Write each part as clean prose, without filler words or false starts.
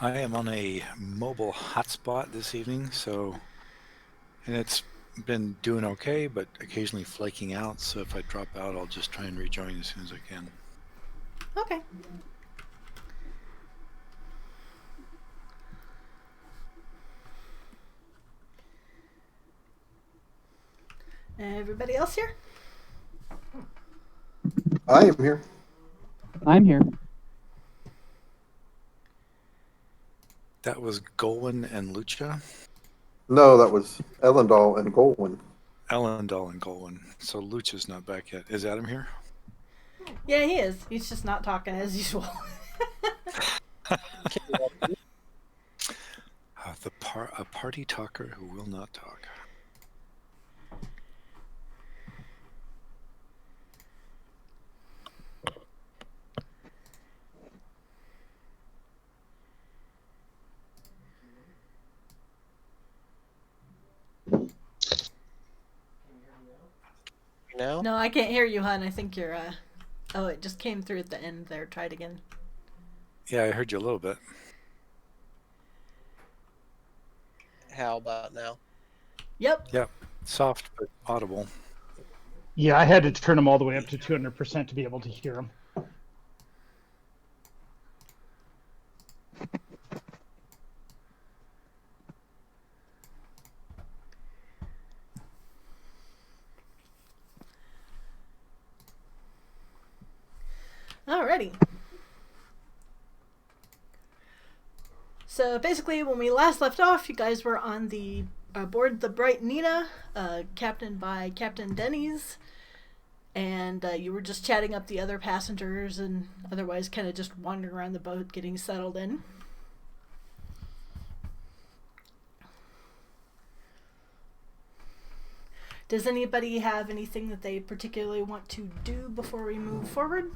I am on a mobile hotspot this evening, and it's been doing okay, but occasionally flaking out. So if I drop out, I'll just try and rejoin as soon as I can. Okay. Everybody else here? I am here. I'm here. That was Golwyn and Lucha. No, that was Ellendal and Golwyn. Ellendal and Golwyn. So Lucha's not back yet. Is Adam here? Yeah, he is. He's just not talking as usual. A party talker who will not talk. No? No, I can't hear you, hon. I think you're, Oh, it just came through at the end there. Try it again. Yeah, I heard you a little bit. How about now? Yep. Yep. Soft but audible. Yeah, I had to turn them all the way up to 200% to be able to hear them. Alrighty. So basically, when we last left off, you guys were on the aboard the Bright Nina, captained by Captain Denny's, and you were just chatting up the other passengers and otherwise kind of just wandering around the boat, getting settled in. Does anybody have anything that they particularly want to do before we move forward?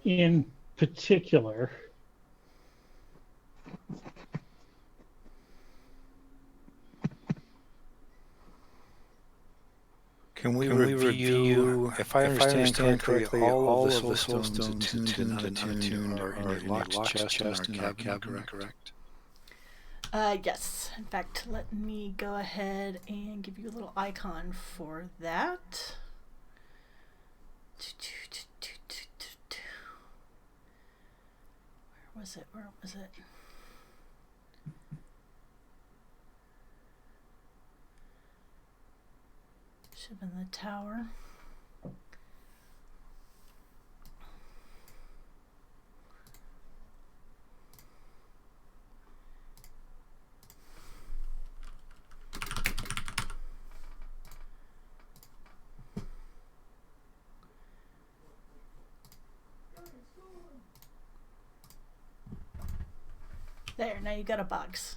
In particular, Can we review, if I understand correctly, all of the Soulstones tuned and untuned are in a locked chest in our cabin, correct? Yes. In fact, let me go ahead and give you a little icon for that. Where was it? Where was it? Should have been the tower. There, now you got a box.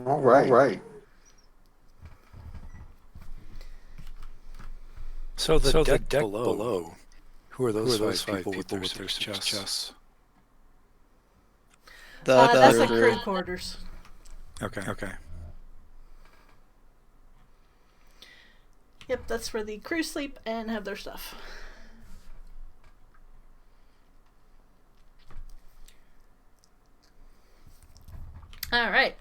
All right. So the deck below. Who are those five people with their chests? That's the crew quarters. Okay. Yep, that's where the crew sleep and have their stuff. Alright.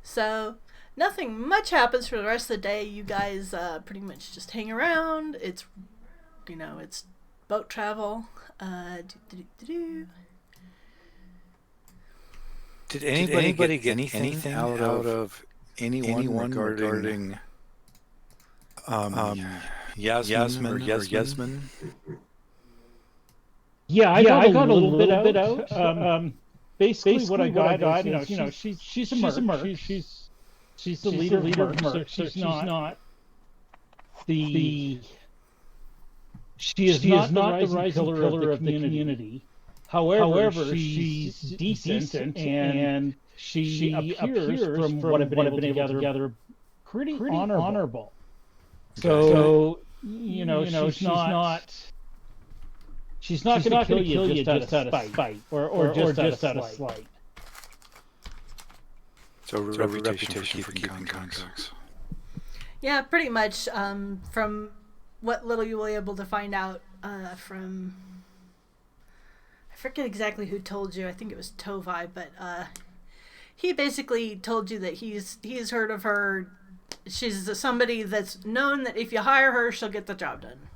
So, nothing much happens for the rest of the day. You guys pretty much just hang around. It's boat travel. Did anybody get anything out of anyone regarding Yasmin? yeah, I got a little bit out. Basically, what I got is, she's a merc. She's the leader of merc. So she's not the. She is not the rising pillar of the community. However, she's decent and she appears, from what I've been able to gather, pretty honorable. So she's not going to kill you just out of spite or just out of slight. So reputation for keeping contracts. Yeah, pretty much. From what little you were able to find out from, I forget exactly who told you. I think it was Tovi, but he basically told you that he's heard of her. She's somebody that's known that if you hire her, she'll get the job done,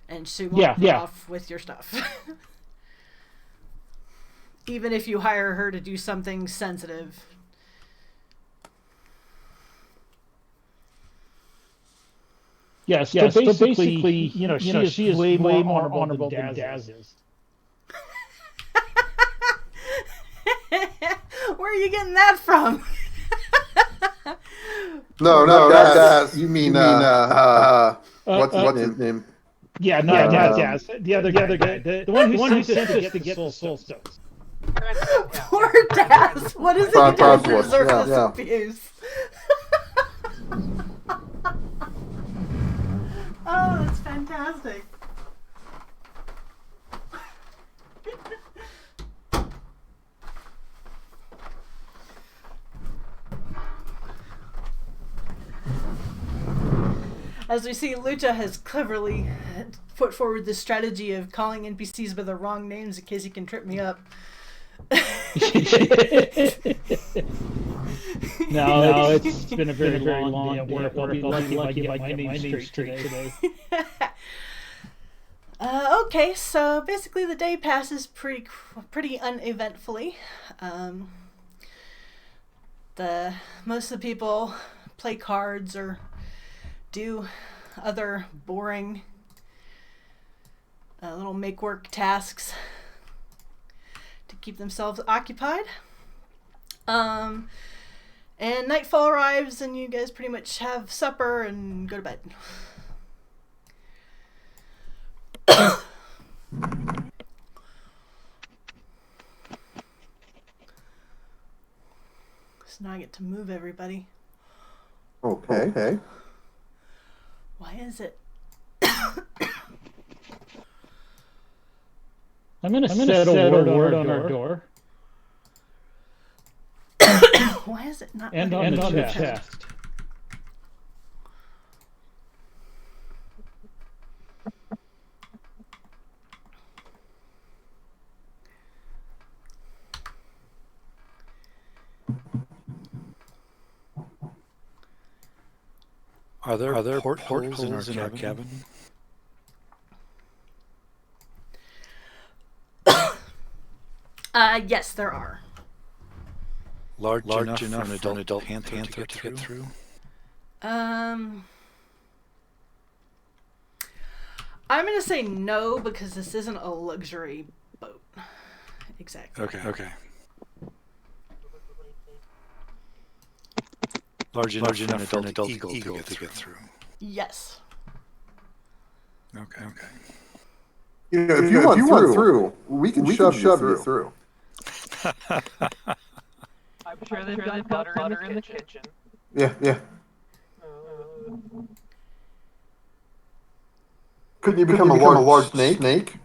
and she won't run off with your stuff. Even if you hire her to do something sensitive. Yes, so basically, she is way more honorable than Daz is. Where are you getting that from? No, not Daz. You mean what's his name? Yeah, not Daz. The other guy. The one who sent us to get the Soulstones. Poor Daz. What is it you do to deserve this abuse? Oh, that's fantastic. As we see, Lucha has cleverly put forward the strategy of calling NPCs by the wrong names in case he can trip me up. No, it's been a very long day at work. I'll be lucky if I get my name straight today. Okay, so basically the day passes pretty uneventfully. Most of the people play cards or do other boring little make-work tasks to keep themselves occupied. And nightfall arrives and you guys pretty much have supper and go to bed. So now I get to move everybody. Okay. Why is it? I'm gonna set a word on our door. Why is it not? And on the chest. Are there portholes in our cabin? Yes, there are. Large enough for an adult panther to get through? I'm gonna say no because this isn't a luxury boat. Exactly. Okay. Large enough for an adult eagle to get through. Yes. Okay. If you want through, we can shove you through. I'm sure they've got butter in the kitchen. Yeah. Couldn't you become a large snake?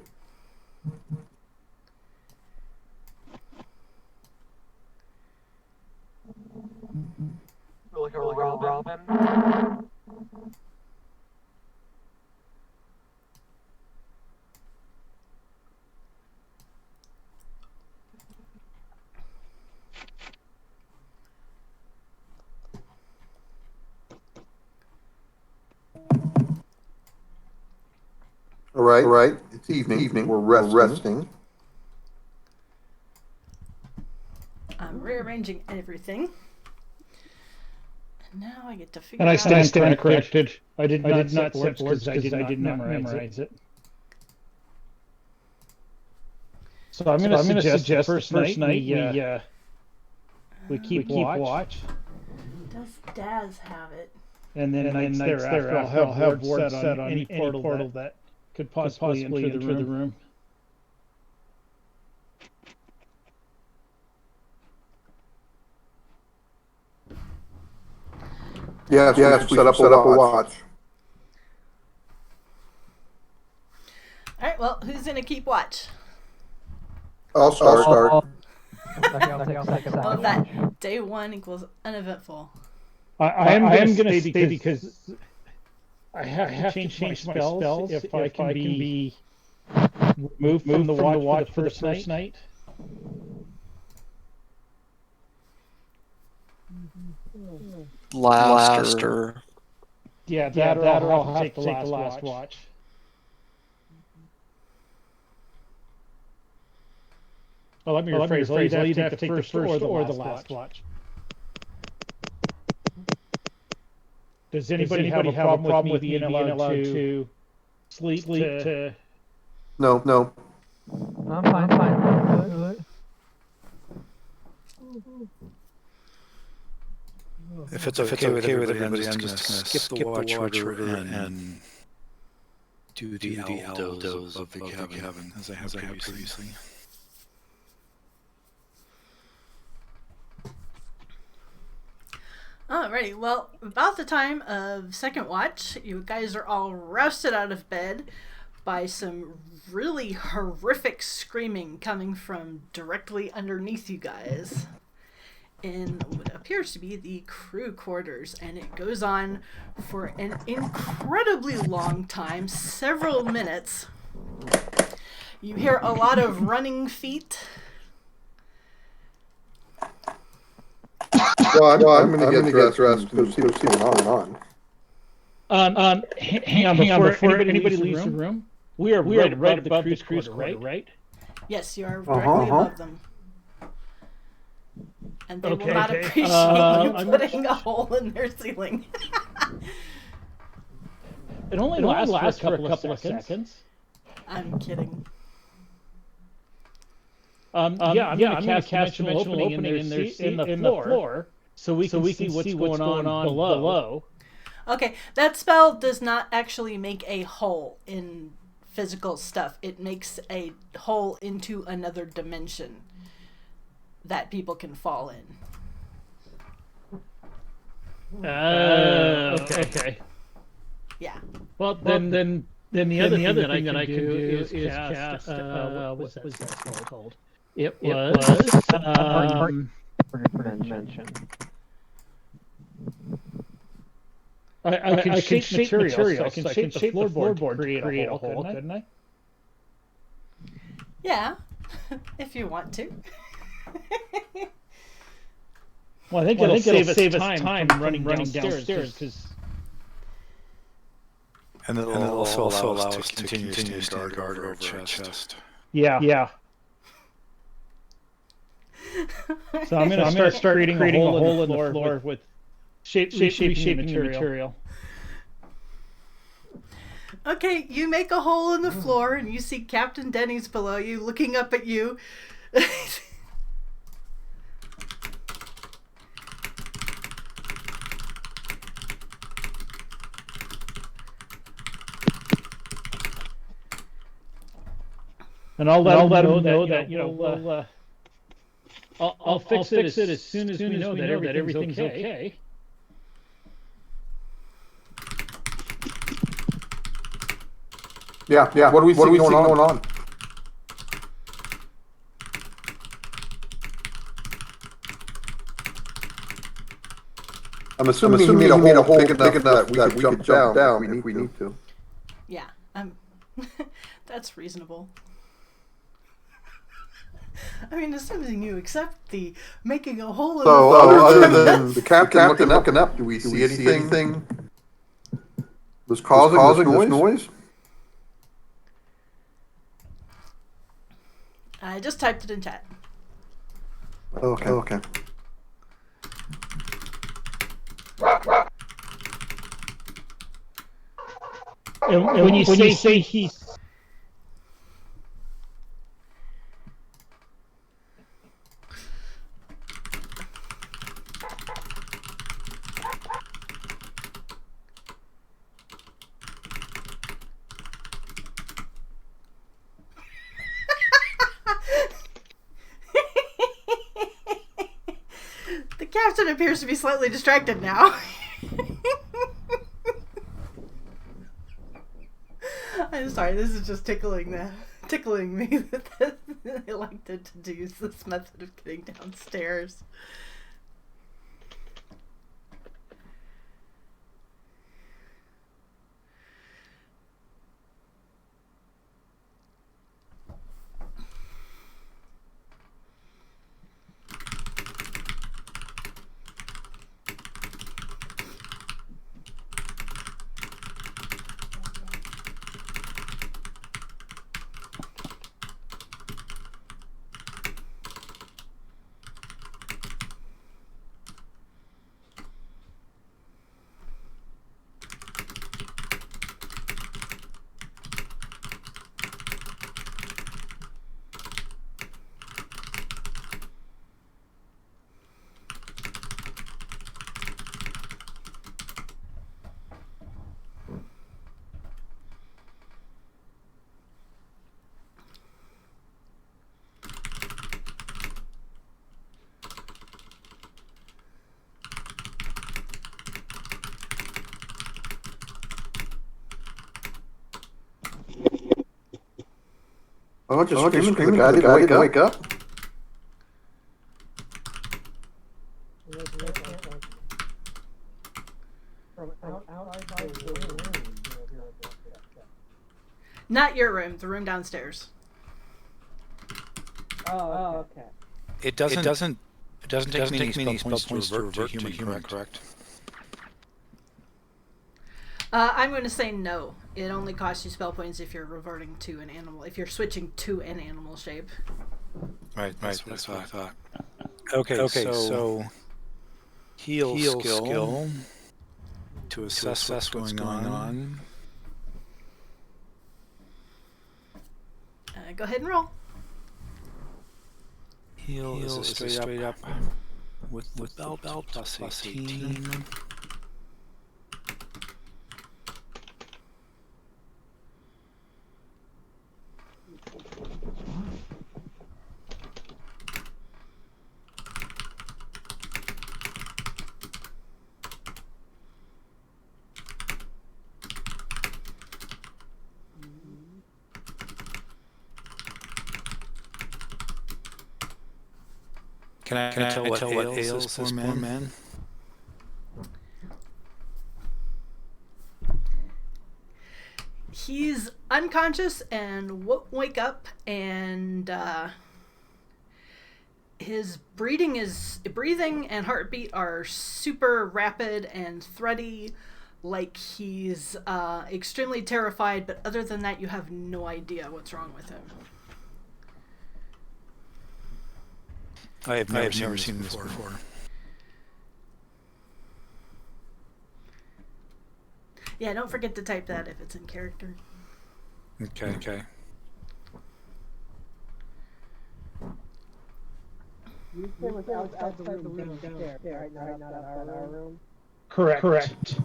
Like a robin. All right. It's evening. We're resting. I'm rearranging everything. And now I get to figure And out... I stand corrected. I did not set words because I did not memorize it. So I'm going to suggest the first night we keep watch. Does Daz have it? And then nights thereafter I'll have words set on any portal that could possibly enter the room. Yes, we set up a watch. Alright, well, who's gonna keep watch? I'll start. I'll take a Love sandwich. that. Day 1 equals uneventful. I am going to stay because I have to change my spells if I can be removed from the watch for the first night. Last or Yeah, that or I'll have to take the last watch. Well, let me rephrase. I'll either have to take the first or the last watch. Does anybody have a problem with me being allowed to sleep to... No. I'm fine. Do it. If it's okay with everybody, I'm just going to skip the watch order and do the Aldos of the cabin as I have previously. Alrighty, well, about the time of second watch, you guys are all rousted out of bed by some really horrific screaming coming from directly underneath you guys in what appears to be the crew quarters, and it goes on for an incredibly long time, several minutes. You hear a lot of running feet. Well, I'm going to get dressed and see what's going on. Hang on, before anybody leaves the room. We are right above the crew's quarter, right? Yes, you are directly above them. And they will not appreciate you putting a hole in their ceiling. It only lasts for a couple of seconds. I'm kidding. I'm going to cast a dimensional opening in the floor so we can see what's going on below. Okay, that spell does not actually make a hole in physical stuff. It makes a hole into another dimension that people can fall in. Okay. Yeah. Well, then the other thing that I can do is cast what was that spell called? It was Dimension. I can shape material, so I can shape the floorboard to create a hole, couldn't I? Yeah, if you want to. Well, I think it'll save us time running downstairs because. And it'll also allow us to continue to stand guard over our chest. Yeah. So I'm going to start creating a hole in the floor with shaping material. Okay, you make a hole in the floor and you see Captain Denny's below you looking up at you. And I'll let him know that I'll fix it as soon as we know that everything's okay. Yeah. What do we see going on? I'm assuming he made a hole big enough that we could jump down if we need to. Yeah, that's reasonable. I mean, assuming you accept the making a hole in the floor. So, other than the captain looking up, do we see anything was causing this noise? I just typed it in chat. Okay. And when you say he... The captain appears to be slightly distracted now. I'm sorry, this is just tickling me. I like to deduce this method of getting downstairs. Oh, just screaming for the guy didn't wake up. Not your room, the room downstairs. Oh, okay. It doesn't take me any spell points to revert to human, correct? I'm going to say no. It only costs you spell points if you're reverting to an animal, if you're switching to an animal shape. Right. That's what I thought. Okay. So heal skill to assess what's going on. Go ahead and roll. Heal is a straight up with belt plus 18. Can I tell what ails this poor man? He's unconscious and won't wake up, and his breathing and heartbeat are super rapid and thready, like he's extremely terrified, but other than that, you have no idea what's wrong with him. I have never seen this before. Yeah, don't forget to type that if it's in character. Okay. You said was outside the room downstairs, right? Not outside our room? Correct.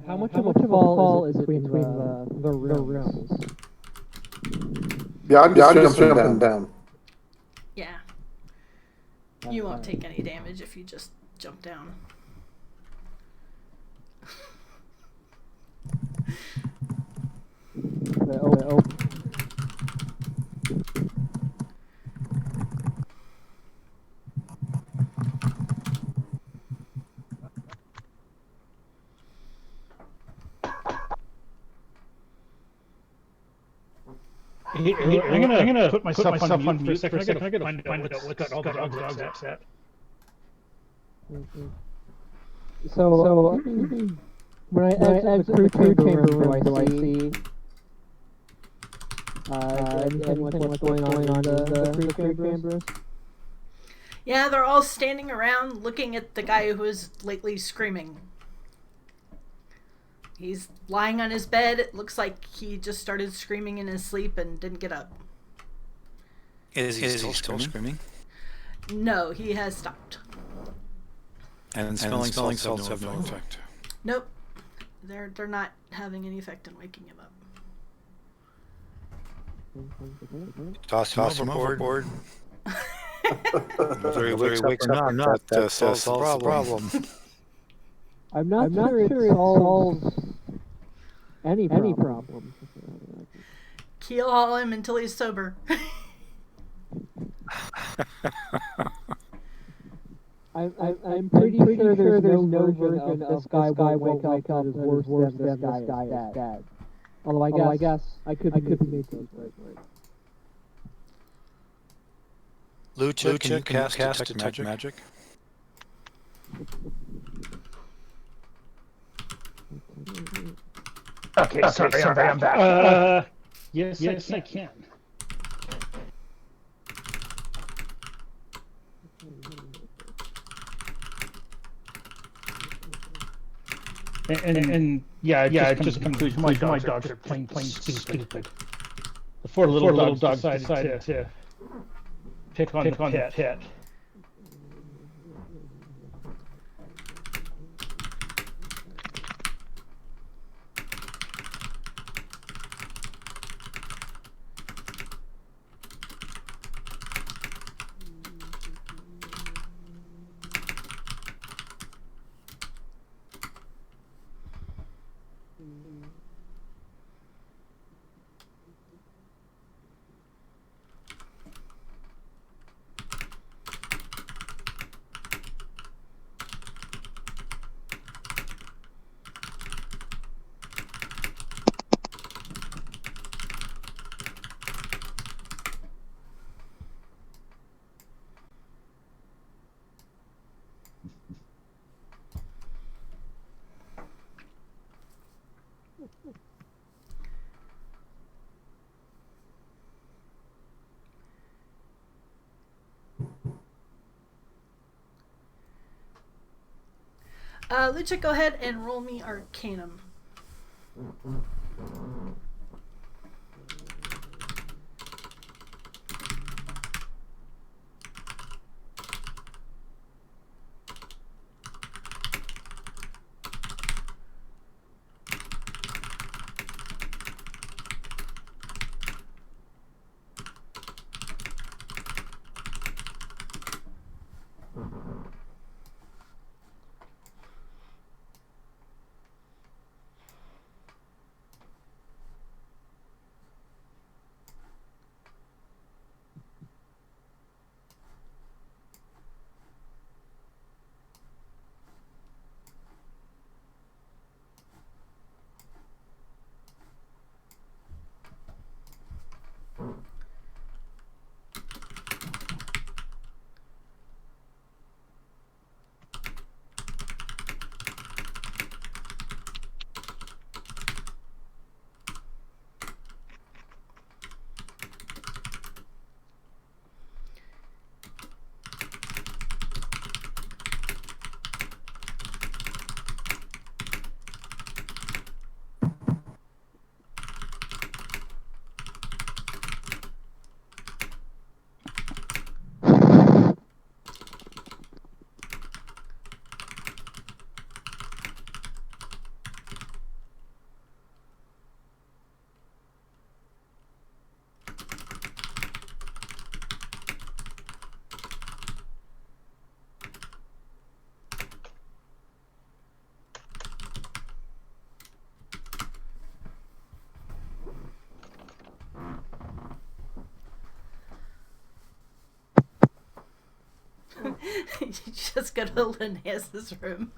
How much of a fall is it between the rooms? Yeah, I'm just jumping down. Yeah. You won't take any damage if you just jump down. I'm gonna put myself on mute for a second. I gotta find out what's got all the dogs upset. So when I exit the crew chamber room, do I see anything what's going on in the crew chambers? Yeah, they're all standing around looking at the guy who was lately screaming. He's lying on his bed. It looks like he just started screaming in his sleep and didn't get up. Is he still screaming? No, he has stopped. And smelling salts have no effect. Nope. They're not having any effect in waking him up. Toss him overboard. Whether he wakes up or not, that solves the problem. I'm not sure it solves any problem. Keel haul him until he's sober. I'm pretty sure there's no version of this guy won't wake up that is worse than this guy is dead. Although I guess I could be made those right. Lucha, can you cast detect magic? Okay, sorry, I'm back. Yes, I can. And it just concludes my dogs are plain stupid. The four little dogs decided to pick on the pet. Lucha, go ahead and roll me Arcanum. You just go to Linnaeus's room.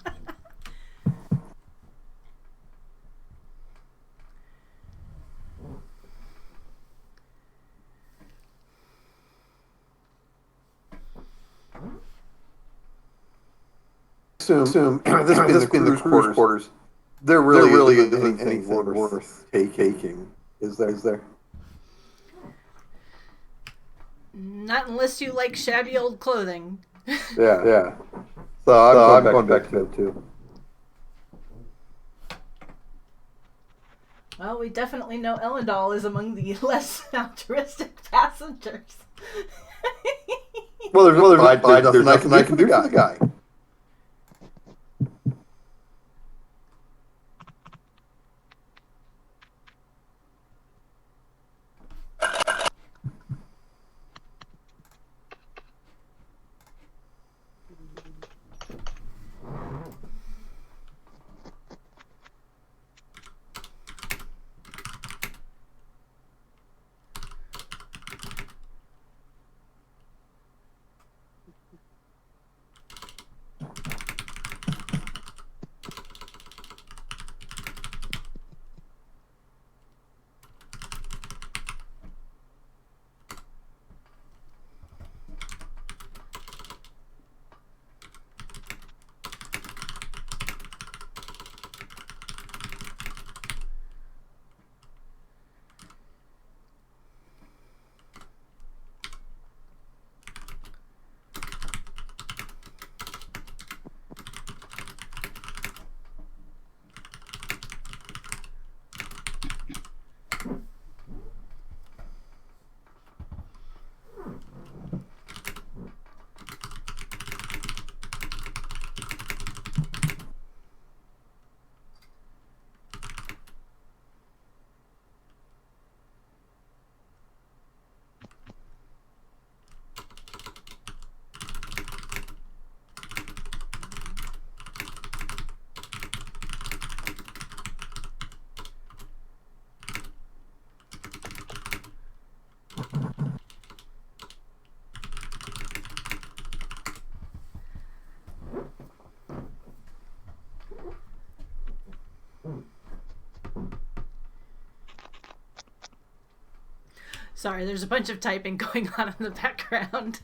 Assume this being the crew's quarters, there really isn't anything worth taking, is there? Not unless you like shabby old clothing. Yeah. So I'm going back to bed too. Well, we definitely know Elendal is among the less altruistic passengers. Well, there's nothing I can do for the guy. Sorry, there's a bunch of typing going on in the background.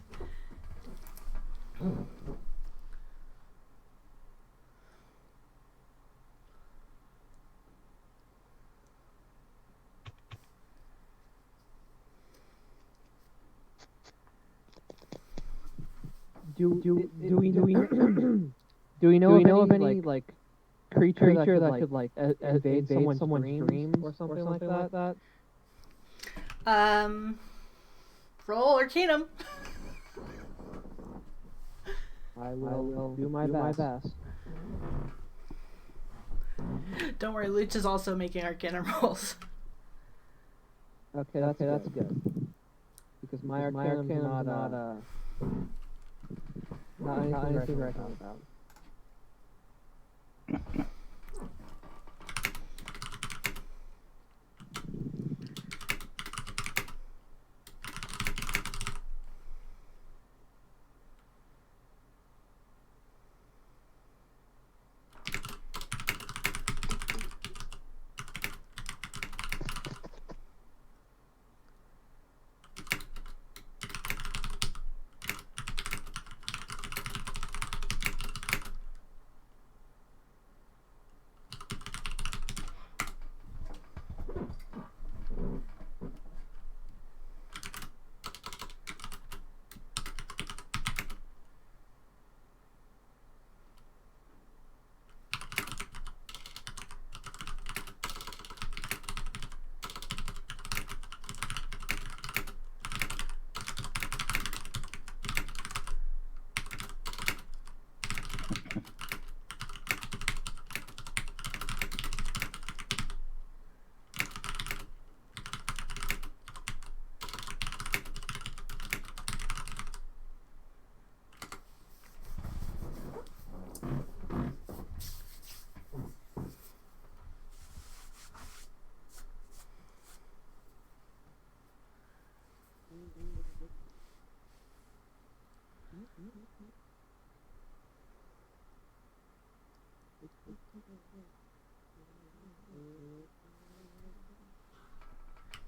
Do we know of any like creature that could like invade someone's dreams or something like that? Roll Arcanum. I will do my best. Don't worry, Luch is also making Arcanum rolls. Okay, that's good. Because my Arcanum's not anything to reckon about.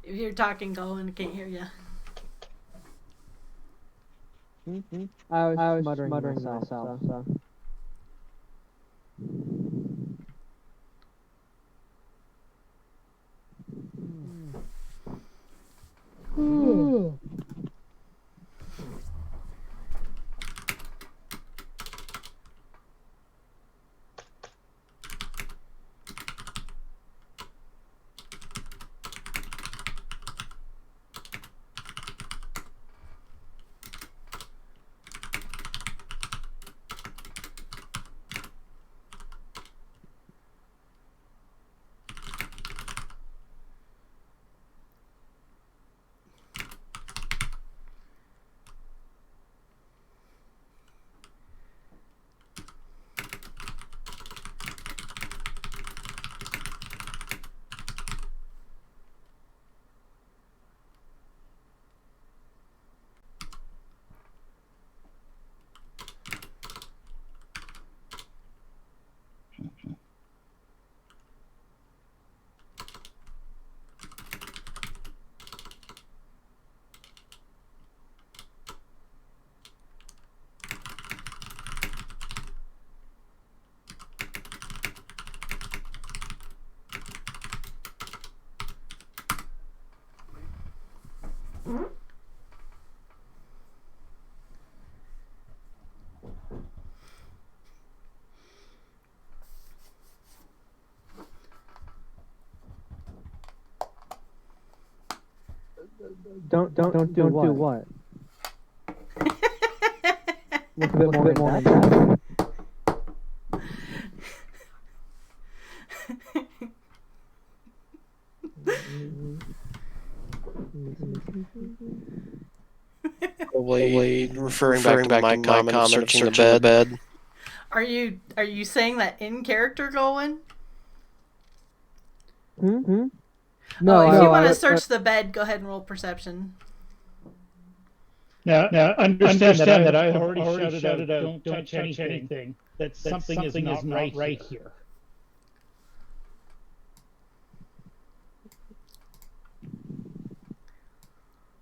If you're talking, Colin, I can't hear you. I was muttering myself. So. Don't do what? Look a bit more than that. Probably referring back to my comment of searching the bed. Are you saying that in character, Golwyn? No, Oh, if you want to search the bed, go ahead and roll perception. Now understand that I have already shouted out, don't touch anything. That something is not right here.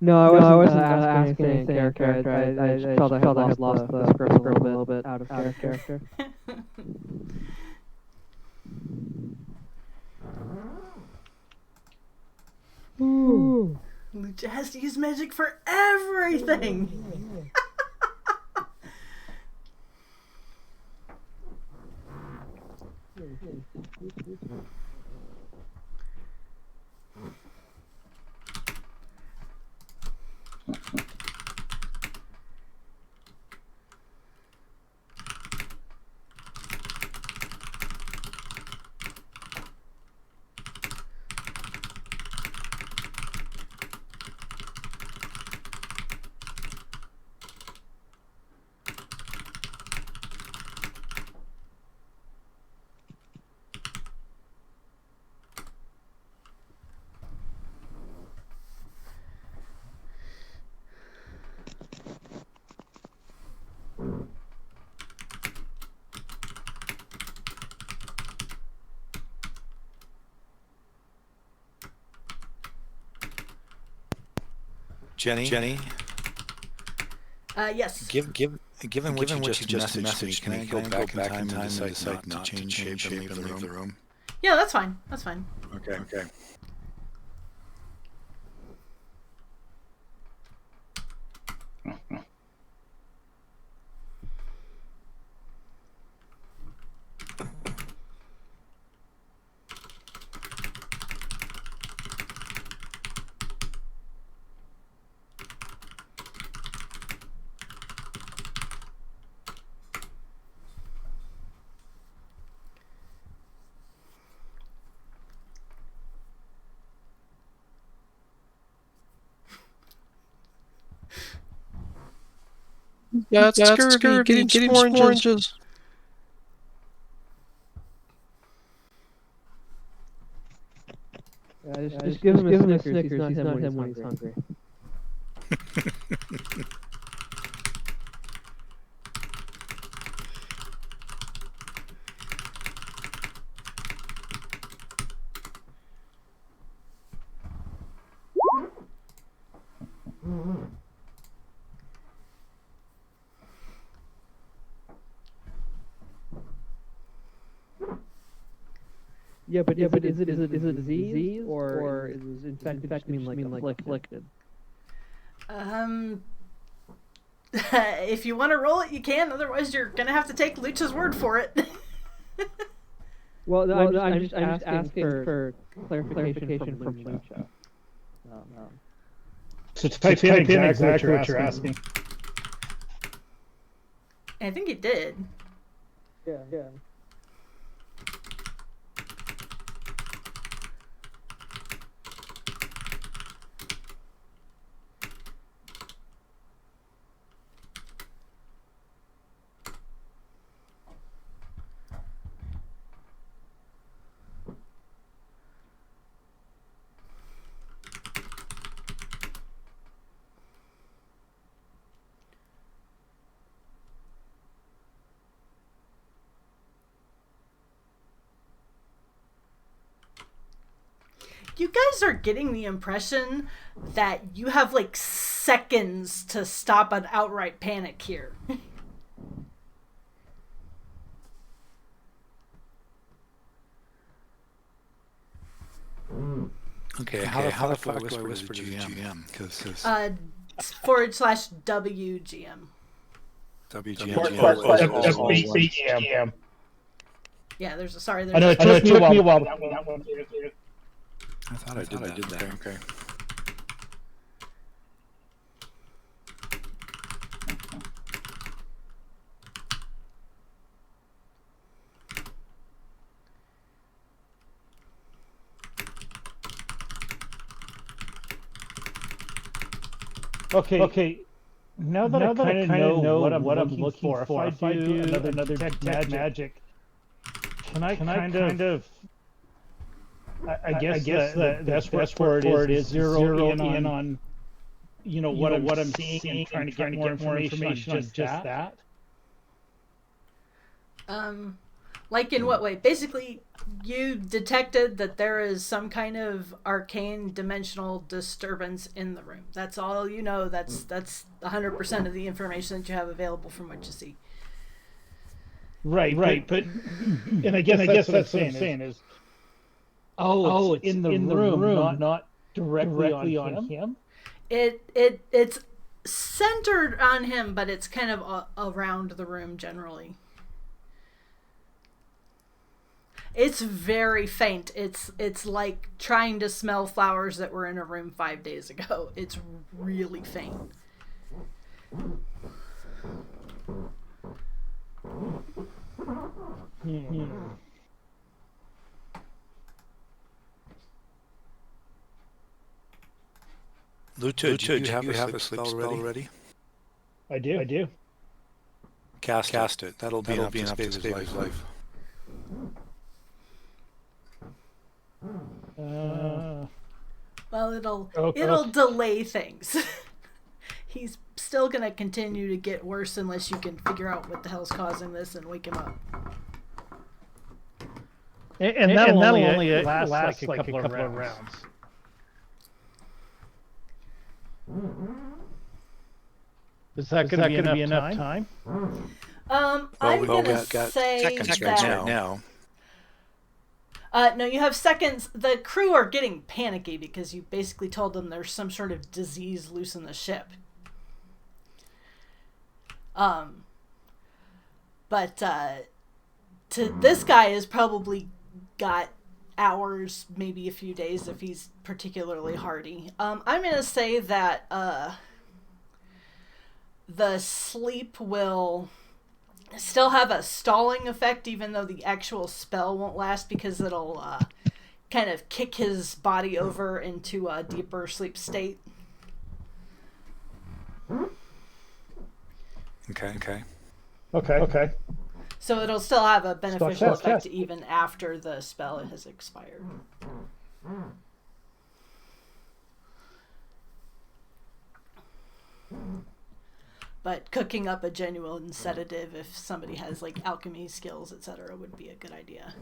No, I wasn't asking anything in character. I felt I had lost the script a little bit out of character. Ooh. Lucha has to use magic for everything. Jenny. Yes. Given what you just messaged me, can I go back in time and decide not to change shape and leave the room? Yeah, that's fine. That's fine. Okay. Yeah, it's scurvy. Get him some oranges. Just give him a Snickers. He's not him when he's hungry. Yeah, but is it a disease or is infected mean like afflicted? If you want to roll it, you can. Otherwise, you're gonna have to take Lucha's word for it. Well, I'm just asking for clarification from Lucha. So type in exactly what you're asking. I think he did. Yeah. You guys are getting the impression that you have like seconds to stop an outright panic here. Okay, how the fuck do I whisper to GM? Because /WGM. WGM. Yeah, there's a sorry. There's I know it took me a while. I thought I did that. Okay. Okay. Now that I kind of know what I'm looking for, if I do another detect magic, can I kind of I guess the best word is zero in on what I'm seeing and trying to get more information on just that. Like in what way? Basically, you detected that there is some kind of arcane dimensional disturbance in the room. That's all you know. That's 100% of the information that you have available from what you see. Right. But and I guess that's what I'm saying is it's in the room, not directly on him. It's centered on him, but it's kind of around the room generally. It's very faint. It's like trying to smell flowers that were in a room 5 days ago. It's really faint. Lucha, do you have a sleep spell ready? I do. Cast it. That'll be enough to save his life. Well, it'll delay things. He's still gonna continue to get worse unless you can figure out what the hell's causing this and wake him up. And that'll only last like a couple of rounds. Is that going to be enough time? I'm gonna say seconds right now. No, you have seconds. The crew are getting panicky because you basically told them there's some sort of disease loose in the ship. But this guy has probably got hours, maybe a few days if he's particularly hardy. I'm gonna say that the sleep will still have a stalling effect, even though the actual spell won't last, because it'll kind of kick his body over into a deeper sleep state. Okay. So it'll still have a beneficial effect even after the spell has expired. But cooking up a genuine sedative, if somebody has like alchemy skills, etc., would be a good idea.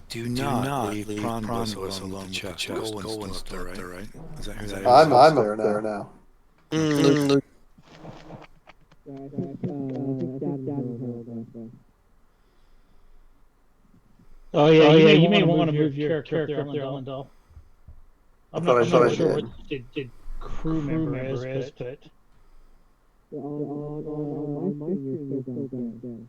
Do not leave Pronbus alone with the chest. Golin's still up there, right? Is that who that is? I'm up there now. Oh yeah, you may want to move your character up there, Elendel. I'm not sure what the crew member is, but on my screen you're still dead.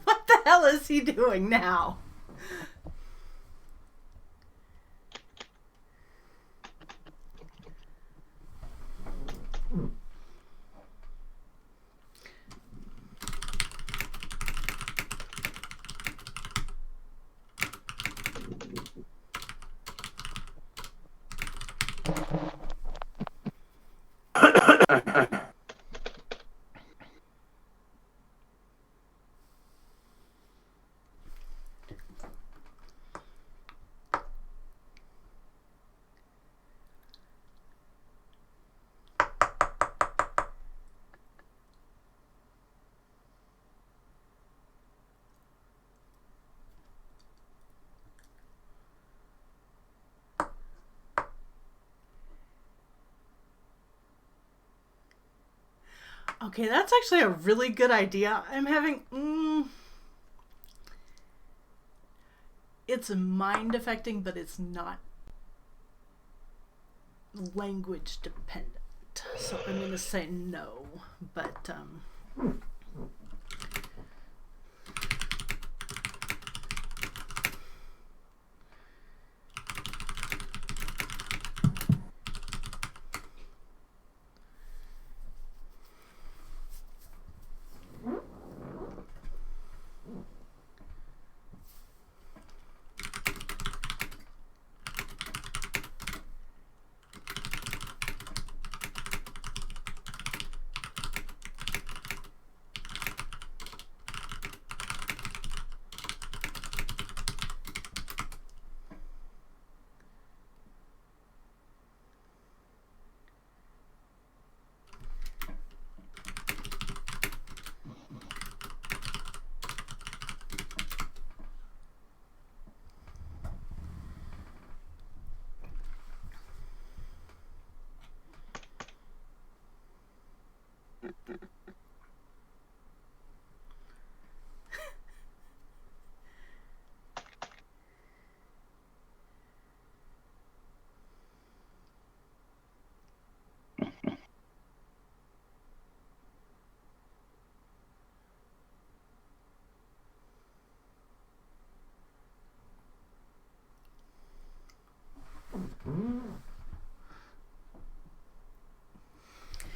What the hell is he doing now? Okay, that's actually a really good idea. I'm having. It's mind affecting, but it's not language dependent. So I'm going to say no. But.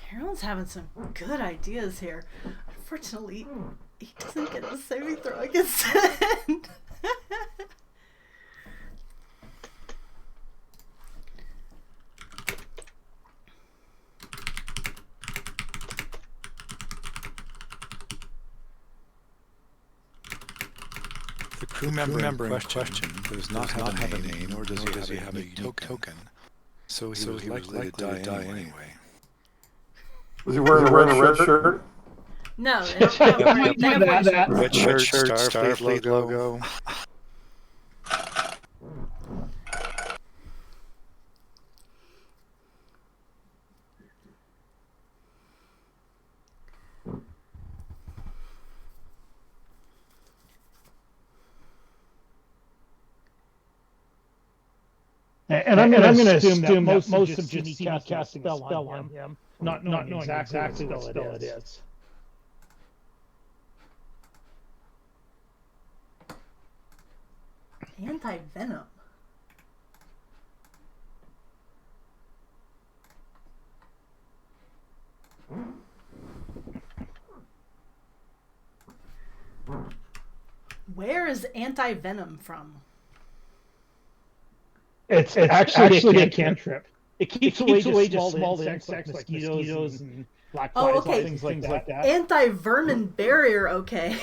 Harold's having some good ideas here. Unfortunately, he doesn't get a saving throw against it. The crew member in question does not have a name, nor does he have a token. So he was likely to die anyway. Was he wearing a red shirt? No, they don't have a red, they have white shirts. Red shirt, Starfleet logo. And I'm going to assume that most of just casting a spell on him, not knowing exactly what spell it is. Anti-venom. Where is anti-venom from? It's actually a cantrip. It keeps away just small insects like mosquitoes and black flies, okay. things like that. Anti-vermin barrier, okay.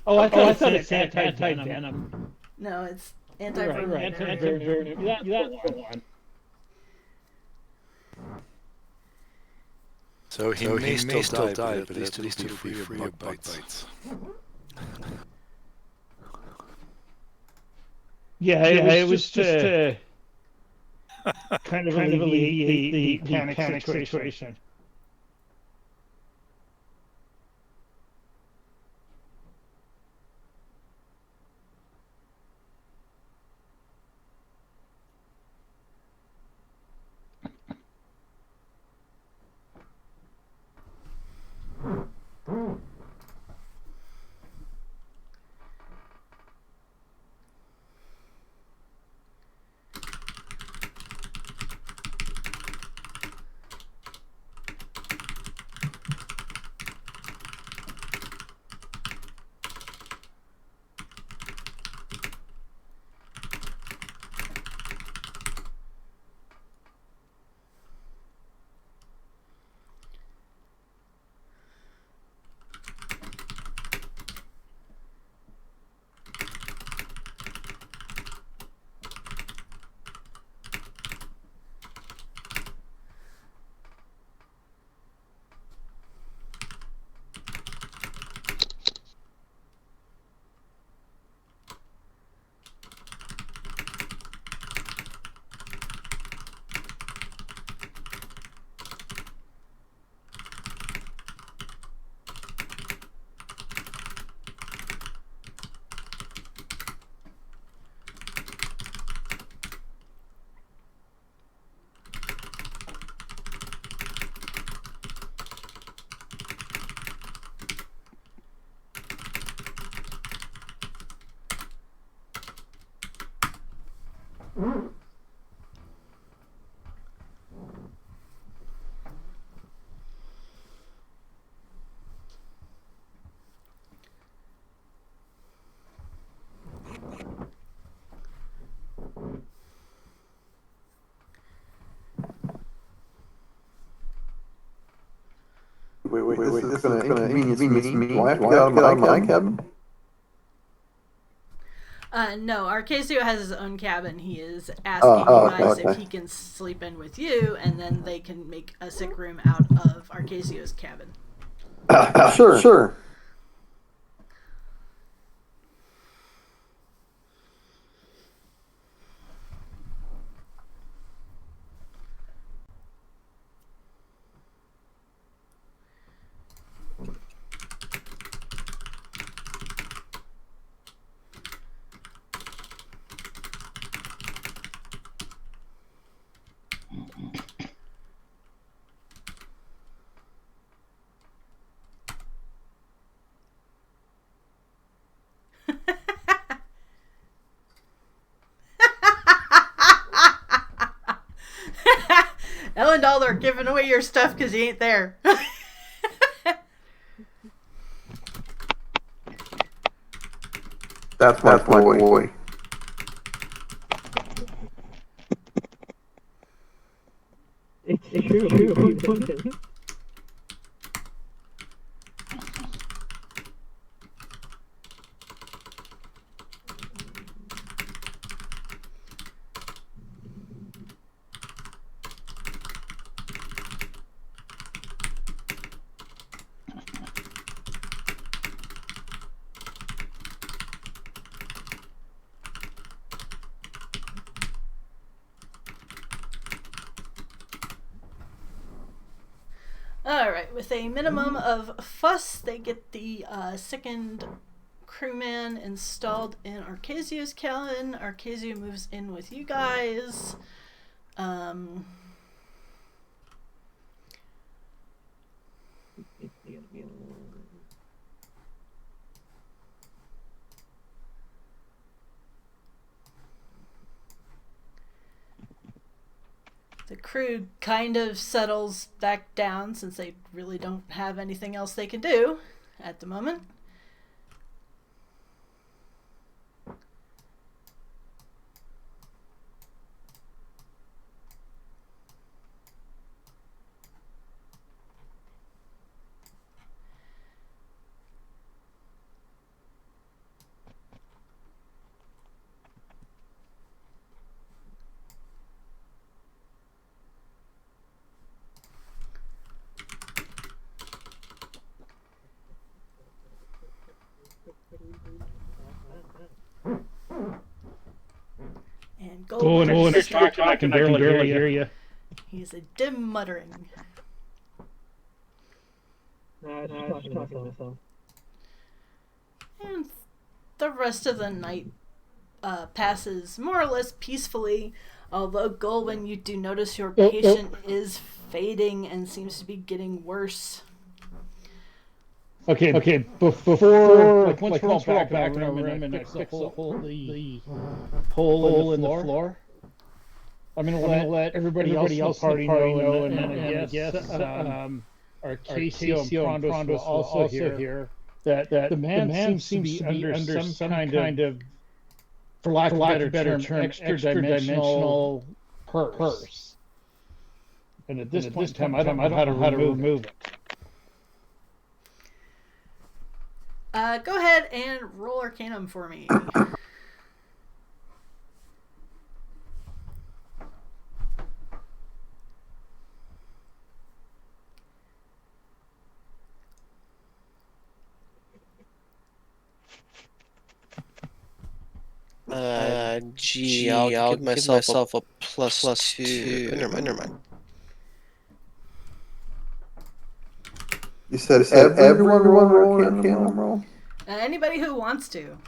Oh, I thought it's anti-venom. No, it's anti-vermin Right. barrier. That one. So he may still die, but at least he'll be free of bug bites. Yeah, it was just kind of alleviate the panic situation. Wait, this is gonna inconvenience me. Do I have to get out of my cabin? No, Arcasio has his own cabin. He is asking you guys if he can sleep in with you, and then they can make a sick room out of Arcasio's cabin. Sure. Ellendal are giving away your stuff because he ain't there. That's my boy. It's true. Alright, with a minimum of fuss, they get the second crewman installed in Arcasio's cabin. Arcasio moves in with you guys. The crew kind of settles back down since they really don't have anything else they can do at the moment. And Goldwyn is talking. I can barely hear you. He's a dim muttering. Talking to myself. And the rest of the night passes more or less peacefully, although Goldwyn, you do notice your patient is fading and seems to be getting worse. Okay. Before, like once we're all back in our room and fix the hole in the floor, I'm gonna let everybody else in the party know, and I guess Arcasio and Prondos will also hear that the man seems to be under some kind of, for lack of a better term, extra dimensional purse. And at this point in time, I don't know how to remove it. Go ahead and roll Arcanum for me. I'll give myself a plus two. Never mind. You said everyone roll a Arcanum roll? Anybody who wants to.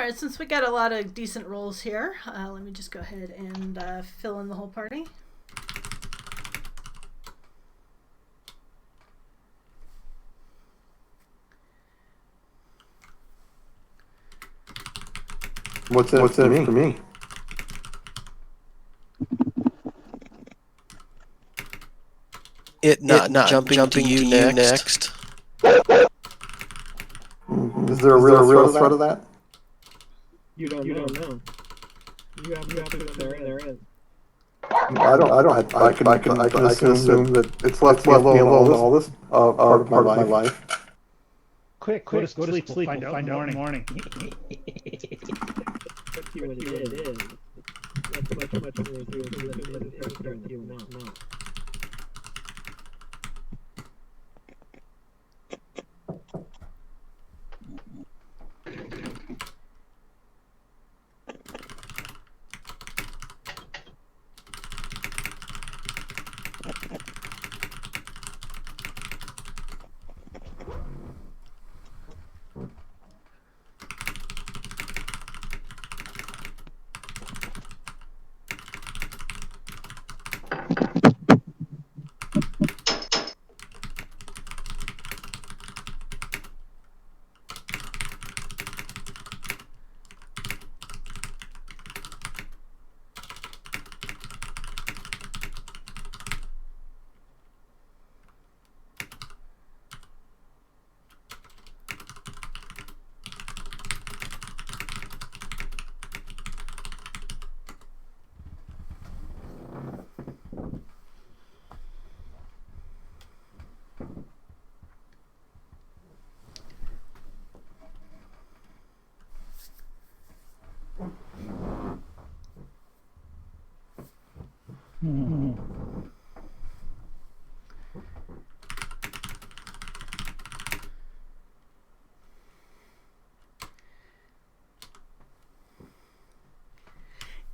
right, since we got a lot of decent rolls here, let me just go ahead and fill in the whole party. What's in it for me? It not jumping to you next. Is there a real threat of that? You don't know. You have to put there is. I can assume that it's left me alone all this part of my life. Quick, go to sleep. We'll find out in the morning. What it is. That's much more to do with you now.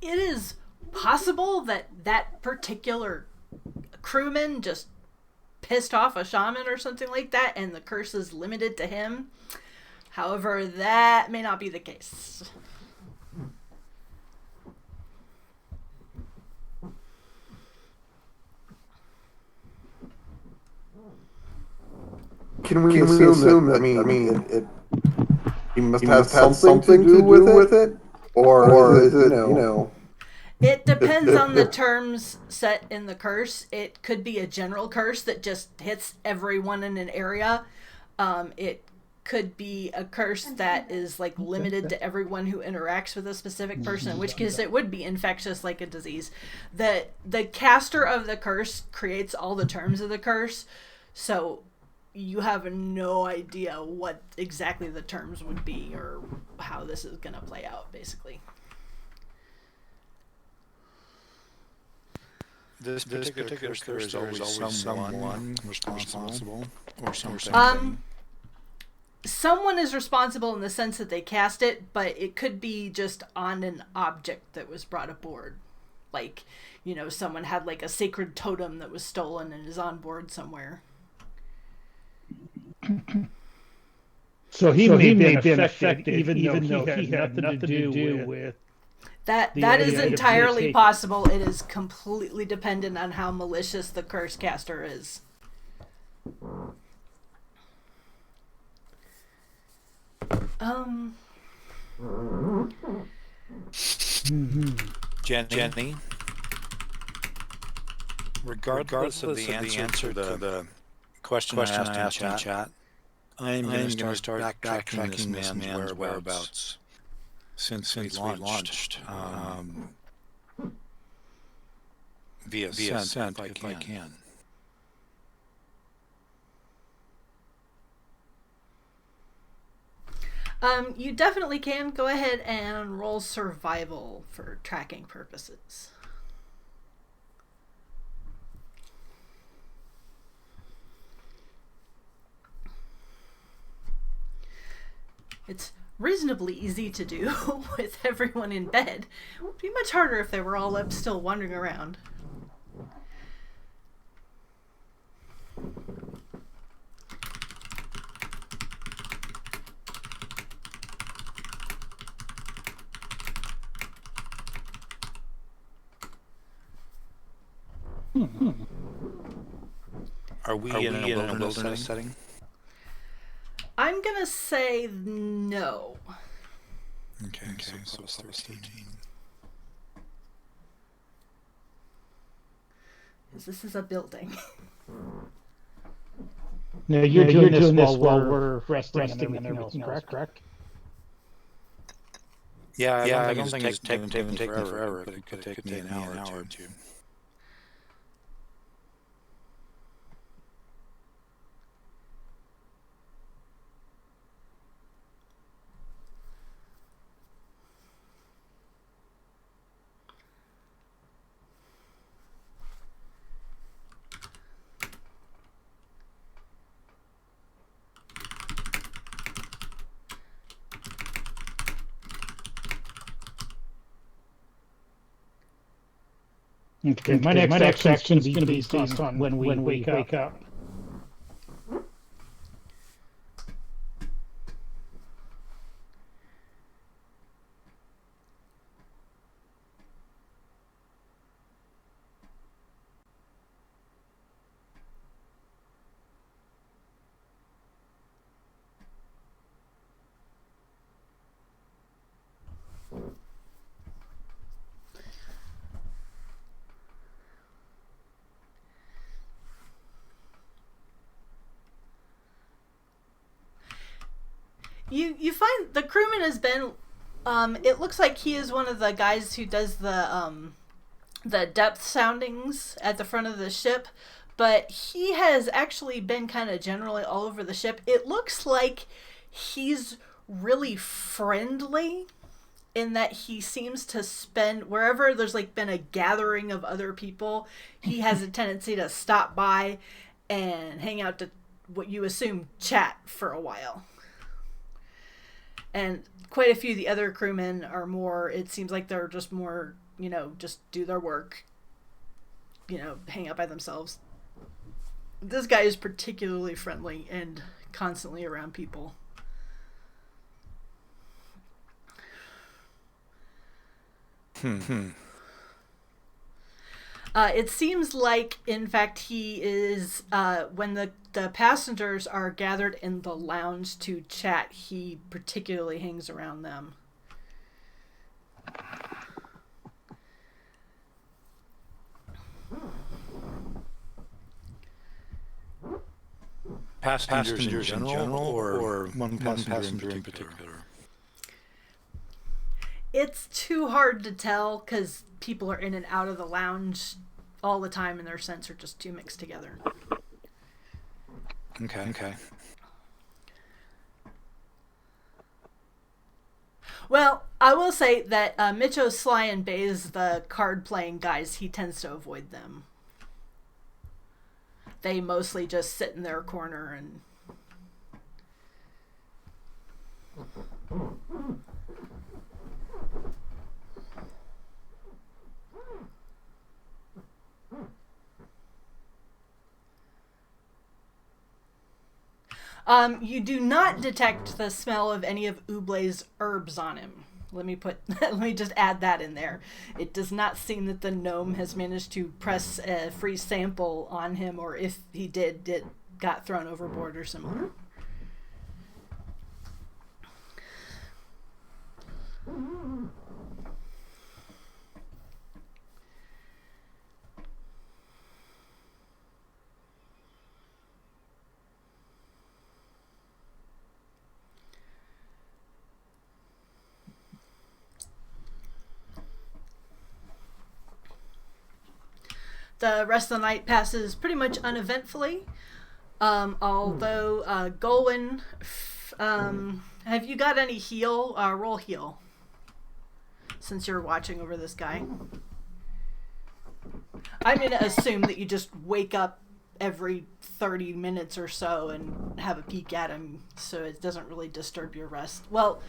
It is possible that that particular crewman just pissed off a shaman or something like that, and the curse is limited to him. However, that may not be the case. Can we assume that? He must have something to do with it, or is it It depends on the terms set in the curse. It could be a general curse that just hits everyone in an area. It could be a curse that is like limited to everyone who interacts with a specific person, in which case it would be infectious like a disease. The caster of the curse creates all the terms of the curse, so you have no idea what exactly the terms would be or how this is going to play out, basically. This particular curse, there's always someone responsible or something. Someone is responsible in the sense that they cast it, but it could be just on an object that was brought aboard. Like, someone had like a sacred totem that was stolen and is on board somewhere. So he may have been affected, even though he had nothing to do with... That is entirely possible. It is completely dependent on how malicious the curse caster is. Jenny, regardless of the answer to the question I asked in chat, I'm going to start backtracking this man's whereabouts since we launched via sent if I can. You definitely can go ahead and roll survival for tracking purposes. It's reasonably easy to do with everyone in bed. It would be much harder if they were all up still wandering around. Are we in a wilderness setting? I'm gonna say no. Okay, so it's 13. This is a building. No, you're doing this while we're resting and everything else, correct? Yeah, I don't think it's taking forever. It could take me an hour or two. Okay, my next action is going to be based on when we wake up. You find the crewman has been it looks like he is one of the guys who does the depth soundings at the front of the ship, but he has actually been kind of generally all over the ship. It looks like he's really friendly in that he seems to spend wherever there's like been a gathering of other people, he has a tendency to stop by and hang out to what you assume chat for a while. And quite a few of the other crewmen are more, it seems like they're just more, just do their work, hang out by themselves. This guy is particularly friendly and constantly around people. It seems like, in fact, he is, when the passengers are gathered in the lounge to chat, he particularly hangs around them. Passengers in general or one passenger in particular? It's too hard to tell because people are in and out of the lounge all the time and their scents are just too mixed together. Okay. Well, I will say that Micho, Sly, and Baze, the card-playing guys, he tends to avoid them. They mostly just sit in their corner and... you do not detect the smell of any of Uble's herbs on him. Let me just add that in there. It does not seem that the gnome has managed to press a free sample on him, or if he did, it got thrown overboard or similar. The rest of the night passes pretty much uneventfully. Although, Golwyn, have you got any heal? Roll heal. Since you're watching over this guy. I'm going to assume that you just wake up every 30 minutes or so and have a peek at him so it doesn't really disturb your rest. Well,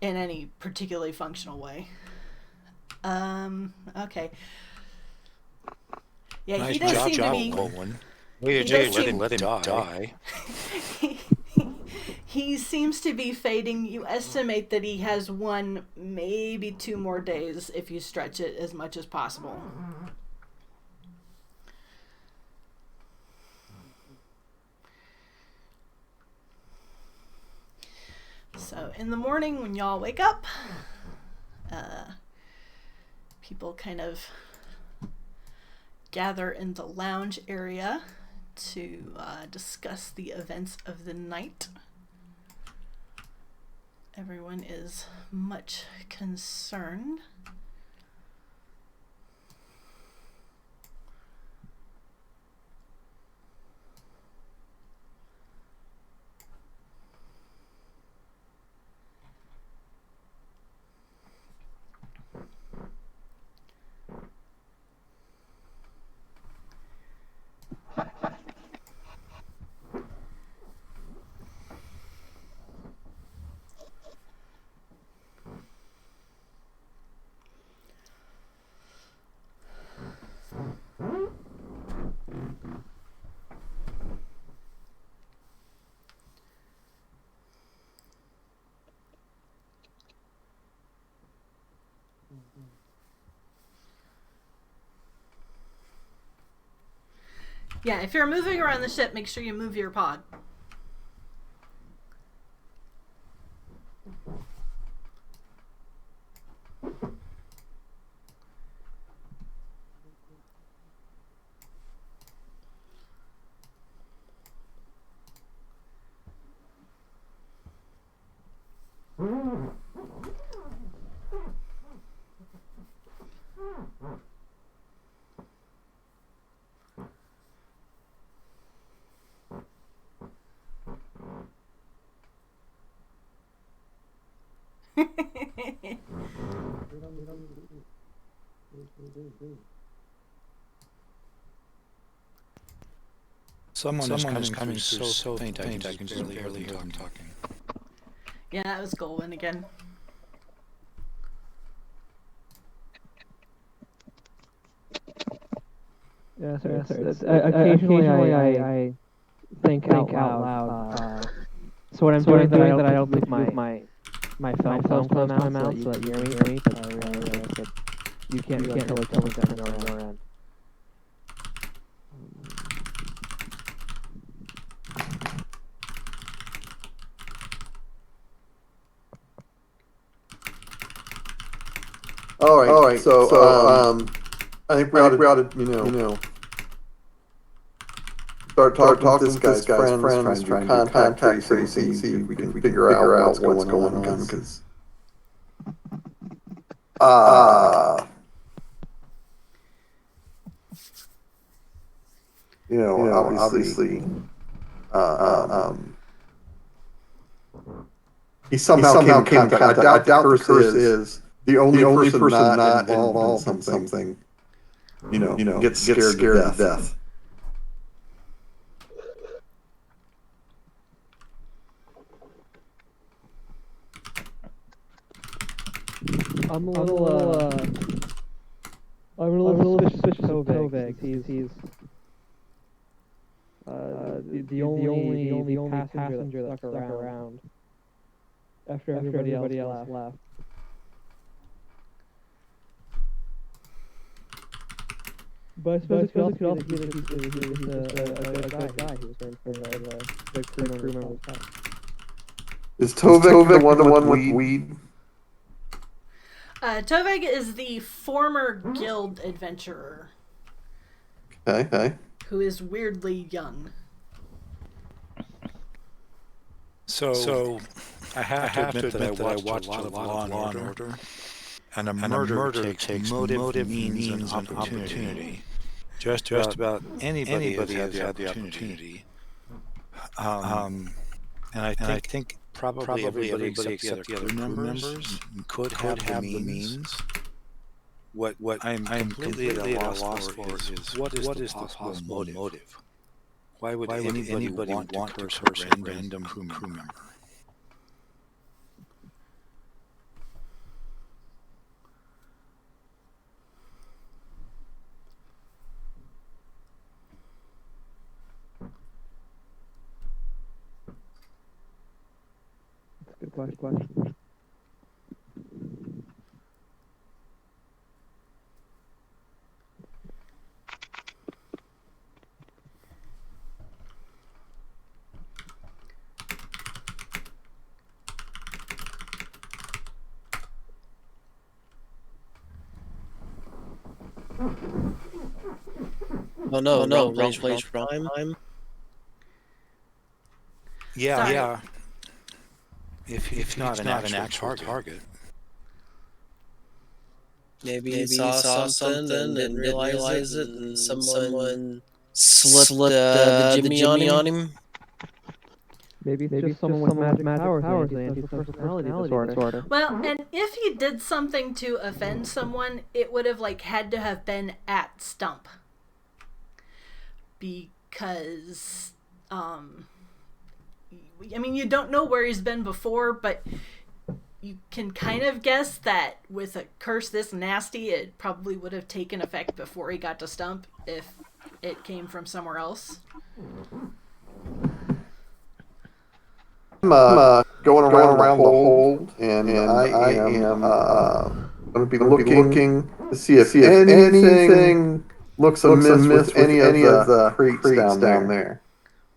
in any particularly functional way. Okay. Yeah, nice he does job, seem to be... Wait, let him die. He seems to be fading. You estimate that he has 1, maybe 2 more days if you stretch it as much as possible. So in the morning when y'all wake up, people kind of gather in the lounge area to discuss the events of the night. Everyone is much concerned. Yeah, if you're moving around the ship, make sure you move your pod. Someone is coming through so faint I can barely hear them talking. Yeah, that was Golwyn again. Yeah, occasionally I think out loud. So what I'm doing that I don't move my phone close to my mouth so that you can hear me, but I realize that you can't really tell what's coming from your end. All right. So I think we ought to start talking to this guy's friends, trying to contact Tracy, see if we can figure out what's going on. Because obviously, he somehow came in contact. I doubt the curse is the only person not involved in something. Gets scared to death. I'm a little suspicious of Tovek. He's the only passenger that stuck around after everybody else left. But I suppose it could also be that he's a good guy who's going for the crew member's house. Is Tovek the one with weed? Toveg is the former guild adventurer. Okay. Who is weirdly young. So I have to admit that I watched a lot of Law and Order. And a murder takes motive, means, and opportunity. Just about anybody has had the opportunity. And I think probably everybody except the other crew members could have the means. What I'm completely at a loss for is what is the possible motive? Why would anybody want to curse a random crew member? That's a good question. Oh no, wrong place, wrong time. Yeah, Sorry. yeah. If not an actual target. Maybe he saw something and didn't realize it, and someone slipped the Jimmy on him. Maybe it's just someone with magic powers, and antisocial personality disorder. Well, and if he did something to offend someone, it would have had to have been at Stump. Because you don't know where he's been before, but you can kind of guess that with a curse this nasty, it probably would have taken effect before he got to Stump if it came from somewhere else. I'm going around the hold, and I am going to be looking to see if anything looks amiss with any of the crates down there.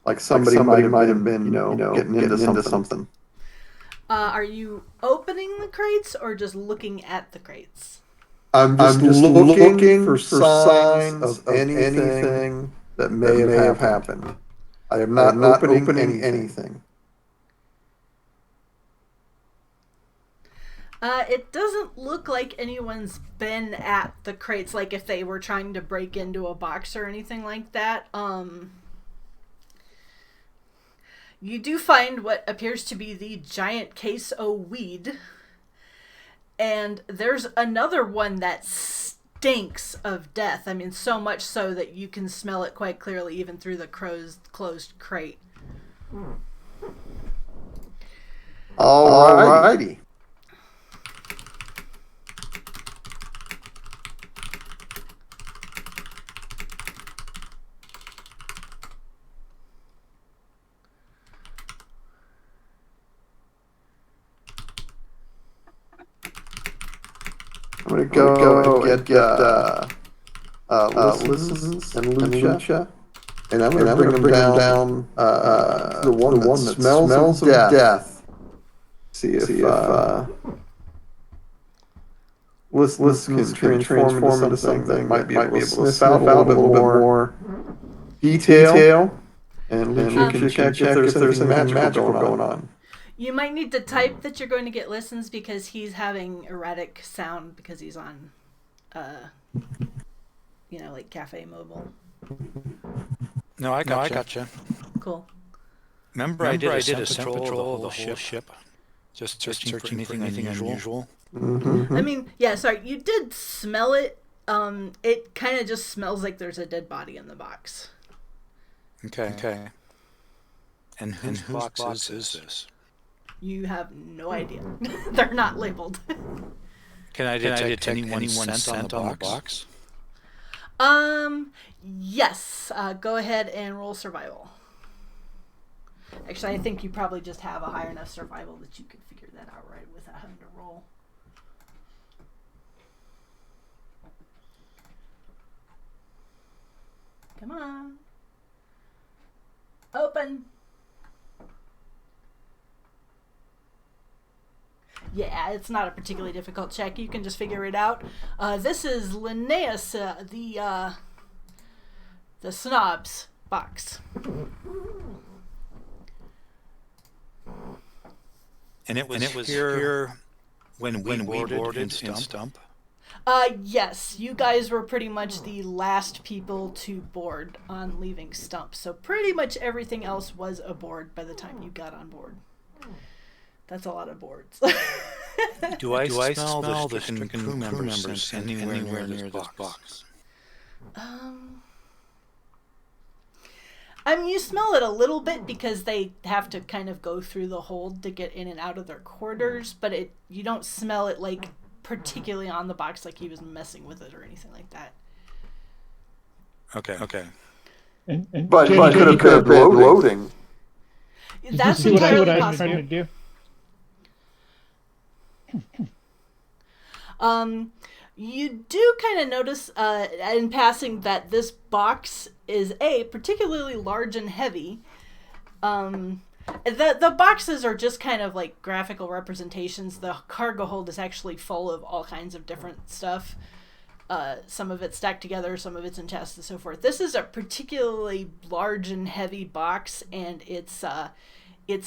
Like somebody might have been, getting into something. Are you opening the crates or just looking at the crates? I'm just looking for signs of anything that may have happened. I am not opening anything. It doesn't look like anyone's been at the crates, like if they were trying to break into a box or anything like that. You do find what appears to be the giant case o' weed. And there's another one that stinks of death. So much so that you can smell it quite clearly even through the closed crate. Alrighty. I'm going to go and get Listens and Lucia, and I'm going to bring them down to the one that smells of death. See if Listens can transform into something. Might be able to sniff out a little bit more detail, and Lucia can check if there's anything magical going on. You might need to type that you're going to get Listens because he's having erratic sound because he's on, like Cafe Mobile. No, I gotcha. Cool. Remember I did a scent patrol of the whole ship? Just searching for anything unusual? Mm-hmm. Sorry, you did smell it. It kind of just smells like there's a dead body in the box. Okay. And whose box is this? You have no idea. They're not labeled. Can I detect anyone's scent on the box? Yes. Go ahead and roll survival. Actually, I think you probably just have a high enough survival that you could figure that out right without having to roll. Come on. Open. Yeah, it's not a particularly difficult check. You can just figure it out. This is Linnaeus, the snob's box. And it was here when we boarded in Stump? Yes. You guys were pretty much the last people to board on leaving Stump. So pretty much everything else was aboard by the time you got on board. That's a lot of boards. Do I smell the stricken crew members anywhere near this box? You smell it a little bit because they have to kind of go through the hold to get in and out of their quarters, but you don't smell it like particularly on the box like he was messing with it or anything like that. Okay. But he could have been loading. That's see what entirely I'm possible. trying to do? You do kind of notice in passing that this box is particularly large and heavy. The boxes are just kind of like graphical representations. The cargo hold is actually full of all kinds of different stuff. some of it's stacked together, some of it's in chests and so forth. This is a particularly large and heavy box, and it's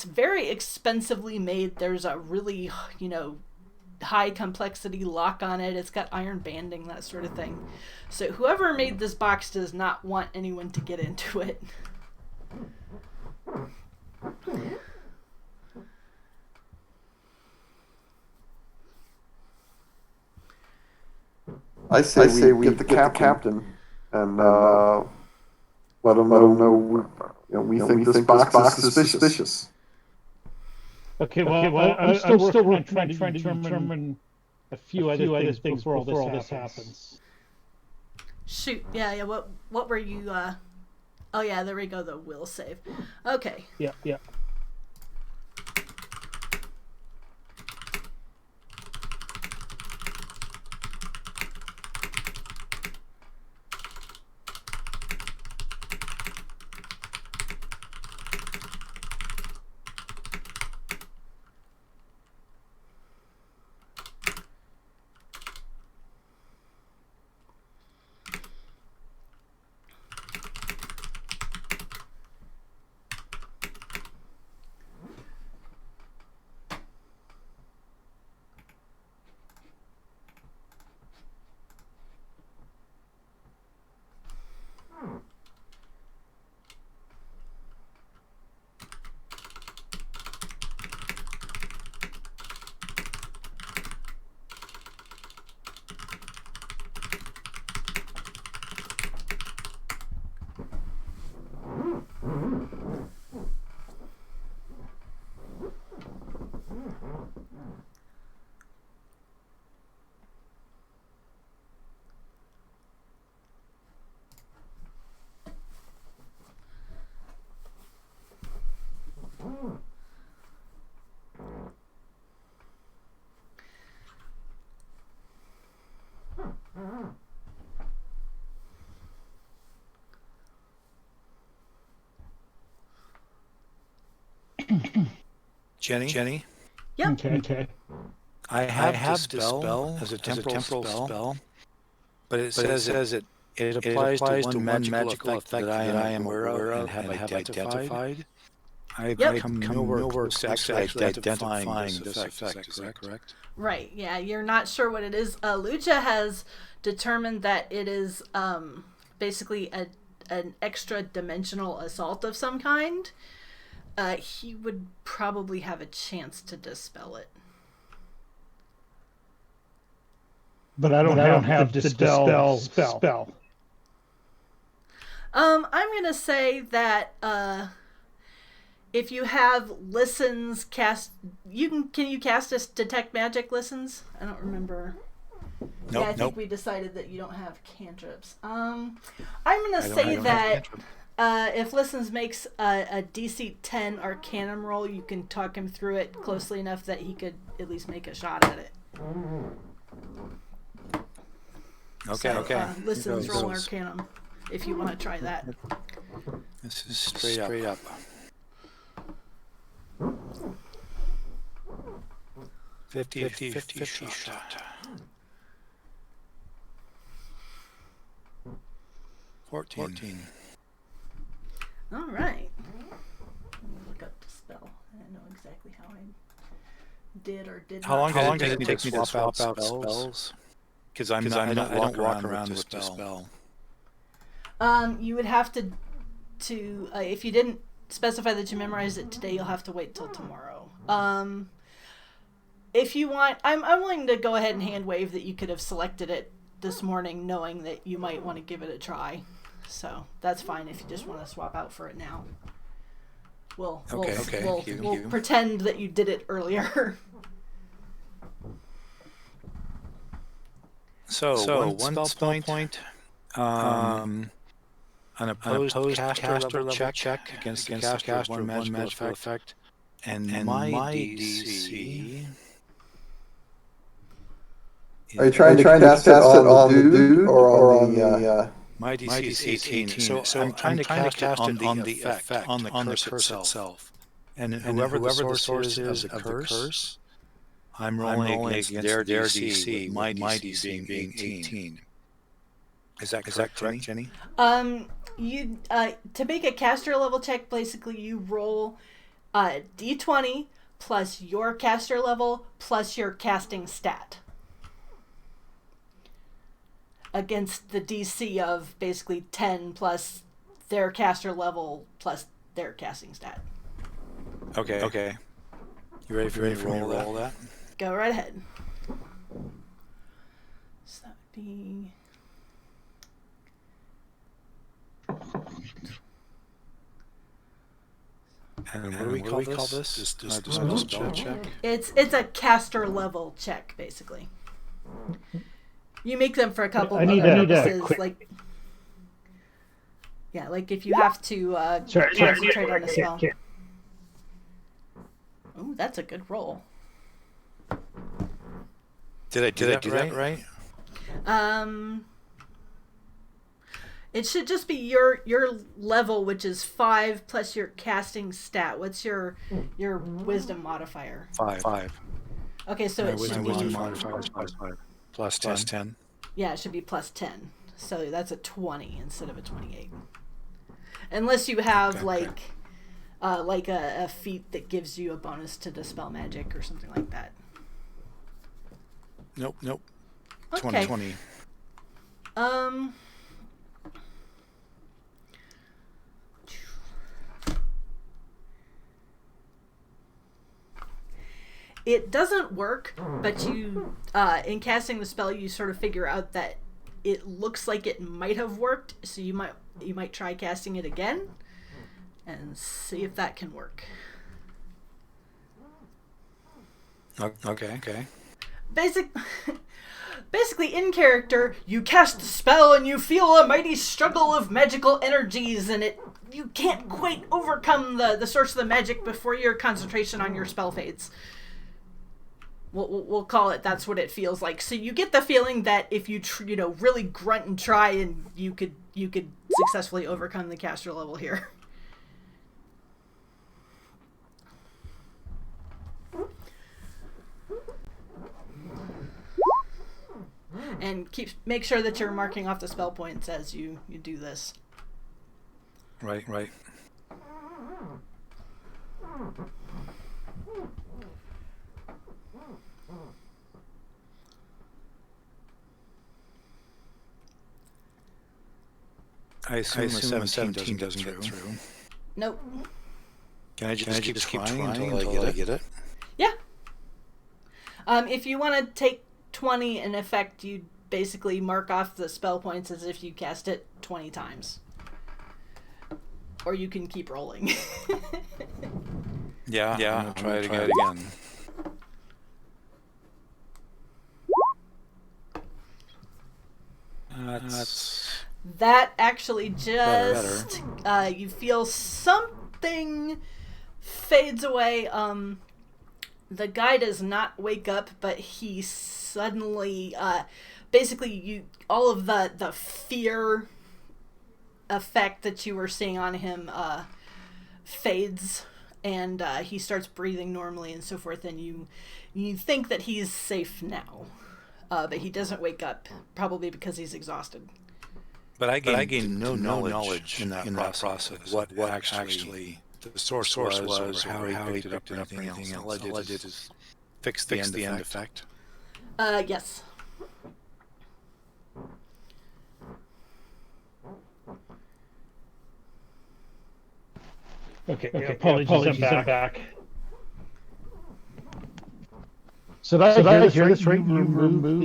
very expensively made. There's a really, high complexity lock on it. It's got iron banding, that sort of thing. So whoever made this box does not want anyone to get into it. I say we get the captain and let him know we think this box is suspicious. Okay, well, I'm still working on trying to determine a few other things before all this happens. Shoot, yeah. What were you? Oh yeah, there we go. The will save. Okay. Yeah. Jenny? Yep. Okay. I have the spell as a temporal spell, but it says it applies to one magical effect that I am aware of and have identified. I've come nowhere close to actually identifying this effect. Is that correct? Right. Yeah, you're not sure what it is. Lucha has determined that it is basically an extra dimensional assault of some kind. He would probably have a chance to dispel it. But I don't have the dispel spell. I'm gonna say that if you have listens cast, can you cast a detect magic listens? I don't remember. Nope, I think we decided that you don't have cantrips. I'm gonna say that if listens makes a DC 10 Arcanum roll, you can talk him through it closely enough that he could at least make a shot at it. Okay. Listens roll Arcanum if you want to try that. This is straight up. Fifty shot. 14. All right. Let me look up the spell. I know exactly how I did or did How not. long does it take me to swap out spells? Because I don't walk around with the spell. You would have to if you didn't specify that you memorized it today, you'll have to wait till tomorrow. If you want, I'm willing to go ahead and hand wave that you could have selected it this morning, knowing that you might want to give it a try. So that's fine if you just want to swap out for it now. We'll pretend that you did it earlier. So one spell point. An opposed caster level check against the caster of one magical effect. And my DC... Are you trying to cast it on the dude or on the... My DC is 18, so I'm trying to cast it on the effect, on the curse itself. And whoever the source is of the curse, I'm rolling against their DC, with my DC being 18. Is that correct, Jenny? You to make a caster level check, basically you roll d20 plus your caster level plus your casting stat against the DC of basically 10 plus their caster level plus their casting stat. Okay. You ready for me to roll that? Go right ahead. So that would be... And what do we call this? Just spell check? It's a caster level check, basically. You make them for a couple of purposes, like... Yeah, like if you have to concentrate on a spell. Oh, that's a good roll. Did I do that right? It should just be your level, which is 5 plus your casting stat. What's your wisdom modifier? 5. Okay, so it should be wisdom modifier is 5. Plus 10. Yeah, it should be plus 10. So that's a 20 instead of a 28. Unless you have like a feat that gives you a bonus to dispel magic or something like that. Nope. Okay. 20. It doesn't work, but you, in casting the spell, you sort of figure out that it looks like it might have worked, so you might try casting it again and see if that can work. Okay. Basically, in character, you cast the spell and you feel a mighty struggle of magical energies, and you can't quite overcome the source of the magic before your concentration on your spell fades. We'll call it, that's what it feels like. So you get the feeling that if you really grunt and try, and you could successfully overcome the caster level here. And make sure that you're marking off the spell points as you do this. Right. I assume a 17 doesn't get through. Nope. Can I just keep trying until I get it? Yeah. If you want to take 20 in effect, you basically mark off the spell points as if you cast it 20 times. Or you can keep rolling. Yeah, I'm gonna try it again. That actually just you feel something fades away. The guy does not wake up, but he suddenly basically all of the fear effect that you were seeing on him fades, and he starts breathing normally and so forth, and you think that he's safe now. But he doesn't wake up, probably because he's exhausted. But I gained no knowledge in that process. What actually the source was, or how he picked it up, or anything else. All I did is fix the end effect. Yes. Okay. Apologies, I'm back. So that hear this right? You remove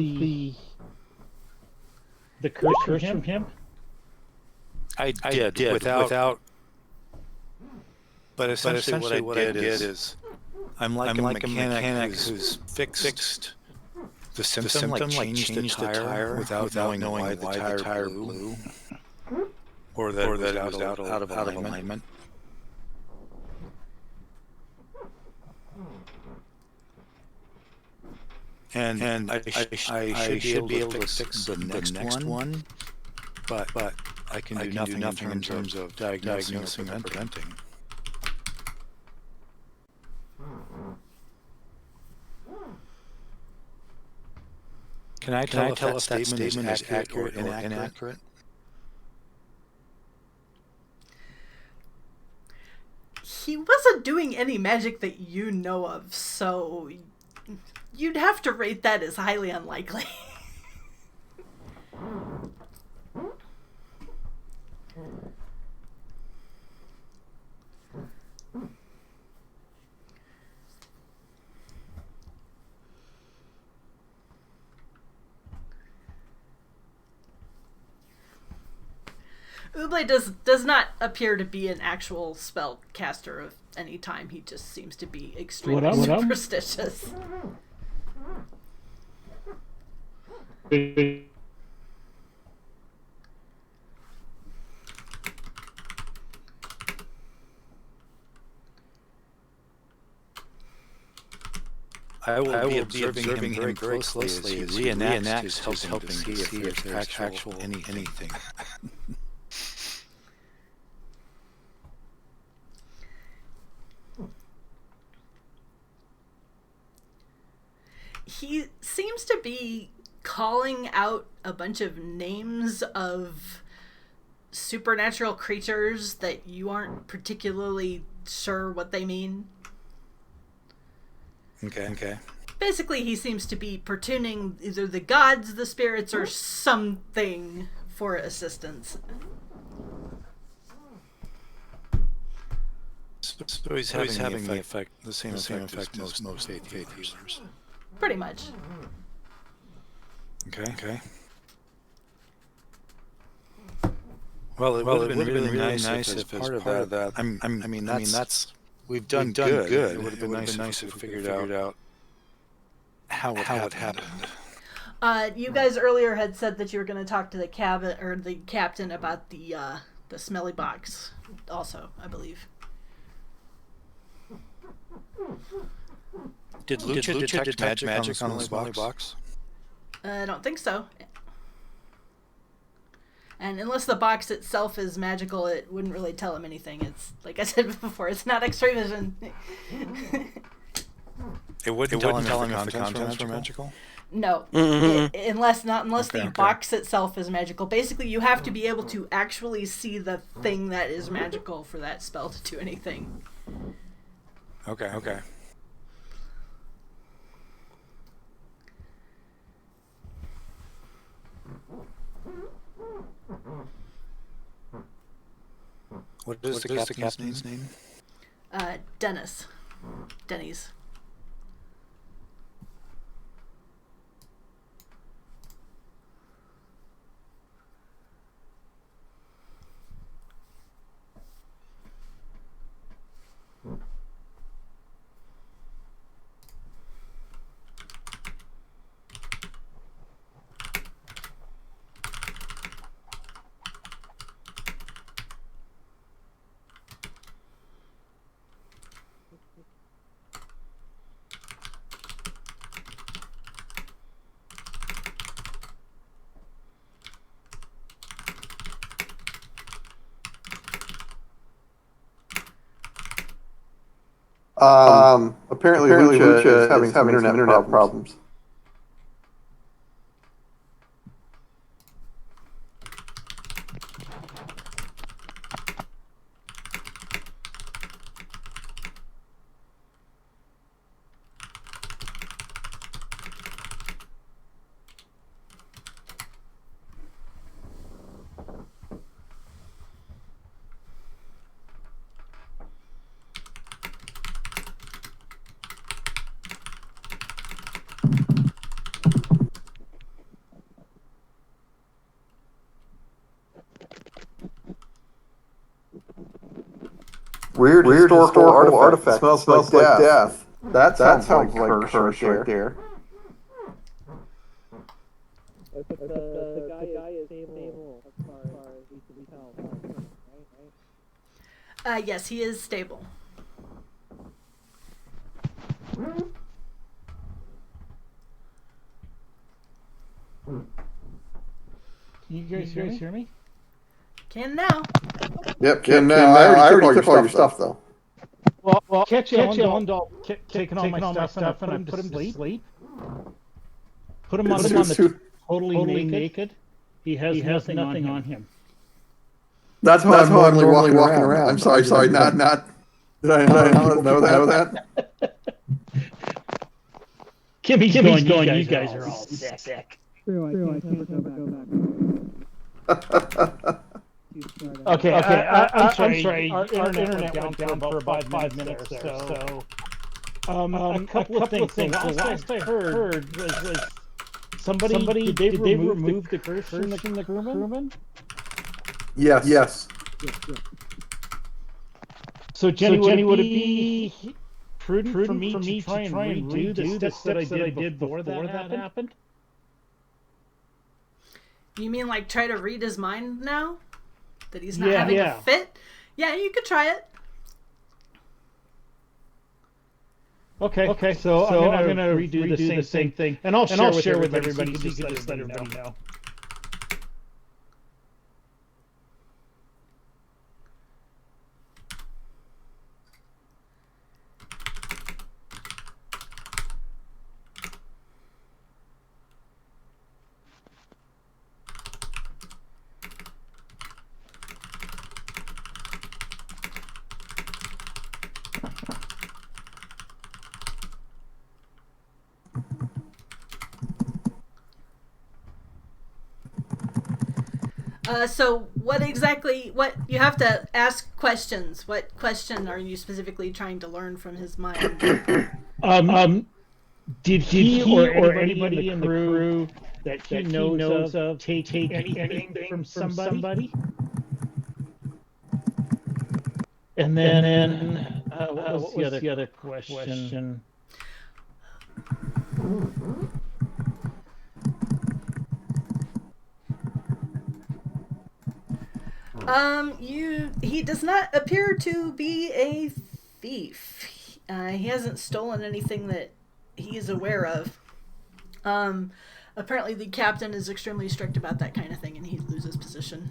the curse from him? I did without. But essentially, what I did is, I'm like a mechanic who's fixed the symptom, like changed the tire without knowing why the tire blew, or that it was out of alignment. And I should be able to fix the next one, but I can do nothing in terms of diagnosing or preventing. Can I tell if that statement is accurate or inaccurate? He wasn't doing any magic that you know of, so you'd have to rate that as highly unlikely. Uble does not appear to be an actual spell caster of any time. He just seems to be extremely superstitious. I will be observing him very closely as he reenacts his helping to see if there's actual anything. He seems to be calling out a bunch of names of supernatural creatures that you aren't particularly sure what they mean. Okay. Basically, he seems to be portuning either the gods, the spirits, or something for assistance. So he's having the same effect as most faith healers. Pretty much. Okay. Well, it would have been really nice if part of that. I mean, that's we've done good. It would have been nice if we figured out how it happened. You guys earlier had said that you were going to talk to the captain about the smelly box. Also, I believe. Did Lucha detect magic on the smelly box? I don't think so. And unless the box itself is magical, it wouldn't really tell him anything. It's, like I said before, it's not X-ray vision. It wouldn't tell him if the contents were magical? No. Unless the box itself is magical. Basically, you have to be able to actually see the thing that is magical for that spell to do anything. Okay. What is the captain's name? Denny's. Apparently Lucha is having some internet problems. Weird historical artifact. Smells like death. That sounds like curse right there. The guy is stable as far as he can tell, right? Yes, he is stable. Can you guys hear me? Can now. Yep, can now. I already took all your stuff though. Well, catch on, taking all my stuff and I put him to sleep. Put him on the totally naked. He has nothing on him. That's how I'm normally walking around. I'm sorry, not. Did I not know that? Kimmy's going. You guys are all sick. Okay. I'm sorry. Our internet went down for about 5 minutes there. So, a couple of things. The last I heard was somebody. Did they remove the curse from the crewman? Yes. So Jenny, would it be prudent for me to try and redo the steps that I did before that happened? You mean like try to read his mind now? That he's not having a fit? Yeah, you could try it. Okay. So I'm gonna redo the same thing, and I'll share with everybody. So you can just let everybody know. So what you have to ask questions. What question are you specifically trying to learn from his mind? Did he or anybody in the crew that he knows of take anything from somebody? And then what was the other question? He does not appear to be a thief. He hasn't stolen anything that he is aware of. Apparently the captain is extremely strict about that kind of thing, and he'd lose his position.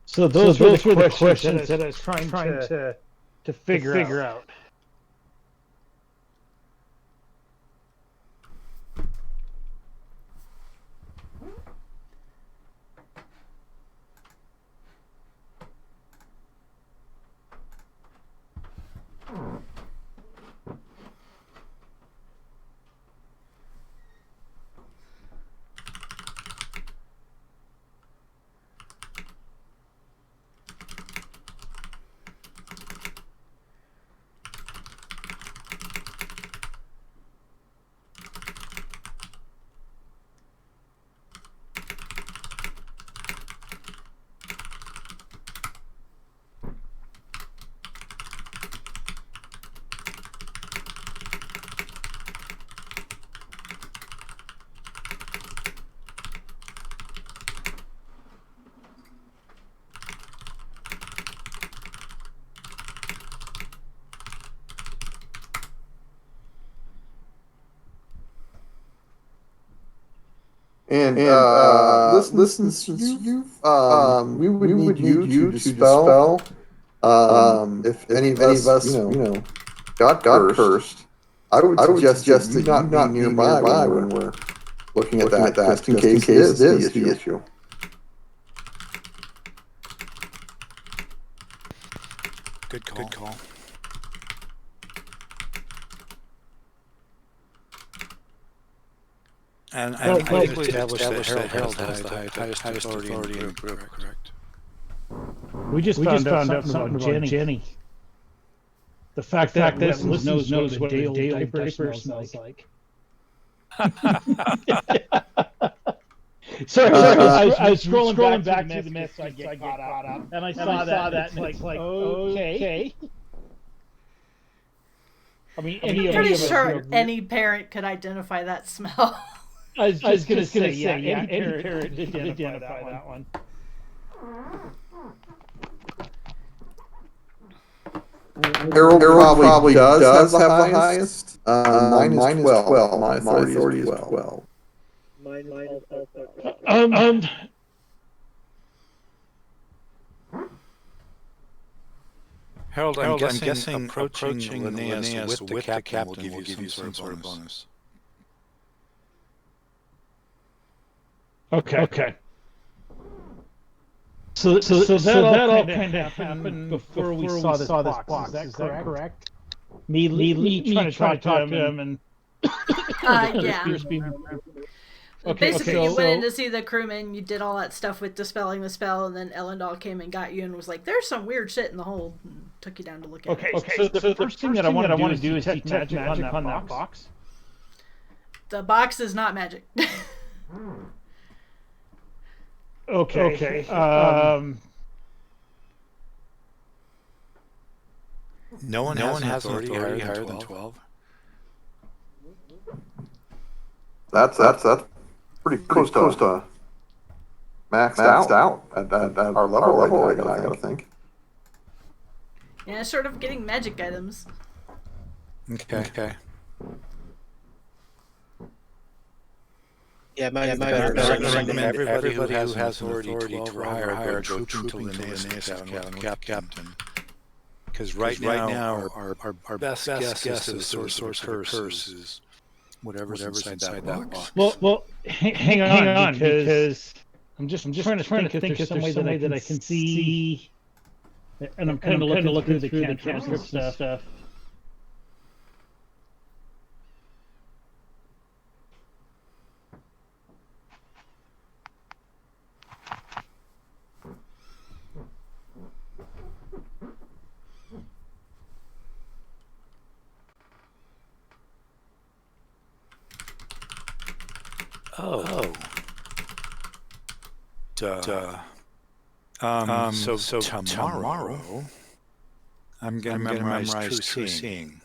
So those were the questions that I was trying to figure out. And listen, since you we would need you to dispel if any of us got cursed. I would suggest that you not be nearby when we're looking at that, just in case it is the issue. Good call. And I think we established that Harold has the highest authority in the group, correct? We just found out something about Jenny. The fact that this knows what a daily diaper smells like. Sorry, I was scrolling back to the myths, so I get caught up. And I saw that, and it's like, okay. I mean, I'm pretty sure any parent could identify that smell. I was just going to say, any parent did identify that one. Harold probably does have the highest. Mine is 12. My authority is 12. Harold, I'm guessing approaching Linnaeus with the captain will give you some sort of bonus. Okay. So that all kind of happened before we saw this box. Is that correct? Me trying to talk to him and Yeah. Basically, okay, you went in to see the crewman, you did all that stuff with dispelling the spell, and then Elendal came and got you and was like, there's some weird shit in the hold, and took you down to look at it. Okay, so the first thing that I want to do is detect magic on that box. The box is not magic. Okay. No one has authority higher than 12. That's pretty close to maxed out at our level. I gotta think. Yeah, sort of getting magic items. Okay. Yeah, might be I better. recommend everybody who has authority 12 or higher go trooping to Linnaeus captain. Because right now, our best guess is the source of the curse is whatever's inside that box. Well, hang on, because I'm just trying to think if there's some way that I can see, and I'm kind of looking through the cantrip stuff. Oh. Duh. So tomorrow, I'm gonna memorize True Seeing.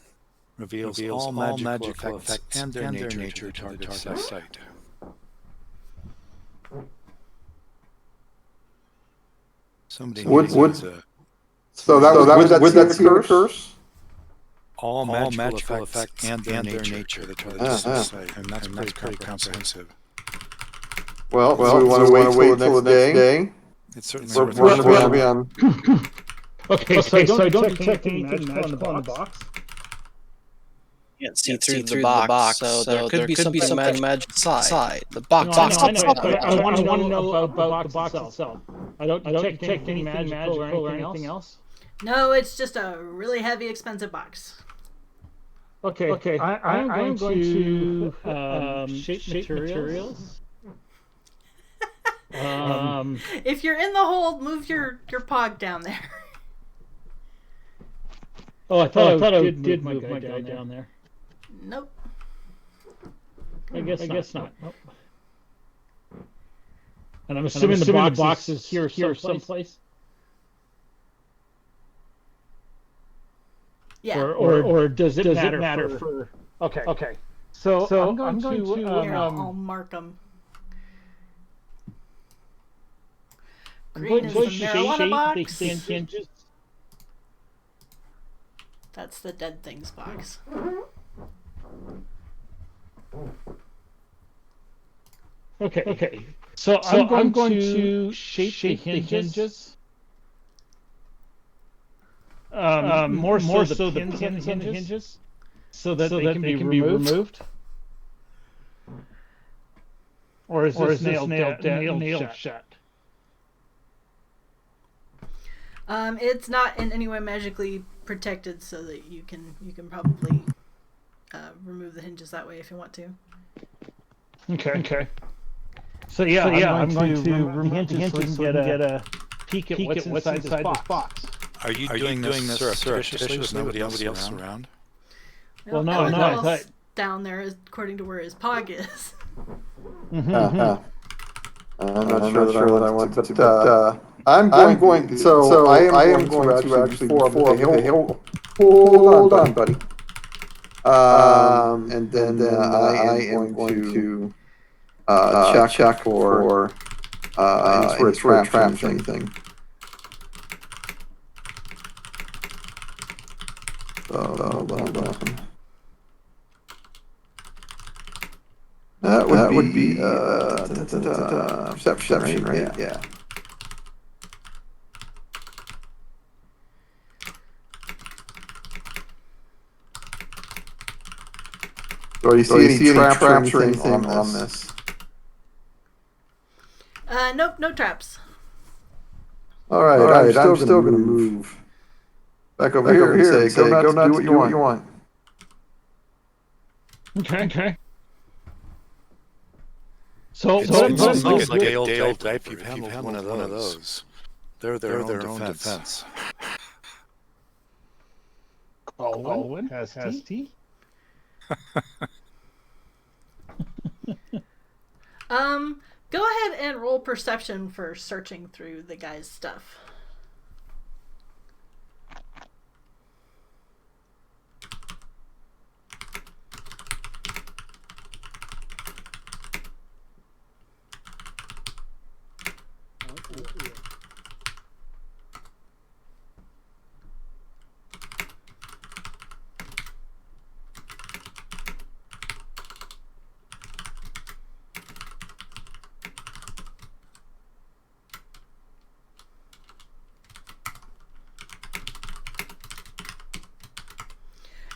Reveals all magical effects and their nature to the target site. Somebody needs a... So that would that curse? All magical effects and their nature to the target site, and that's pretty comprehensive. Well, do we want to wait till the next day? It's certainly We're going to be on. Okay, so I don't detect anything magical on the box. Can't see through the box, so there could be some magic side. The box. I want to know about the box itself. I don't detect any magical or anything else. No, it's just a really heavy, expensive box. Okay. I'm going to shape materials. If you're in the hold, move your pog down there. Oh, I thought I did move my guy down there. Nope. I guess not. Nope. And I'm assuming the box is here someplace. Yeah. Or does it matter for... Okay. So I'm going to here, I'll mark them. Green is the marijuana box. That's the dead things box. Okay. So I'm going to shape the hinges. More so the pins on the hinges, so that they can be removed. Or is this nailed shut? It's not in any way magically protected, so that you can probably remove the hinges that way if you want to. Okay. So I'm going to remove the hinges so we can get a peek at what's inside this box. Are you doing this surreptitiously with nobody else around? Well, no. I thought down there, according to where his pog is. I'm not sure that I want to, but I'm going. So I am going to actually hold on, buddy. And then I am going to check for any sort of traps or anything. That would be perception, right? Yeah. Do I see any traps or anything on this? Nope, no traps. All right, I'm still gonna move back over here and say, go nuts, do what you want. Okay. So It's what almost what- like a Dale type. You've handled one of those. They're their own defense. Alwyn has tea. Go ahead and roll perception for searching through the guy's stuff.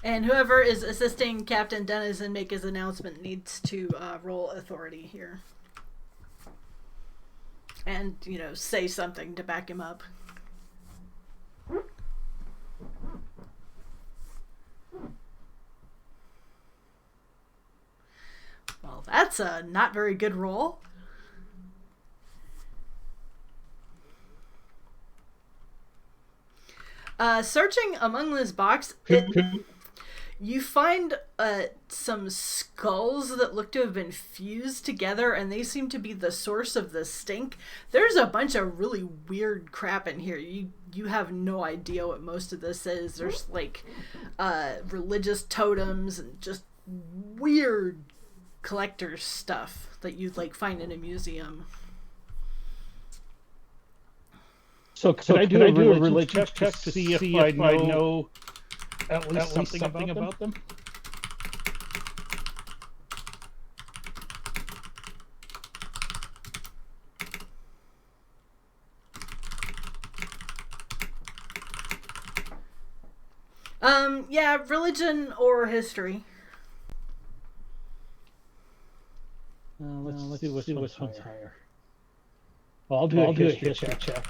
And whoever is assisting Captain Dennis and make his announcement needs to roll authority here. And, say something to back him up. Well, that's a not very good roll. Searching among this box, you find some skulls that look to have been fused together, and they seem to be the source of the stink. There's a bunch of really weird crap in here. You have no idea what most of this is. There's like religious totems and just weird collector's stuff that you'd like find in a museum. So could I do a religion check to see if I know at least something about them? Yeah, religion or history. Let's see what's higher. Well, I'll do a history check.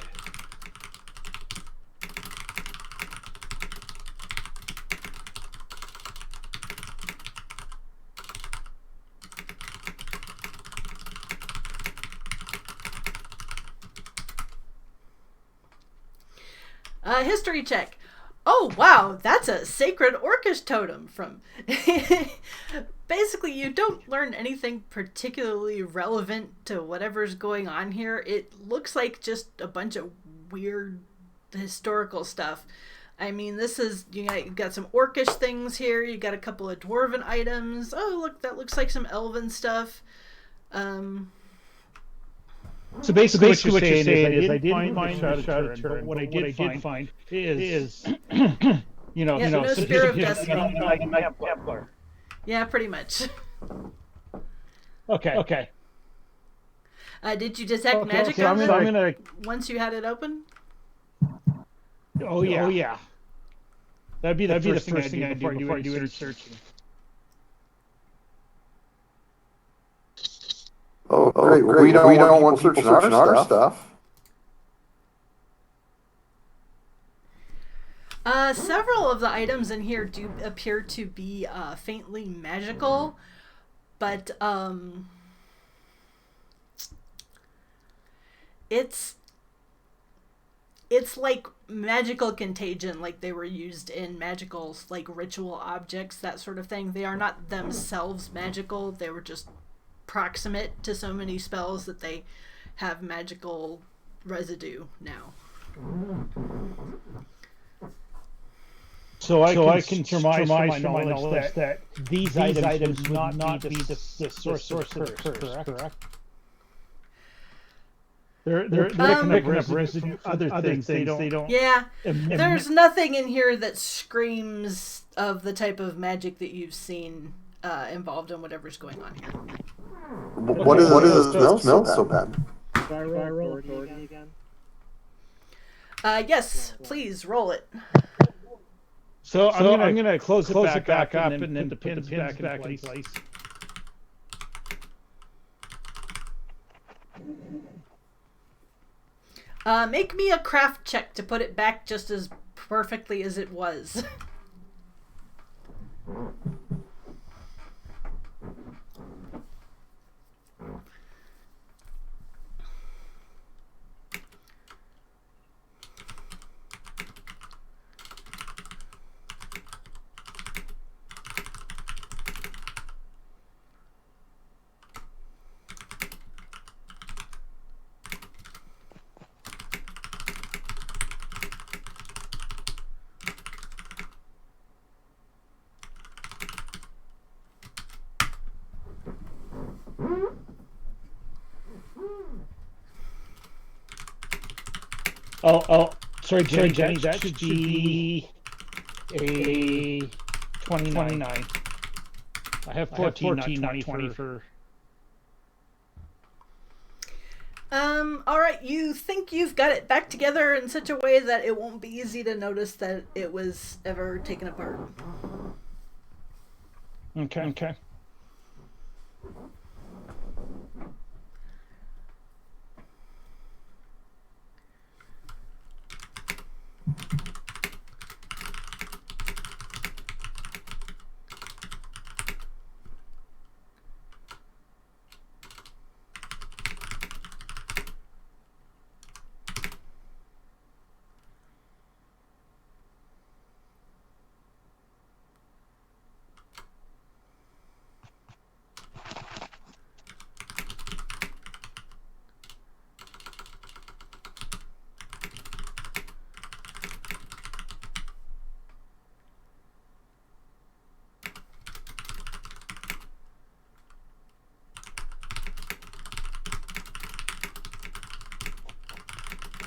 History check. Oh, wow, that's a sacred orcish totem from... Basically, you don't learn anything particularly relevant to whatever's going on here. It looks like just a bunch of weird historical stuff. I mean, this is... You've got some orcish things here. You got a couple of dwarven items. Oh, look, that looks like some elven stuff. So basically what you're saying is I didn't find the Shroud of Turin, but what I did find is, no Spear of Destiny. Templar. Yeah, pretty much. Okay. Did you detect magic so on I'm it gonna... once you had it open? Oh yeah. That'd be the first thing I'd do before I do any searching. Oh, great. We don't want searching our stuff. Several of the items in here do appear to be faintly magical, but it's like magical contagion, like they were used in magical, like ritual objects, that sort of thing. They are not themselves magical. They were just proximate to so many spells that they have magical residue now. So I can surmise from my knowledge that these items would not be the source of correct? They're kind of residue other things. They don't. Yeah, there's nothing in here that screams of the type of magic that you've seen involved in whatever's going on here. What is the smell so bad? Again? Yes, please roll it. So I'm gonna close it back up and then put the pins back in place. Make me a craft check to put it back just as perfectly as it was. Sorry, Jenny, that should be a 29. I have 14, not 20 for... Alright, you think you've got it back together in such a way that it won't be easy to notice that it was ever taken apart. Okay.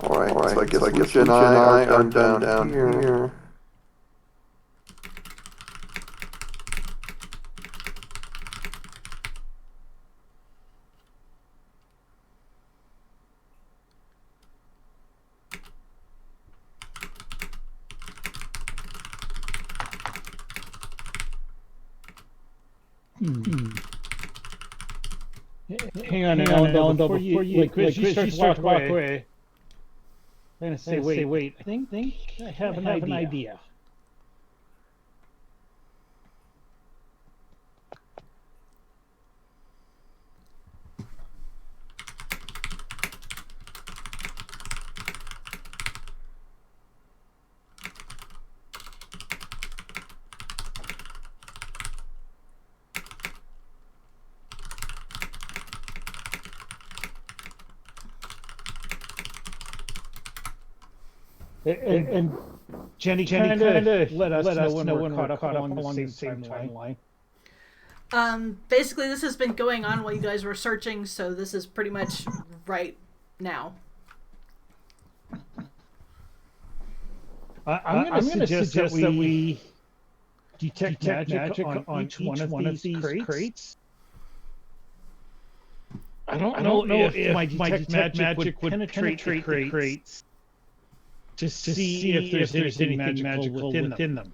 All right. So I guess Lucia and I are down here. Hang on, Ellen, before you start to walk away, I'm gonna say, wait, I think I have an idea. And Jenny kind of let us know when we're caught up along the same timeline. Basically this has been going on while you guys were searching, so this is pretty much right now. I'm going to suggest that we detect magic on each one of these crates. I don't know if my detect magic would penetrate the crates to see if there's anything magical within them.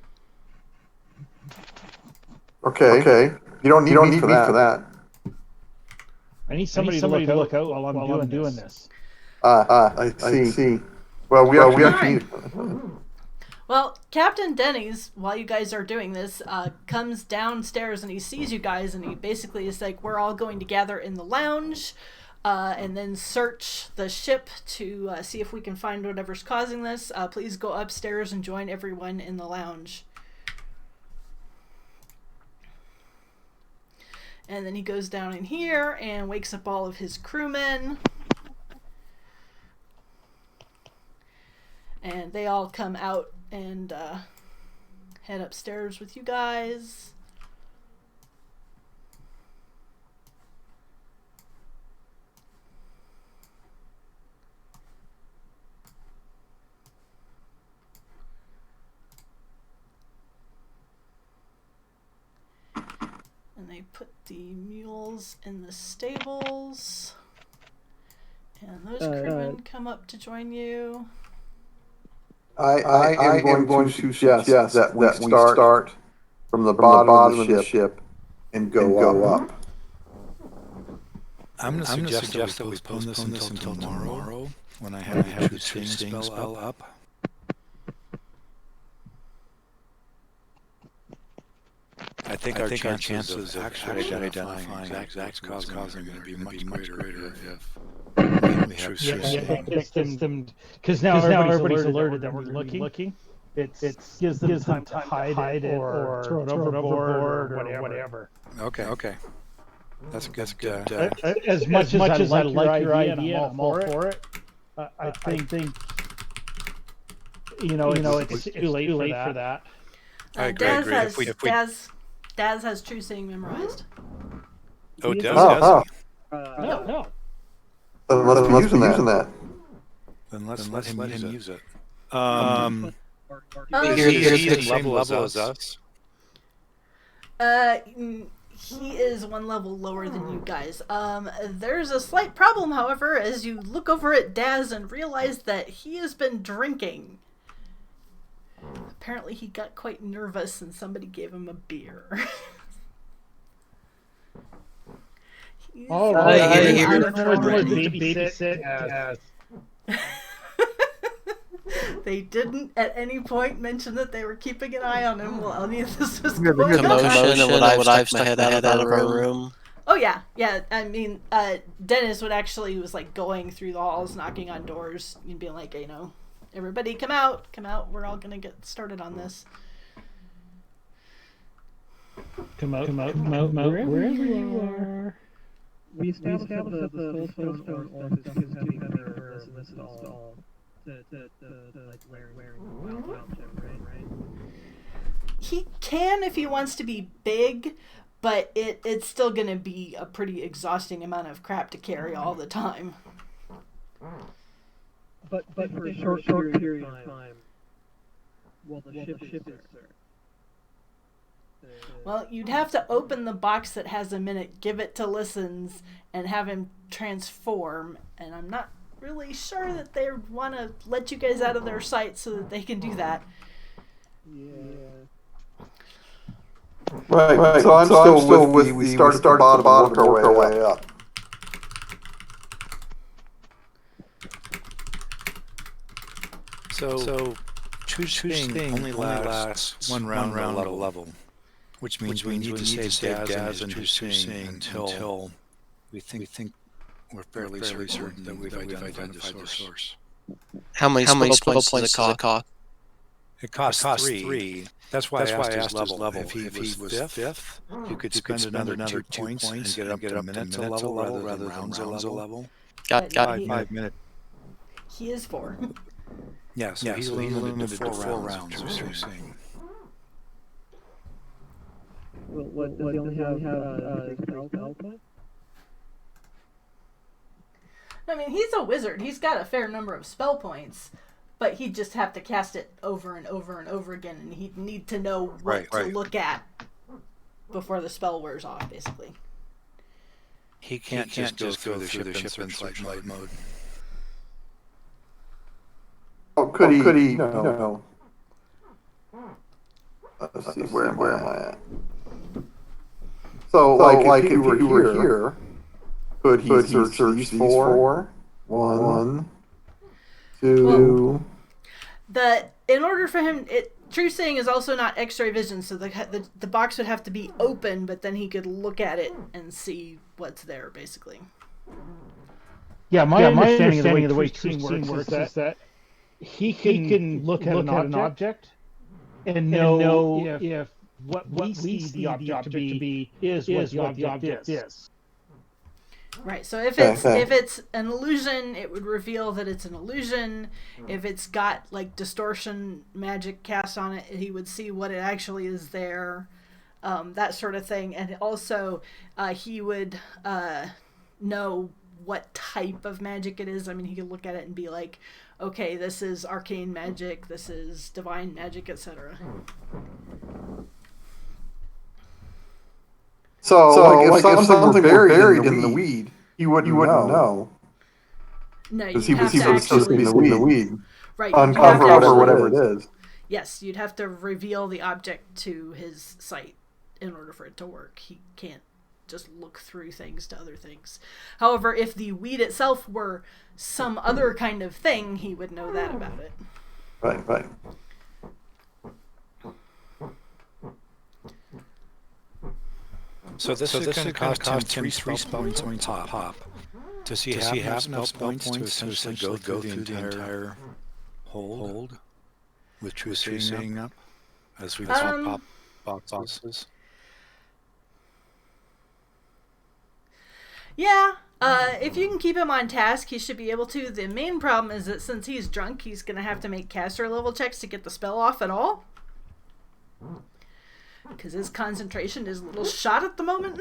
Okay. You don't need me for that. I need somebody to look out while I'm doing this. I see. Well, we actually need... Well, Captain Denny's, while you guys are doing this, comes downstairs and he sees you guys and he basically is like, we're all going to gather in the lounge and then search the ship to see if we can find whatever's causing this. Please go upstairs and join everyone in the lounge. And then he goes down in here and wakes up all of his crewmen. And they all come out and head upstairs with you guys. And they put the mules in the stables. And those crewmen come up to join you. I am going to suggest that we start from the bottom of the ship and go up. I'm going to suggest that we postpone this until tomorrow when I have the true seeing spell up. I think our chances of actually identifying exact cause are going to be much greater if we have true seeing. Because now everybody's alerted that we're looking. It gives them time to hide it or throw it overboard or whatever. Okay. That's good. As much as I like your idea, I'm all for it. I think it's too late for that. I agree. Daz has true seeing memorized. Oh, does he? No. Let's be using that. Then let's let him use it. Here's He's the same level as us. He is one level lower than you guys. There's a slight problem, however, as you look over at Daz and realize that he has been drinking. Apparently he got quite nervous and somebody gave him a beer. All right. Babysit. They didn't at any point mention that they were keeping an eye on him while any of this was going on. commotion and what I've stuck my head out of our room. Oh yeah. I mean, Dennis would actually was like going through the halls, knocking on doors, and being like, everybody come out, we're all gonna get started on this. Come out, wherever you are. We established the Soulstones Session has become their list all to like wearing wild chip, right? He can if he wants to be big, but it's still gonna be a pretty exhausting amount of crap to carry all the time. But for a short period of time, while the ship is there. Well, you'd have to open the box that has him in it, give it to Listens, and have him transform. And I'm not really sure that they want to let you guys out of their sight so that they can do that. Yeah. Right. So I'm still with we start at the bottom, work our way up. So choose thing only lasts one round level. Which means we need to save Daz and true seeing until we think we're fairly certain that we've identified the source. How many spell points does it cost? It costs 3. That's why I asked his level. If he was fifth, you could spend another 2 points and get up to minutes a level rather than rounds a level. Got 5 minutes. He is 4. Yeah, so he's limited to 4 rounds of true seeing. What does he only have spell point? I mean, he's a wizard. He's got a fair number of spell points, but he'd just have to cast it over and over and over again, and he'd need to know what to look at before the spell wears off, basically. He can't just go through the ship in searchlight mode. Oh, could he? No. Let's see, where am I at? So, like if you were here, could he search these 4? 1, 2. In order for him, true seeing is also not X-ray vision, so the box would have to be open, but then he could look at it and see what's there, basically. Yeah, my understanding of the way true seeing works is that he can look at an object and know if what we see the object to be is what the object is. Right. So if it's an illusion, it would reveal that it's an illusion. If it's got like distortion magic cast on it, he would see what it actually is there. That sort of thing. And also he would know what type of magic it is. I mean, he could look at it and be like, okay, this is arcane magic, this is divine magic, etc. So like if something were buried in the weed, you wouldn't know. No, Because you he have was to supposed to be in the weed. right. You have to Uncover actually, whatever it is. Yes, you'd have to reveal the object to his sight in order for it to work. He can't just look through things to other things. However, if the weed itself were some other kind of thing, he would know that about it. Right. So this is going to cost him three spell points pop. Does he have enough spell points to essentially go through the entire hold with Truth Seeing up, as we call pop boxes? Yeah, if you can keep him on task, he should be able to. The main problem is that since he's drunk, he's going to have to make caster level checks to get the spell off at all. Because his concentration is a little shot at the moment.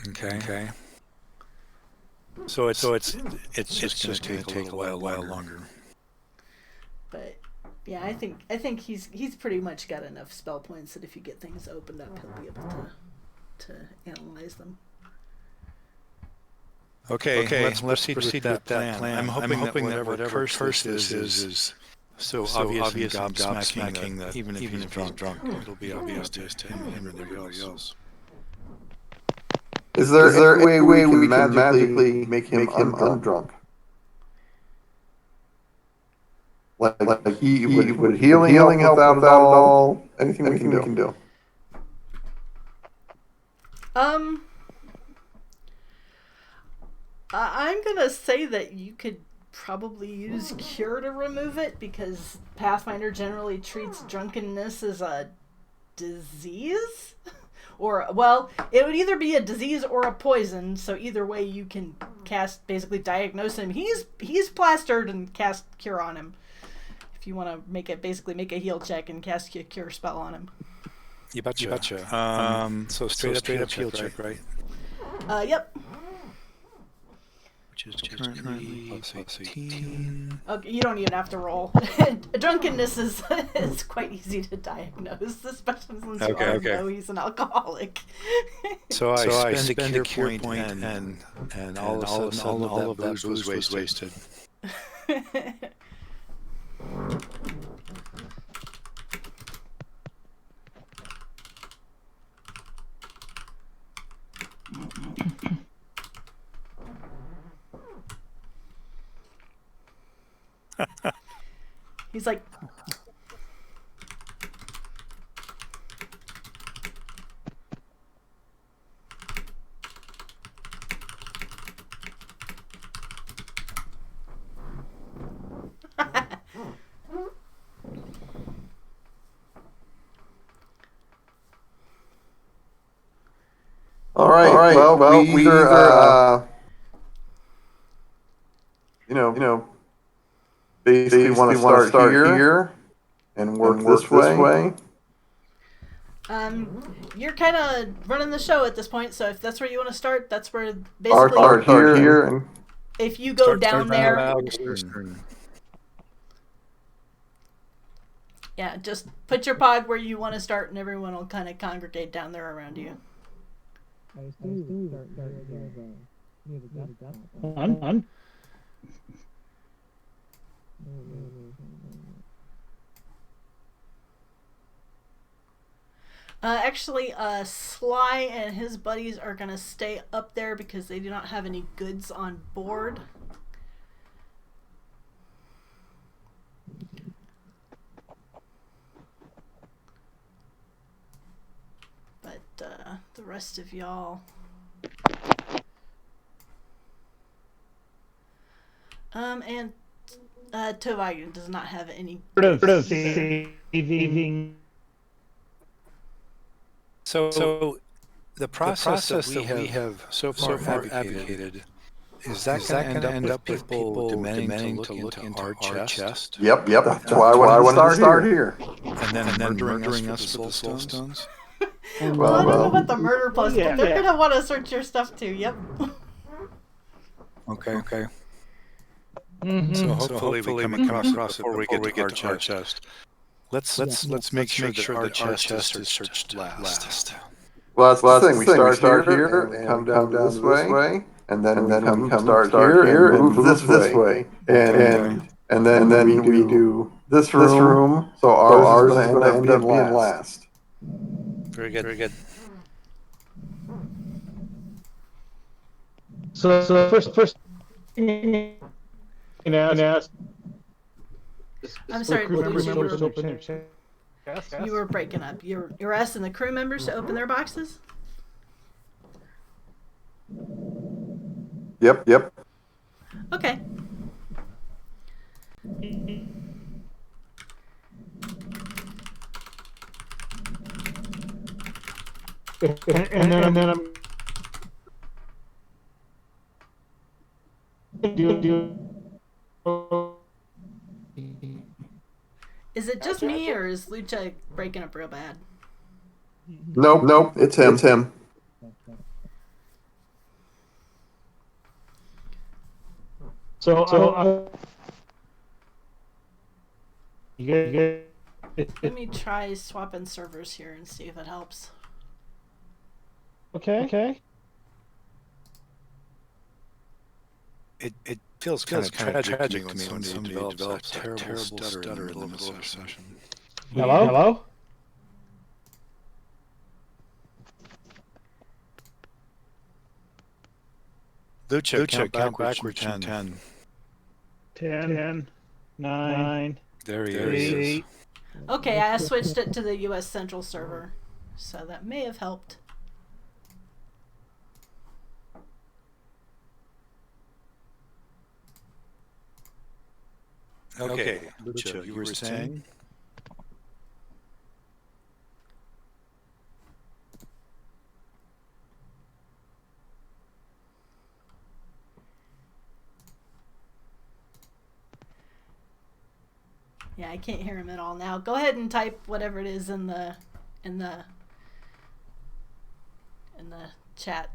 Okay. So it's just going to take a while longer. But yeah, I think he's pretty much got enough spell points that if you get things opened up, he'll be able to analyze them. Okay. Let's proceed with that plan. I'm hoping that whatever curse this is so obvious and gobsmacking that even if he's drunk, it'll be obvious to him and everybody else. Is there any way we can magically make him undrunk? Like he would healing help out at all? Anything we can do? I'm gonna say that you could probably use cure to remove it, because Pathfinder generally treats drunkenness as a disease. Or, well, it would either be a disease or a poison, so either way you can basically diagnose him. He's plastered and cast cure on him. If you want to make a heal check and cast a cure spell on him. You betcha. So straight up heal check, right? Yep. Which is currently plus 18. Okay, you don't even have to roll. Drunkenness is quite easy to diagnose, especially since you already know he's an alcoholic. So I spend a cure point and all of a sudden all of that booze was wasted. He's like, All right. Well, we either basically want to start here and work this way. You're kind of running the show at this point, so if that's where you want to start, that's where basically Start here and if you go down there. Yeah, just put your pod where you want to start, and everyone will kind of congregate down there around you. Actually, Sly and his buddies are going to stay up there because they do not have any goods on board. But the rest of y'all... and Tovagan does not have any goods. So the process that we have so far advocated, is that going to end up with people demanding to look into our chest? Yep. That's why I want to start here. And then murdering us with the Soulstones? Well, I don't know about the murder plus, but they're going to want to search your stuff too, yep. Okay. Mm-hmm. So hopefully we come across it before we get to our chest. Let's make sure that our chest is searched last. Well, that's the thing. We start here and come down this way. and then we come start here and move this way, and then we do this room. So ours is going to end up being last. Very good. Very good. So first thing you know, I'm sorry, crew members Lucia, to open their chest. you were breaking up. You're asking the crew members to open their boxes? Yep. Okay. And then I'm do Is it just me, or is Lucha breaking up real bad? Nope. It's him. So you Let me try swapping servers here and see if it helps. okay? It feels kind of tragic to me when somebody develops a terrible stutter in the middle of a session. Hello? Lucha, count backwards from 10. 10, 9. There he is. 8. Okay, I switched it to the U.S. Central server, so that may have helped. Okay, Lucha, you were saying? Yeah, I can't hear him at all now. Go ahead and type whatever it is in the chat.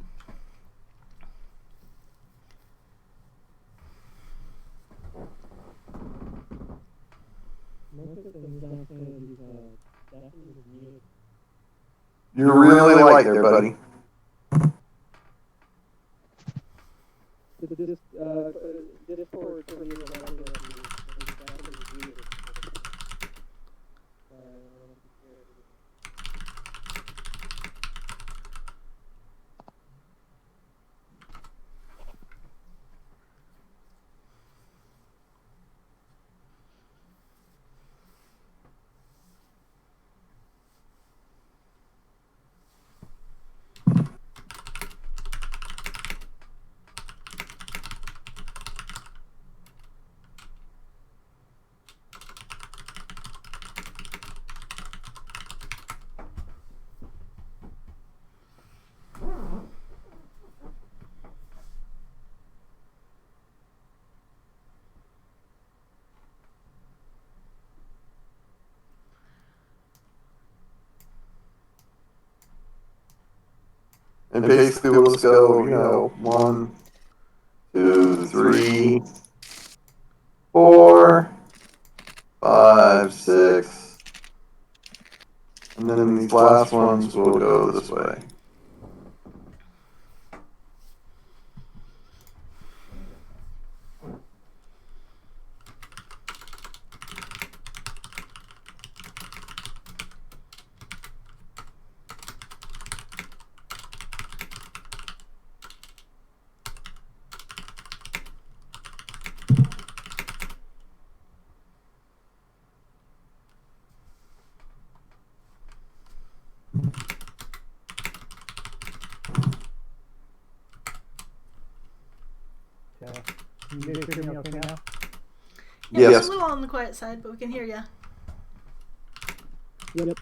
You're really light there, buddy. And basically we'll just go, 1, 2, 3, 4, 5, 6. And then these last ones will go this way. Can you guys hear me okay now? Yeah, Yes. it's a little on the quiet side, but we can hear you. Yep.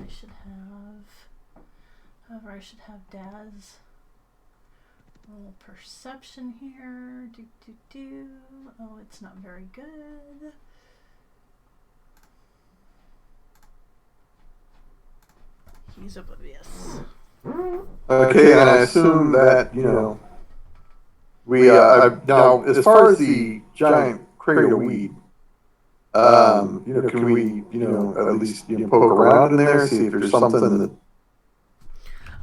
I should have Daz roll perception here. Oh, it's not very good. He's oblivious. Okay, and I assume that, we, now, as far as the giant crate of weed, can we, at least, poke around in there, see if there's something that...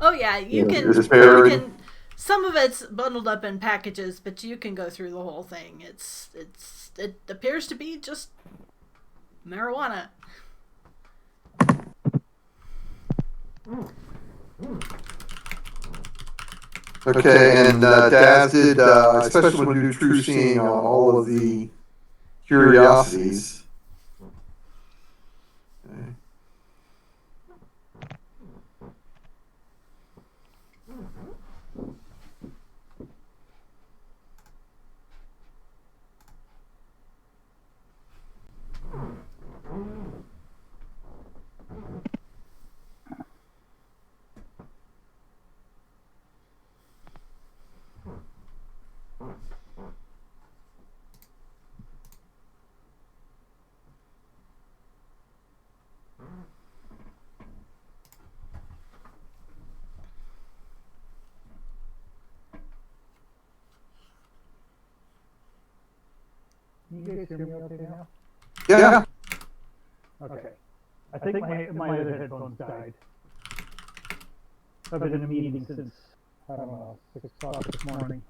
Oh yeah, you can. Some of it's bundled up in packages, but you can go through the whole thing. It appears to be just marijuana. Okay, and Daz did, especially when you do true seeing on all of the curiosities. Okay. Can you guys hear me okay now? Yeah. Okay. I think my other headphones died. I've been in a meeting since, I don't know, 6 o'clock this morning.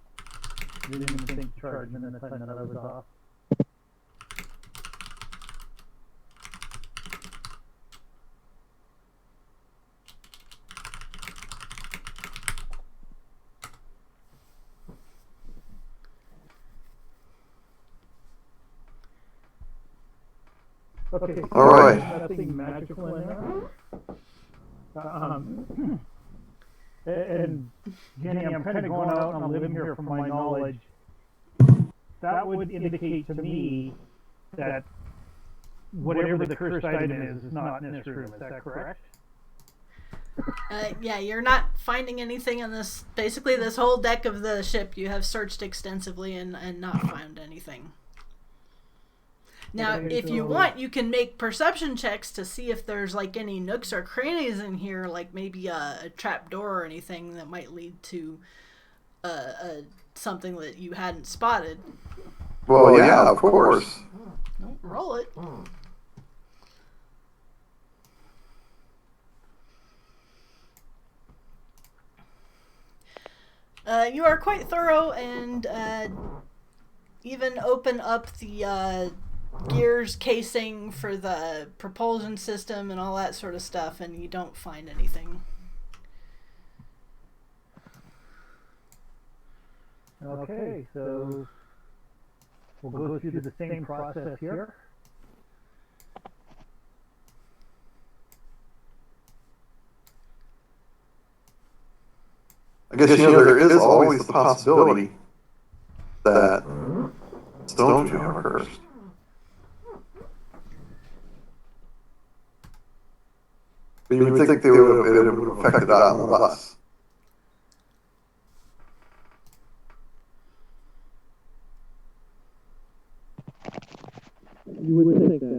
Didn't even think to charge, and then I found that I was off. Okay, so All right. Nothing magical in there. And Jenny, I'm kind of going out and I'm living here from my knowledge. That would indicate to me that whatever the cursed item is not in this room. Is that correct? Yeah, you're not finding anything in this. Basically, this whole deck of the ship, you have searched extensively and not found anything. Now, if you want, you can make perception checks to see if there's like any nooks or crannies in here, like maybe a trap door or anything that might lead to something that you hadn't spotted. Well, yeah, of course. Don't roll it. You are quite thorough and even open up the gears casing for the propulsion system and all that sort of stuff, and you don't find anything. Okay, so we'll go through the same process here. I guess, there is always the possibility that stones are cursed. But you would think it would have affected all of us. You would think that, yeah.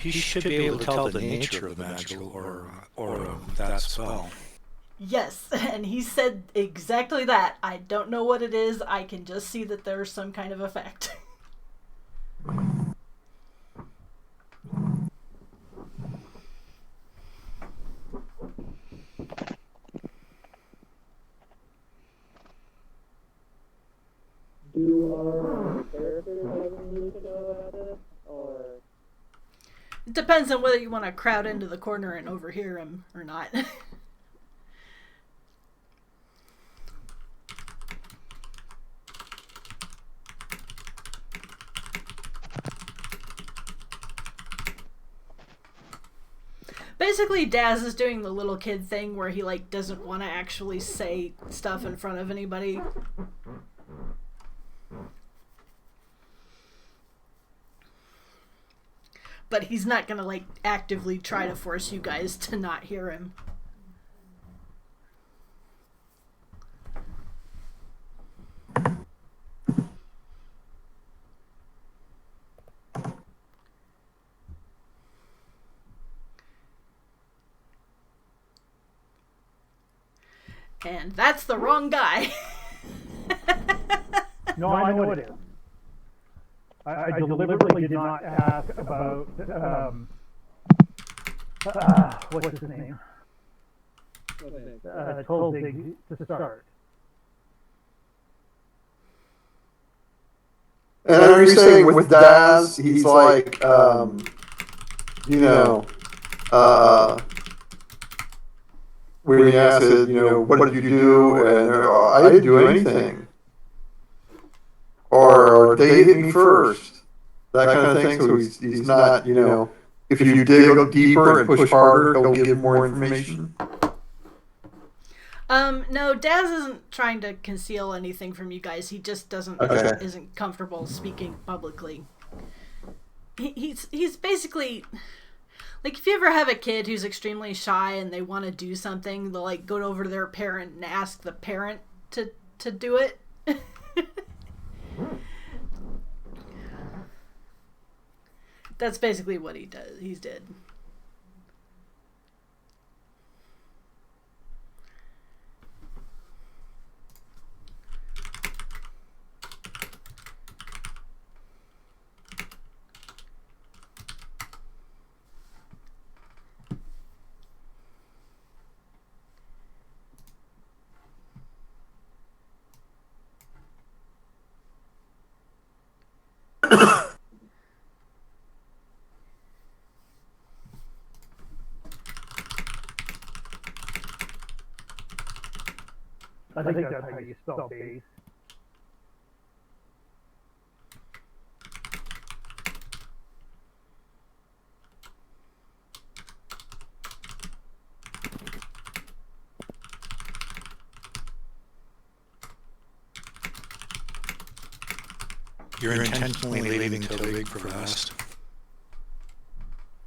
He should be able to tell the nature of the magical aura of that spell. Yes, and he said exactly that. I don't know what it is. I can just see that there's some kind of effect. Do our characters need to know about this, or? It depends on whether you want to crowd into the corner and overhear him or not. Basically, Daz is doing the little kid thing where he like doesn't want to actually say stuff in front of anybody. But he's not gonna like actively try to force you guys to not hear him. And that's the wrong guy. No, I know it is. I deliberately did not ask about what's his name? Tovig to start. And are you saying with Daz, he's like, you know, when he asked, what did you do? And I didn't do anything. Or they hit me first. That kind of thing. So he's not, if you dig deeper and push harder, he'll give more information. No, Daz isn't trying to conceal anything from you guys. He just isn't comfortable speaking publicly. He's basically like, if you ever have a kid who's extremely shy and they want to do something, they'll like go over to their parent and ask the parent to do it. That's basically what he does. He did. I think that's how you spell base. You're intentionally leaving Tovig for last.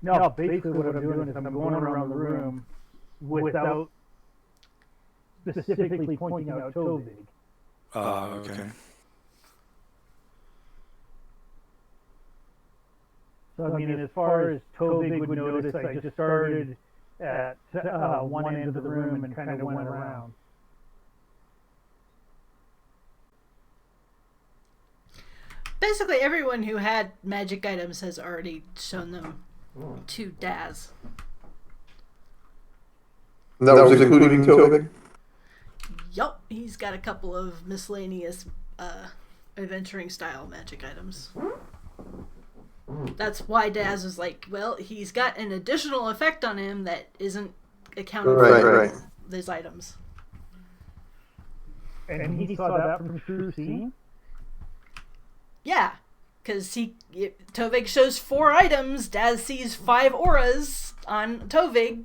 No, basically what I'm doing is I'm going around the room without specifically pointing out Tovig. Okay. So I mean, as far as Tovig would notice, I just started at one end of the room and kind of went around. Basically, everyone who had magic items has already shown them to Daz. That was including Tovig? Yup, he's got a couple of miscellaneous adventuring style magic items. That's why Daz was like, well, he's got an additional effect on him that isn't accounted for these items. And he saw that from True Seeing? Yeah, because Tovig shows 4 items, Daz sees 5 auras on Tovig.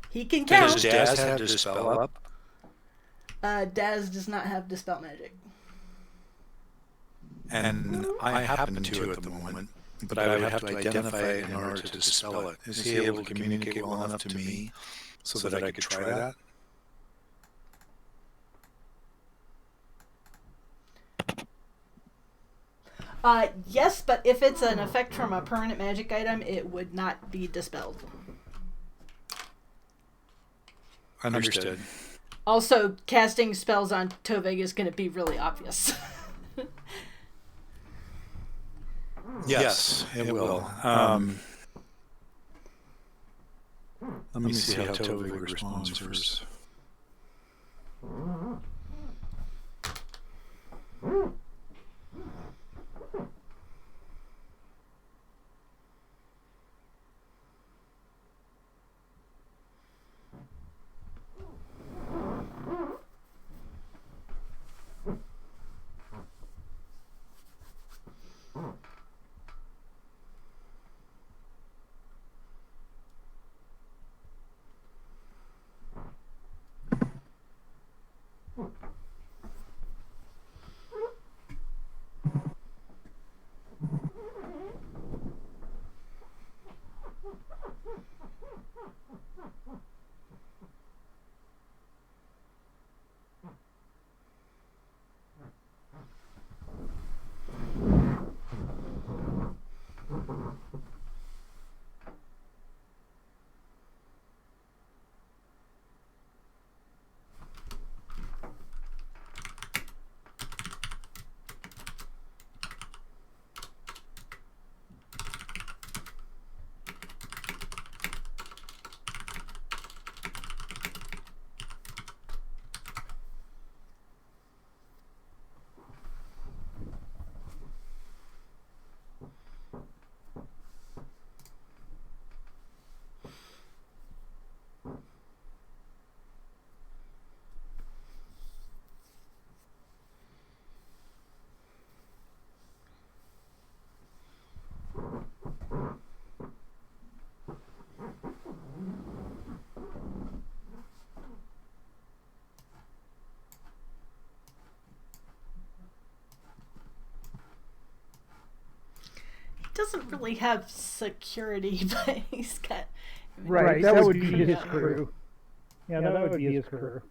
He can count. Does Daz have Dispel up? Daz does not have Dispel Magic. And I happen to at the moment, but I would have to identify it in order to dispel it. Is he able to communicate well enough to me so that I could try that? Yes, but if it's an effect from a permanent magic item, it would not be dispelled. Understood. Also, casting spells on Tovig is going to be really obvious. Yes, it will. Let me see how Tovig responds first. doesn't really have security, but he's got... Right, that would be his crew. Yeah, that would be his crew.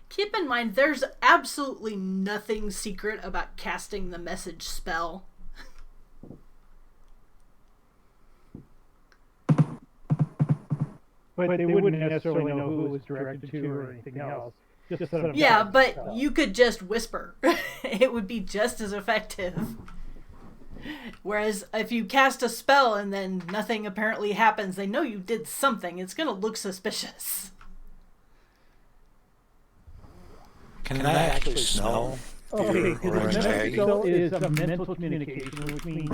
Keep in mind, there's absolutely nothing secret about casting the message spell. But they wouldn't necessarily know who it was directed to or anything else. Just yeah, but you could just whisper. It would be just as effective. Whereas if you cast a spell and then nothing apparently happens, they know you did something. It's going to look suspicious. Can I actually smell okay, your orange egg? Spell is a mental communication, which means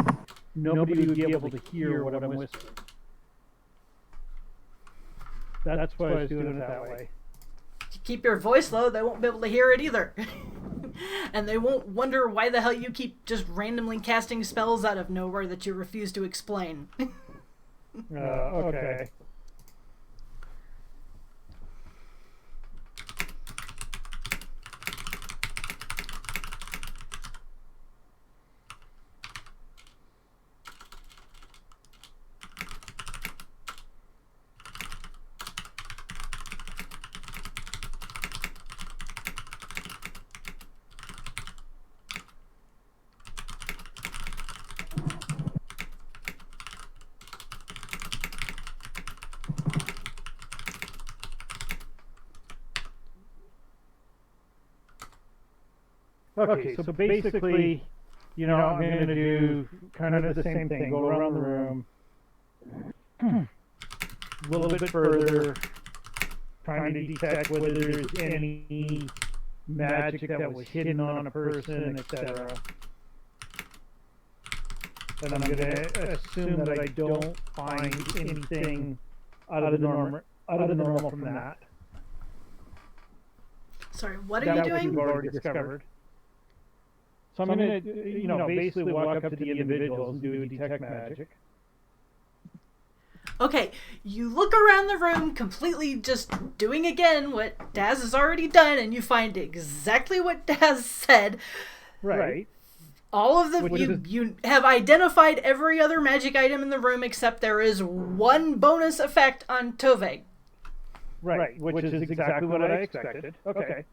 nobody would be able to hear what I'm whispering. That's why I was doing it that way. If you keep your voice low, they won't be able to hear it either. And they won't wonder why the hell you keep just randomly casting spells out of nowhere that you refuse to explain. Okay. Okay, so basically, you know, I'm going to do kind of the same thing, go around the room, a little bit further, trying to detect whether there's any magic that was hidden on a person, etc. and I'm gonna assume that I don't find anything out of the normal from that. Sorry, what are you doing? That we've already discovered. So I'm gonna, basically walk up to the individuals and do detect magic. Okay, you look around the room completely just doing again what Daz has already done, and you find exactly what Daz said. Right. All of the you have identified every other magic item in the room except there is one bonus effect on Tove. Right, which is exactly what I expected. Okay.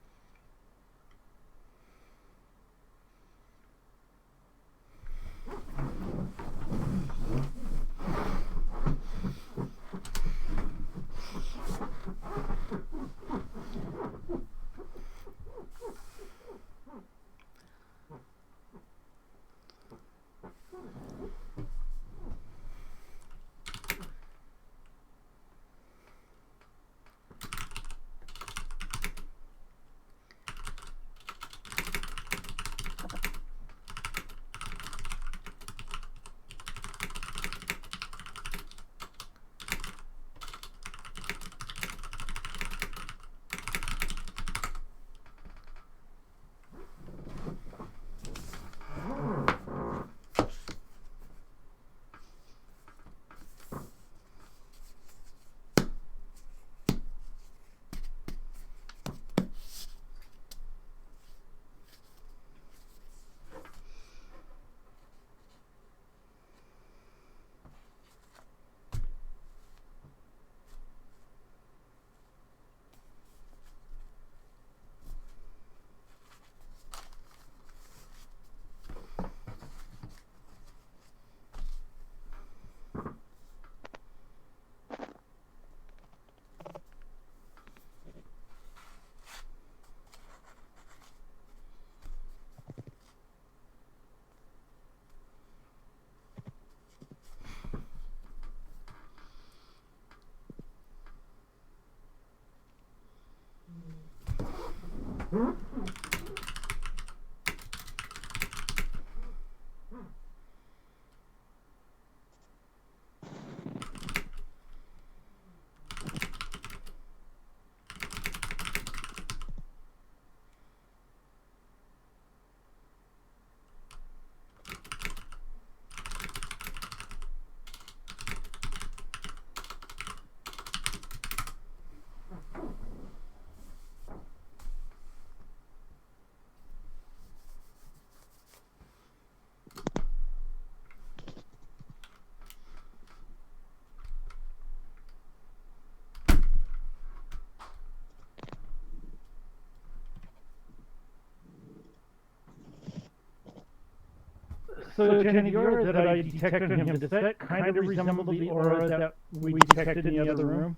So, Jenny, the aura that I detected in him, does that kind of resemble the aura that we detected in the other room?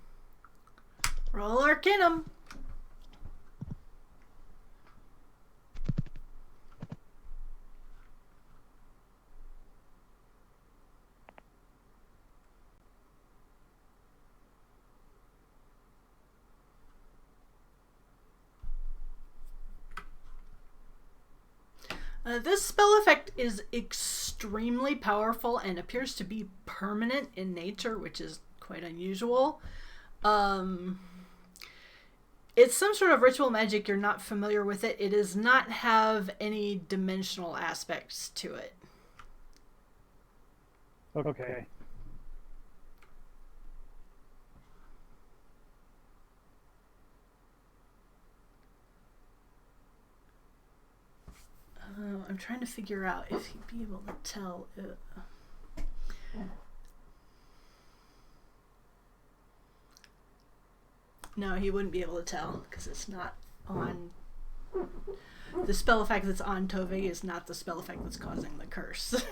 Roll Arcanum. This spell effect is extremely powerful and appears to be permanent in nature, which is quite unusual. It's some sort of ritual magic. You're not familiar with it. It does not have any dimensional aspects to it. Okay. I'm trying to figure out if he'd be able to tell. No, he wouldn't be able to tell because it's not on. The spell effect that's on Tove is not the spell effect that's causing the curse.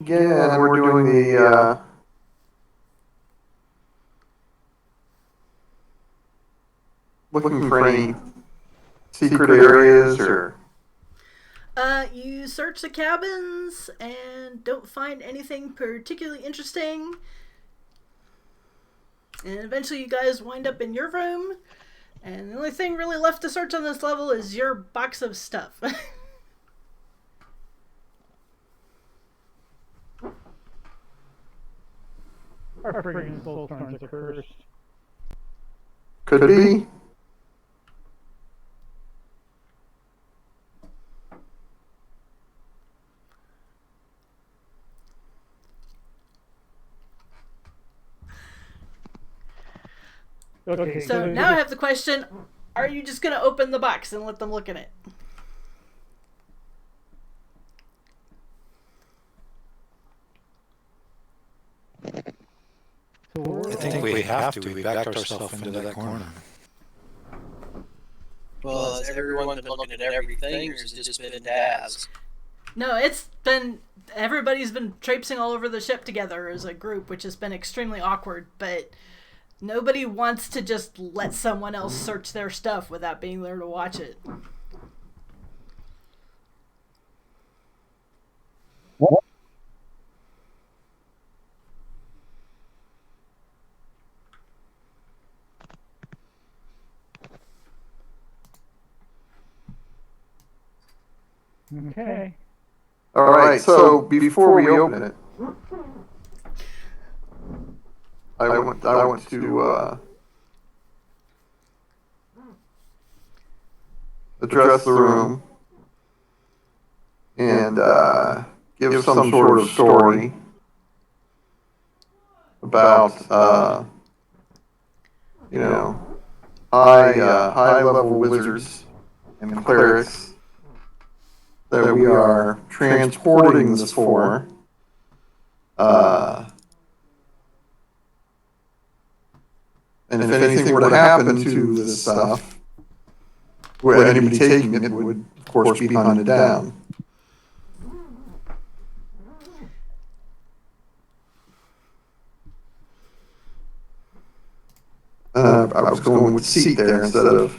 Again, we're doing the looking for any secret areas or. You search the cabins and don't find anything particularly interesting. And eventually you guys wind up in your room. And the only thing really left to search on this level is your box of stuff. Our friggin' Soulstones are cursed. Could be. Okay, So now I have the question, are you just going to open the box and let them look in it? I think we have to. We backed ourselves into that corner. Well, has everyone been looking at everything, or has it just been Daz? No, it's been... Everybody's been traipsing all over the ship together as a group, which has been extremely awkward, but nobody wants to just let someone else search their stuff without being there to watch it. Okay. All right, so before we open it, I want to address the room and give some sort of story about high level wizards and clerics that we are transporting this for. And if anything were to happen to this stuff, where anybody taking it would, of course, be hunted down. I was going with seat there instead of.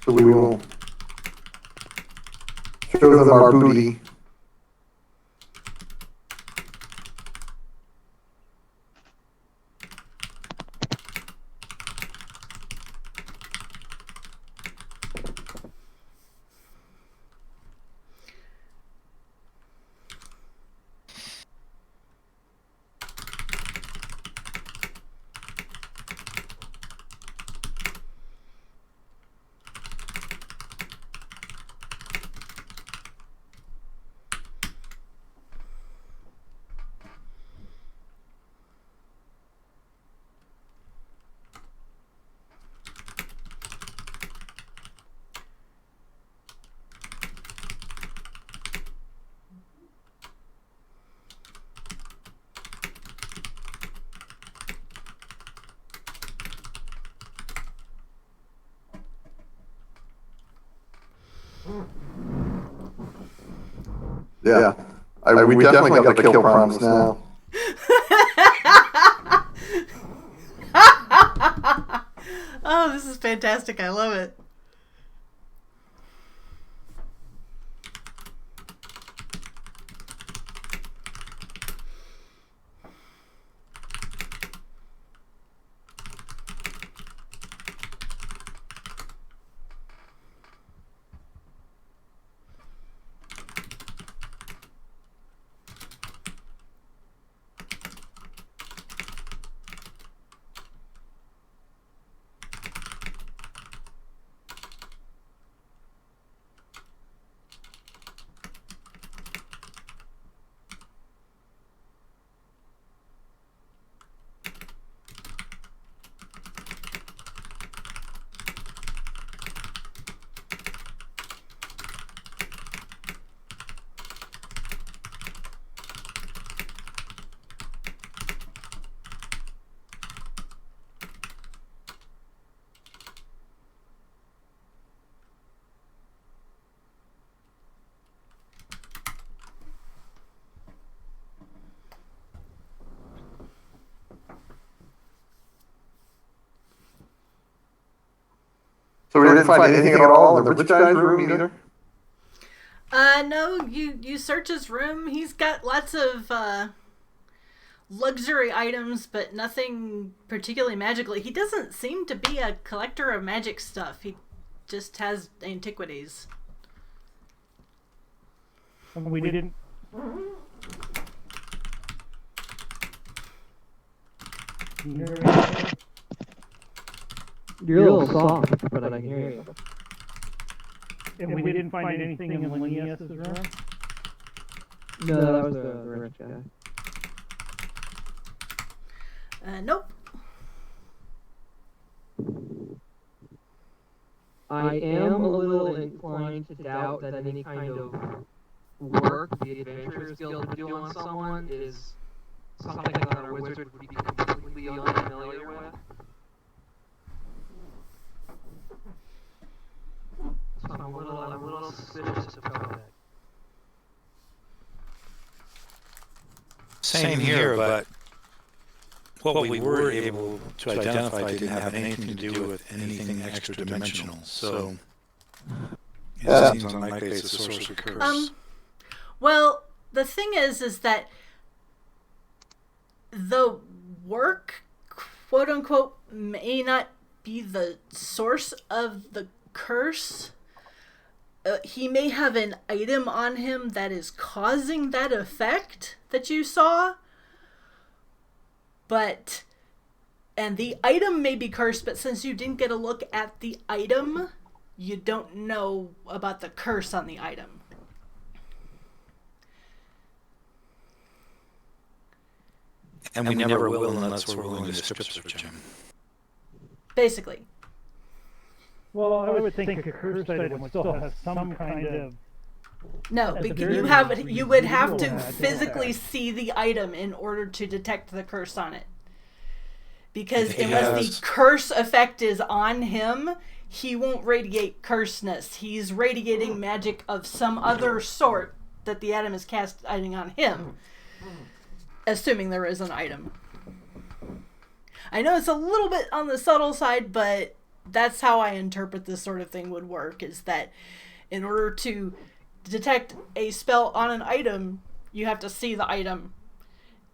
So we will show them our booty. Yeah, we definitely got the kill promise now. Oh, this is fantastic. I love it. So we didn't find anything at all in the rich guy's room either? No, you search his room. He's got lots of luxury items, but nothing particularly magically. He doesn't seem to be a collector of magic stuff. He just has antiquities. And we didn't. You're a little soft, but I can hear you. And we didn't find anything in Linnaeus' room? No, that was the rich guy. Nope. I am a little inclined to doubt that any kind of work the Adventurers Guild would do on someone is something that our wizard would be completely unfamiliar with. So I'm a little suspicious about that. Same here, but what we were able to identify didn't have anything to do with anything extra-dimensional. So it seems unlikely it's a source of curse. Well, the thing is that the work, quote unquote, may not be the source of the curse. He may have an item on him that is causing that effect that you saw. And the item may be cursed, but since you didn't get a look at the item, you don't know about the curse on the item. And we never will unless we're willing to strip search him. Basically. Well, I would think a cursed item would still have some kind of... No, because you would have to physically see the item in order to detect the curse on it. Because unless the curse effect is on him, he won't radiate curseness. He's radiating magic of some other sort that the item is casting on him. Assuming there is an item. I know it's a little bit on the subtle side, but that's how I interpret this sort of thing would work, is that in order to detect a spell on an item, you have to see the item.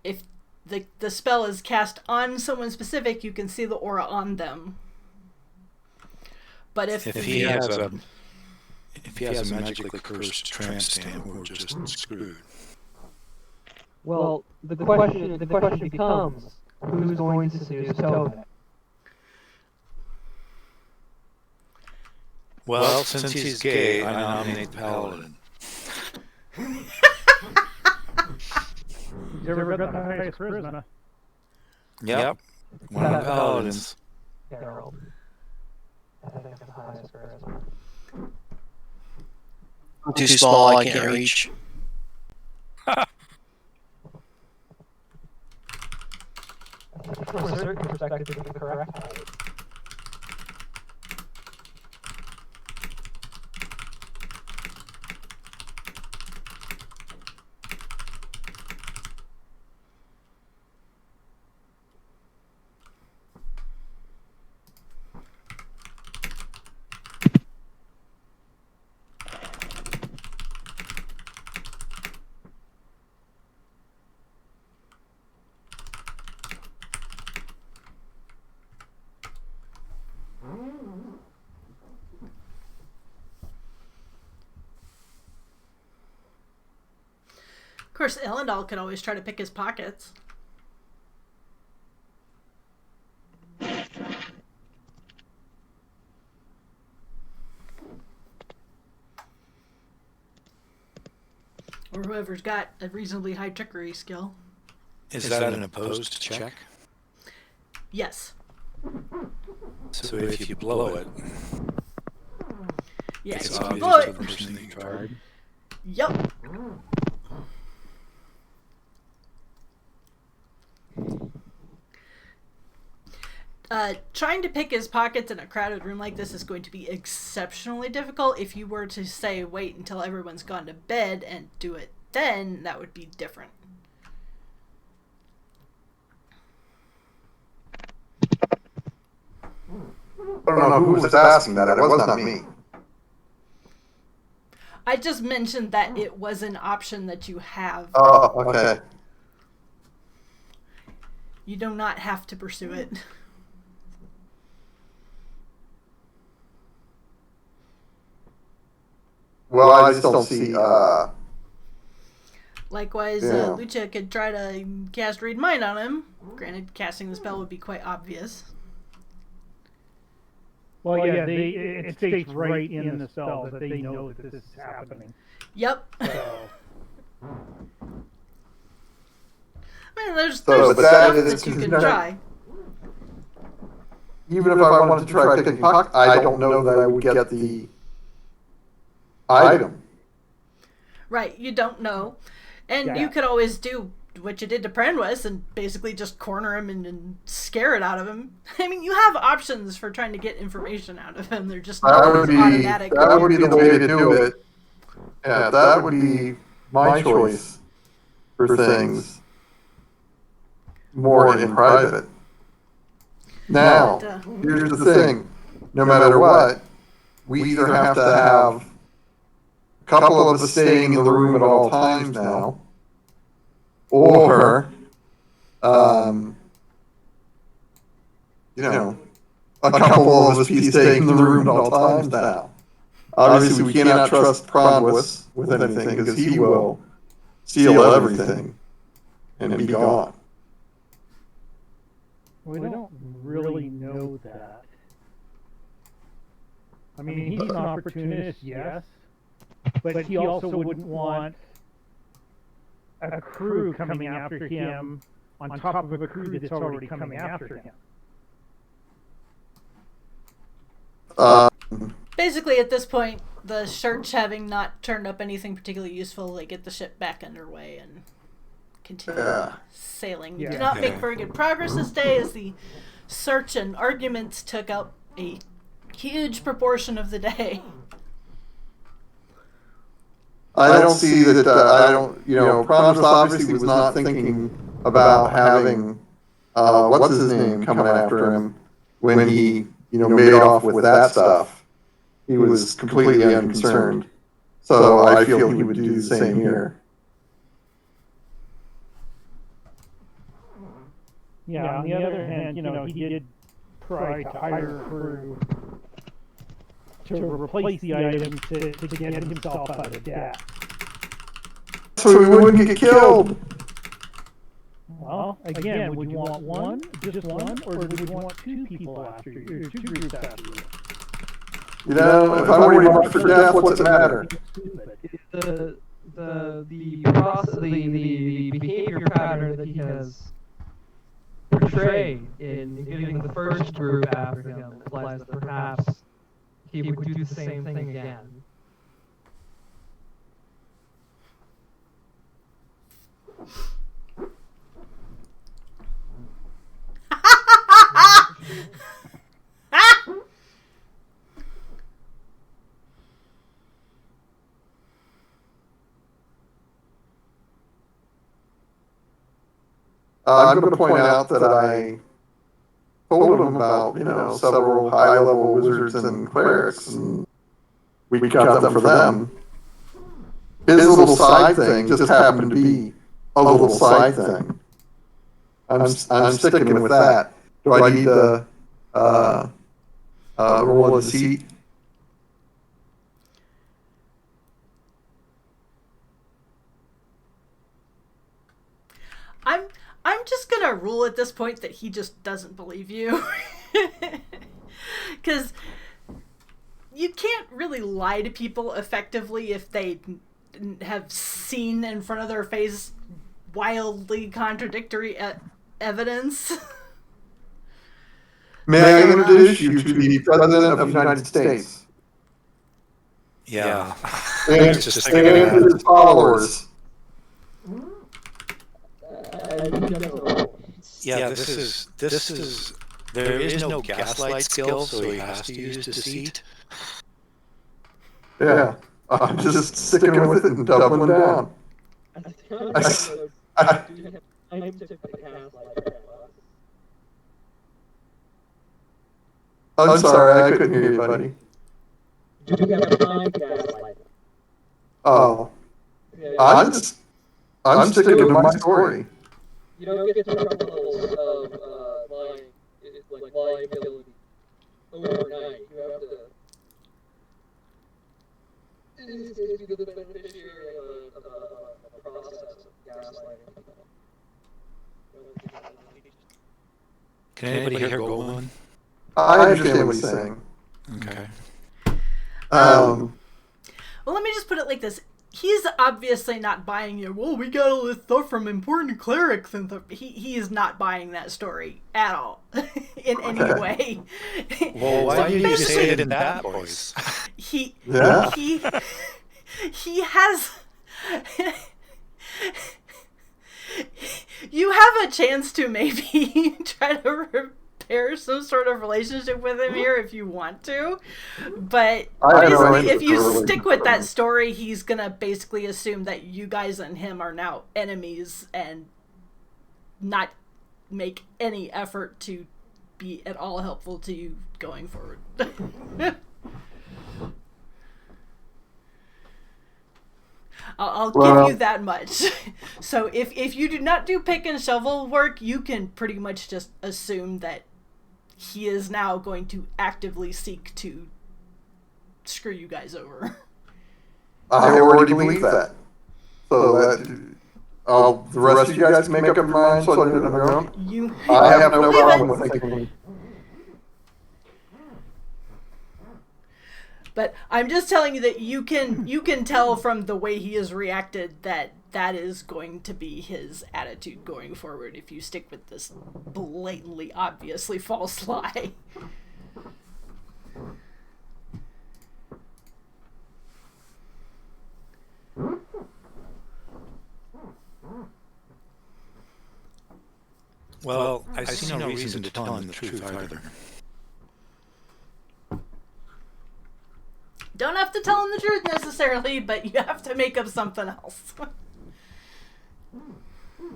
If the spell is cast on someone specific, you can see the aura on them. But if he has a magically cursed tramp stamp, we're just screwed. Well, the question becomes, who's going to bestow that? Well, since he's gay, I nominate Paladin. You ever got the highest charisma? Yep. One of the Paladins. Harold. I think that's the highest charisma. I'm too small, I can't reach. From a certain perspective, it's correct. of course, Elendil could always try to pick his pockets. Or whoever's got a reasonably high trickery skill. Is that an opposed check? Yes. So if you blow it... Yeah, it's if you blow it... Card. Yup. Trying to pick his pockets in a crowded room like this is going to be exceptionally difficult. If you were to say wait until everyone's gone to bed and do it then, that would be different. I don't know who was asking that. It was not me. I just mentioned that it was an option that you have. Oh, okay. You do not have to pursue it. Well, I just don't see. Likewise, Yeah. Lucha could try to cast Read Mind on him. Granted, casting the spell would be quite obvious. Well, yeah, it states right in the spell that they know that this is happening. Yep. So, I mean, there's but stuff that that you can try. Even if I wanted to try picking pocket, I don't know that I would get the item. Right, you don't know. And Yeah. you could always do what you did to Pranwis and basically just corner him and scare it out of him. I mean, you have options for trying to get information out of him. They're just not always automatic. That would be the way to do it. Yeah, that would be my choice for things more in private. Now, here's the thing. No matter what, we either have to have a couple of us staying in the room at all times now, or, a couple of us be staying in the room at all times now. Obviously, we cannot trust Pronwis with anything because he will steal everything and be gone. we don't really know that. I mean, he's an opportunist, yes, but he also wouldn't want a crew coming after him on top of a crew that's already coming after him. Basically, at this point, the Church having not turned up anything particularly useful, they get the ship back underway and continue sailing. Yeah. Do not make very good progress this day as the search and arguments took up a huge proportion of the day. I don't see that. Pronwis obviously was not thinking about having what's his name coming after him when he made off with that stuff. He was completely unconcerned. So I feel he would do the same here. Yeah, on the other hand, he did try to hire a crew to replace the item to get himself out of debt. So he wouldn't get killed. Well, again, would you want just one, or would you want two people after you, or two groups after you? If I'm worried for death, what's it matter? The process, the behavior pattern that he has portrayed in getting the first group after him implies that perhaps he would do the same thing again. I'm going to point out that I told him about, several high-level wizards and clerics, and we got them for them. His little side thing just happened to be a little side thing. I'm sticking with that. Do I need the roll of deceit? I'm just gonna rule at this point that he just doesn't believe you. Because you can't really lie to people effectively if they have seen in front of their face wildly contradictory evidence. May I introduce you to the President of the United States? Yeah. And his followers. Yeah, this is there is no gaslight skill, so he has to use deceit. Yeah, I'm just sticking with it and doubling down. I'm sorry, I couldn't hear you, buddy. Do you have time to gaslight? Oh, I'm sticking to my story. You don't get to troubles of lying, like liability overnight. You have to. It's the beneficiary of a process of gaslighting people. Can anybody hear Golan? I understand what he's saying. Okay. Well, let me just put it like this. He's obviously not buying your, well, we got all this stuff from important clerics, and he is not buying that story at all in any way. Well, why do you say it in that voice? He has... You have a chance to maybe try to repair some sort of relationship with him here if you want to, but basically if you stick with that story, he's gonna basically assume that you guys and him are now enemies and not make any effort to be at all helpful to you going forward. I'll give you that much. So if you do not do pick and shovel work, you can pretty much just assume that he is now going to actively seek to screw you guys over. I already believe that. So that the rest of you guys can make up your mind so I do it on your own. I have no problem with thinking. But I'm just telling you that you can tell from the way he has reacted that that is going to be his attitude going forward if you stick with this blatantly, obviously false lie. Well, I see no reason to tell him the truth either. Don't have to tell him the truth necessarily, but you have to make up something else.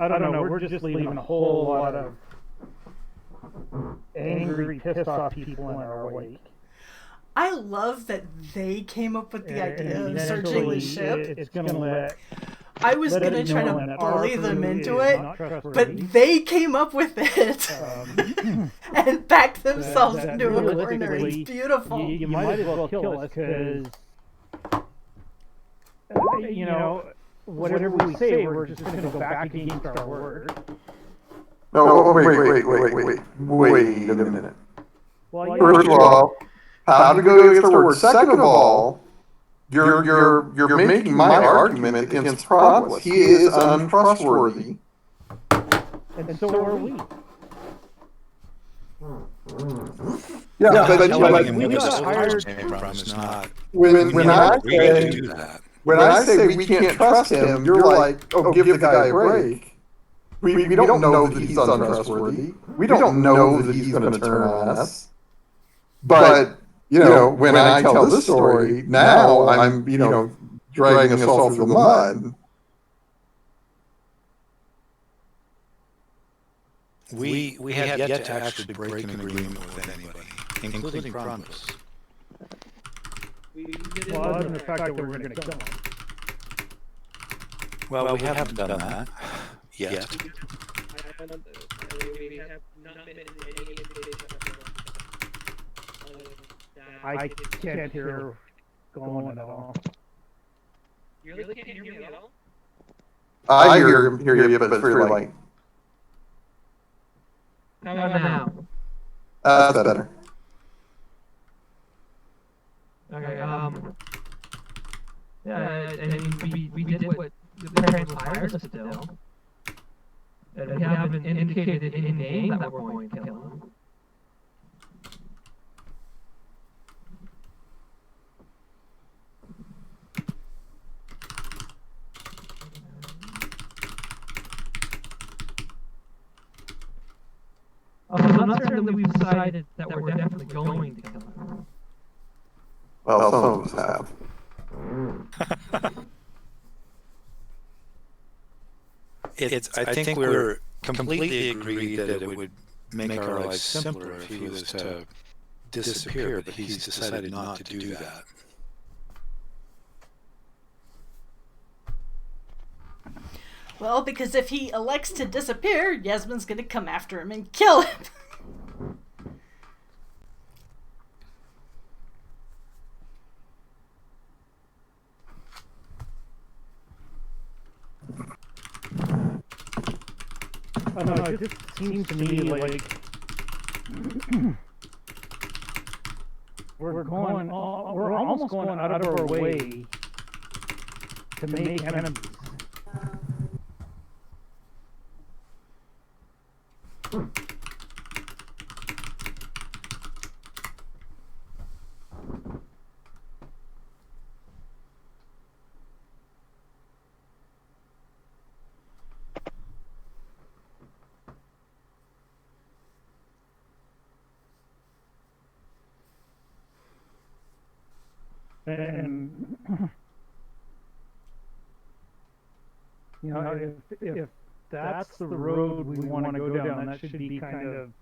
I don't know. We're just leaving a whole lot of angry, pissed off people in our wake. I love that they came up with the idea of searching the ship. It's going to let... I was going to try to bully them into it, but they came up with it and backed themselves into a corner. It's beautiful. You might as well kill us because, you know, whatever we say, we're just going to go back against our word. No, wait a minute. Well, First of all, how to go against our word? Second of all, You're making my argument against Promise. He is untrustworthy. And so are we. Yeah, but we got hired Promise, not when I say we can't trust him, you're like, oh, give the guy a break. We don't know that he's untrustworthy. We don't know that he's going to turn on us. But you know, when I tell this story, now I'm, dragging us all through the mud. We have yet to actually break an agreement with anybody, including Promise. Well, other than the fact that we're going to kill him. Well, we haven't done that yet. I can't hear going at all. You really can't hear me at all? I hear you, but it's very light. How now? That's better. Okay, yeah, and we did what the parents hired us to do. And we haven't indicated in name that we're going to kill him. I'm not certain that we've decided that we're definitely going to kill him. Well, some of us have. I think we're completely agreed that it would make our lives simpler if he was to disappear, but he's decided not to do that. Well, because if he elects to disappear, Yasmin's gonna come after him and kill him. I don't know, it just seems to me like we're almost going out of our way to make enemies. And you know, if that's the road we want to go down, that should be kind of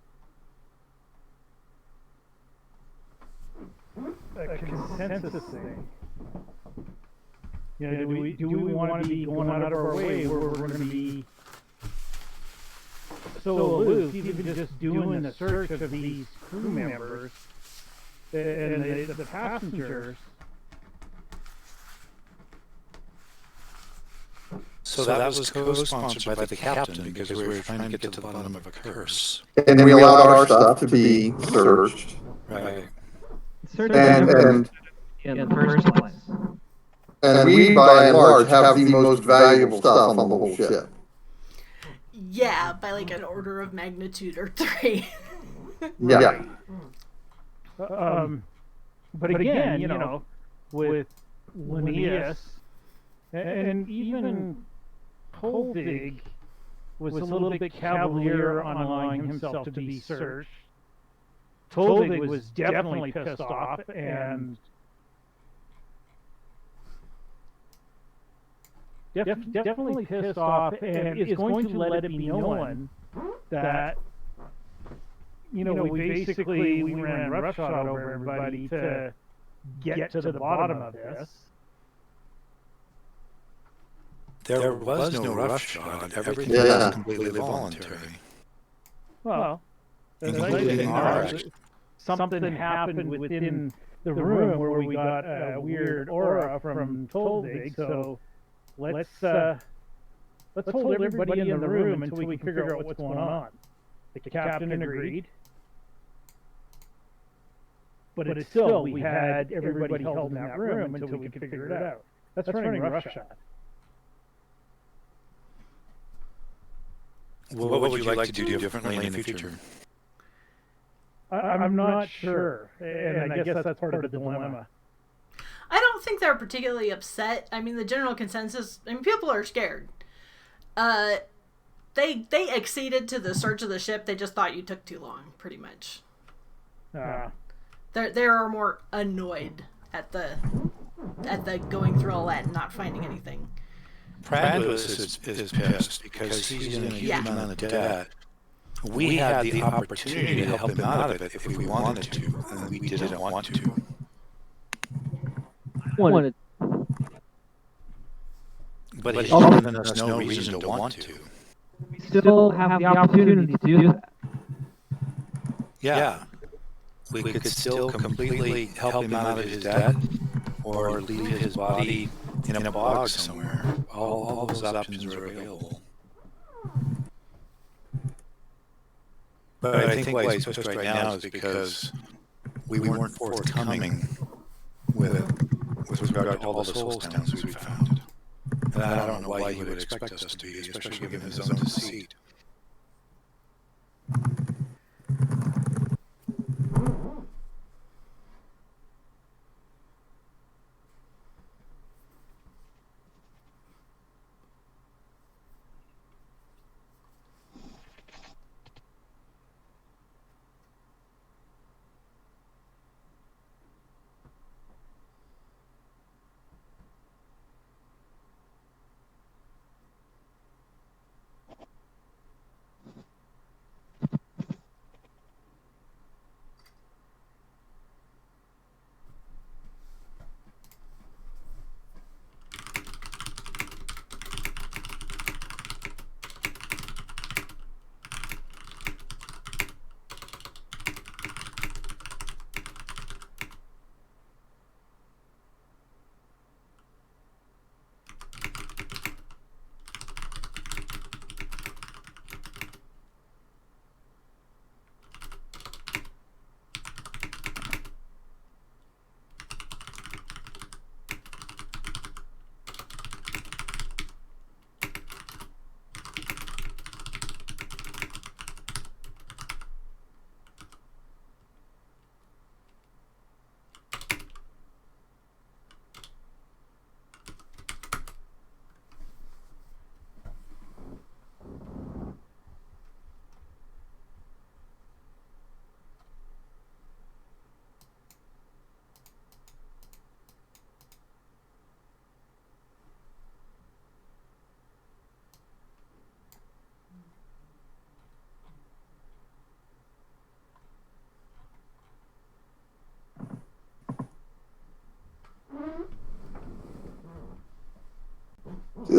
a consensus thing. You know, do we want to be going out of our way where we're going to be so aloof, even just doing the search of these crew members and the passengers? So that was co-sponsored by the captain because we were trying to get to the bottom of a curse. And we allowed our stuff to be searched. Right. And in the first place. And we, by and large, have the most valuable stuff on the whole ship. Yeah, by like an order of magnitude or 3. Yeah. But again, you know, with Linnaeus and even Polvig was a little bit cavalier on allowing himself to be searched. Polvig was definitely pissed off and definitely pissed off, and is going to let it be known that, you know, we ran roughshod over everybody to get to the bottom of this. There was no roughshod. Everything was completely voluntary. Well, something happened within the room where we got a weird aura from Tolvig, so let's hold everybody in the room until we can figure out what's going on. The captain agreed, but it's still, we had everybody held in that room until we could figure it out. That's running roughshod. What would you like to do differently in the future? I'm not sure, and I guess that's part of the dilemma. I don't think they're particularly upset. I mean, the general consensus, I mean, people are scared. They acceded to the search of the ship. They just thought you took too long, pretty much. They are more annoyed at the going through all that and not finding anything. Prandus is pissed because he's in a huge amount of debt. We had the opportunity to help him out of it if we wanted to, and we didn't want to. But he's given us no reason to want to. We still have the opportunity to do that. Yeah. We could still completely help him out of his debt or leave his body in a bog somewhere. All those options are available. But I think why he's pushed right now is because we weren't forthcoming with regard to all the Soulstones we found. And I don't know why he would expect us to be, especially given his own deceit.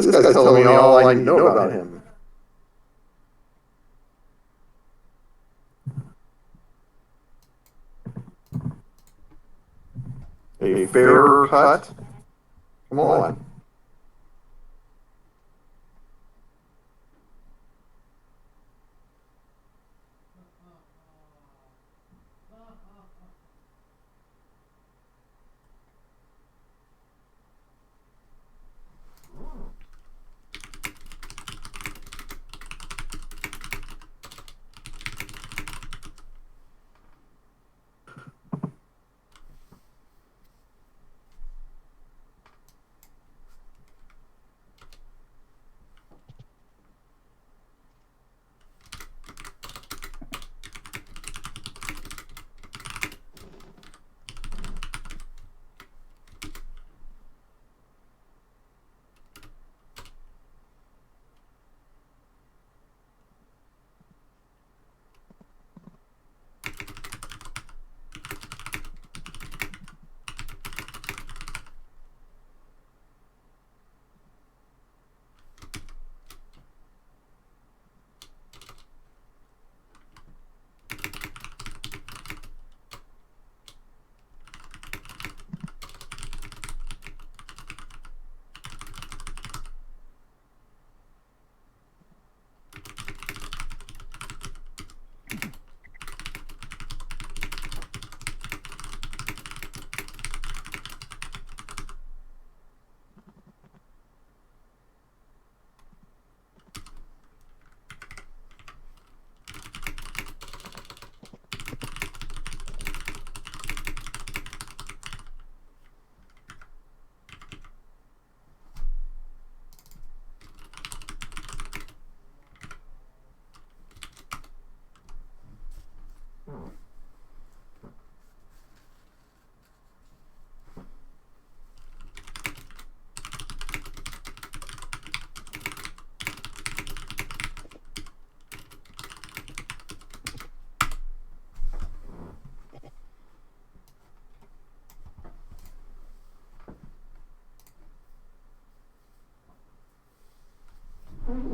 This guy's telling me all I need to know about him. A fairer cut? Come on.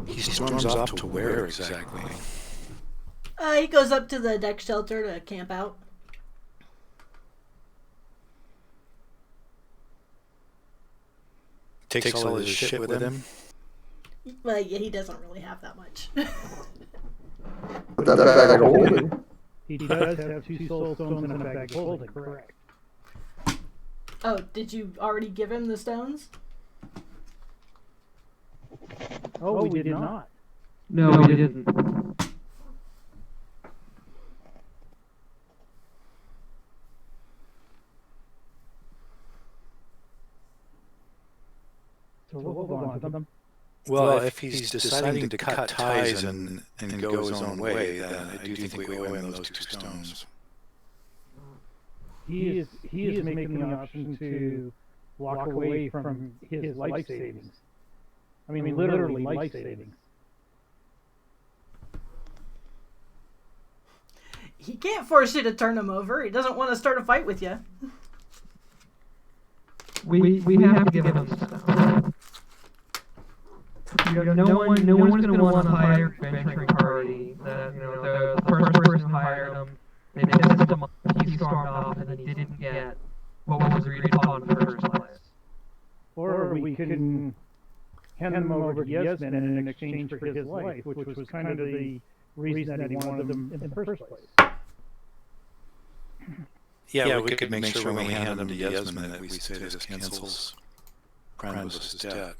He storms off to where exactly? He goes up to the deck shelter to camp out. Takes all his shit with him? Well, yeah, he doesn't really have that much. Put that bag of holding. He does have 2 soulstones and a bag of holding, correct? Oh, did you already give him the stones? Oh, we did not. No, we didn't. So we'll hold on to them. Well, if he's deciding to cut ties and go his own way, then I do think we owe him those 2 stones. He is making the option to walk away from his life savings. I mean, literally life savings. He can't force you to turn him over. He doesn't want to start a fight with you. We have to give him stuff. No one's going to want to hire adventuring party. The first person who hired him, they pissed him off, he stormed off, and then he didn't get what was agreed upon in the first place. Or we can hand them over to Yasmin in exchange for his life, which was kind of the reason that he wanted them in the first place. Yeah, we could make sure when we hand them to Yasmin that we say this cancels Crandall's debt.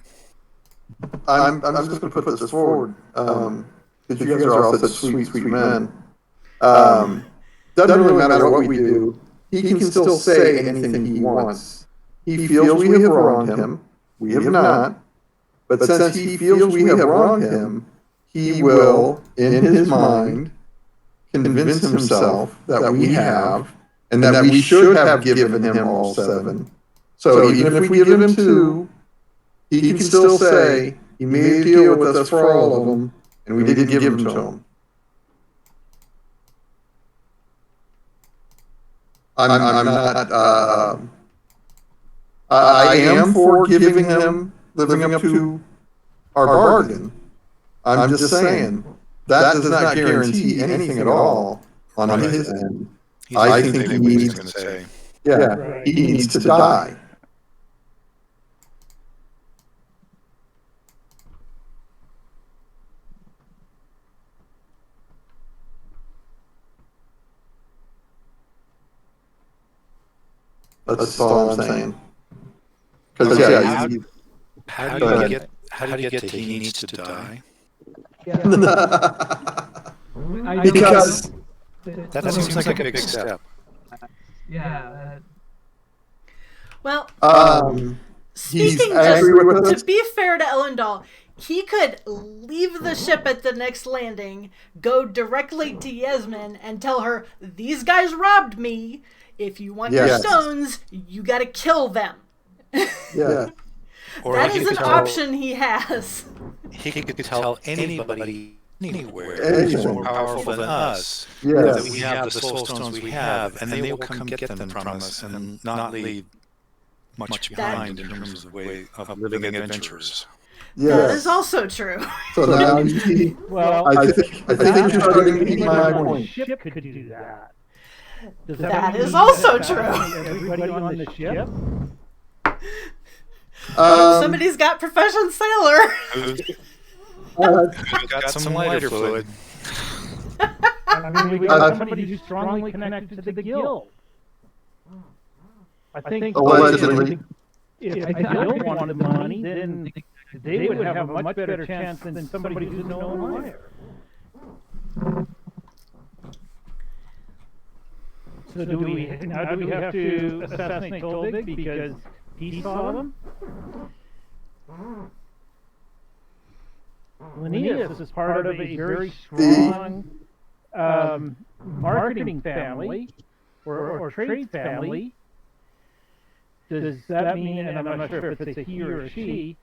I'm just going to put this forward, because you guys are all such sweet men. Doesn't really matter what we do. He can still say anything he wants. He feels we have wronged him. We have not. But since he feels we have wronged him, he will, in his mind, convince himself that we have, and that we should have given him all 7. So even if we give him 2, he can still say he made a deal with us for all of them, and we didn't give them to him. I'm not. I am for giving him, living up to our bargain. I'm just saying that does not guarantee anything at all on his end. I think he needs to say, yeah, he needs to die. That's all I'm saying. Because how do you get to he needs to die? Because That seems like a big step. Yeah. Well, he's speaking angry with to us. be fair to Elendal, he could leave the ship at the next landing, go directly to Yasmin, and tell her, "These guys robbed me. If you want your stones, you got to kill them." Yeah. Or That he is could an option he has. He could tell anybody anywhere Anyone. who's more powerful than us Yes. that we have the Soulstones we have, and they will come get them from us and not leave much behind in terms of way of living adventures. Yes. That is also true. So now you see, Well, I think you're starting to get my point. ship could do that. Does That is also true. Everybody on the ship? Somebody's got profession sailor. Who's got some lighter fluid. I mean, we got somebody who's strongly connected to the guild. I think Allegedly. if the guild wanted the money, then they would have a much better chance than somebody who's no liar. So do we have to assassinate Toldig because he saw them? Linnaeus is part of a very strong marketing family or trade family. Does that mean, and I'm not sure if it's a he or a she,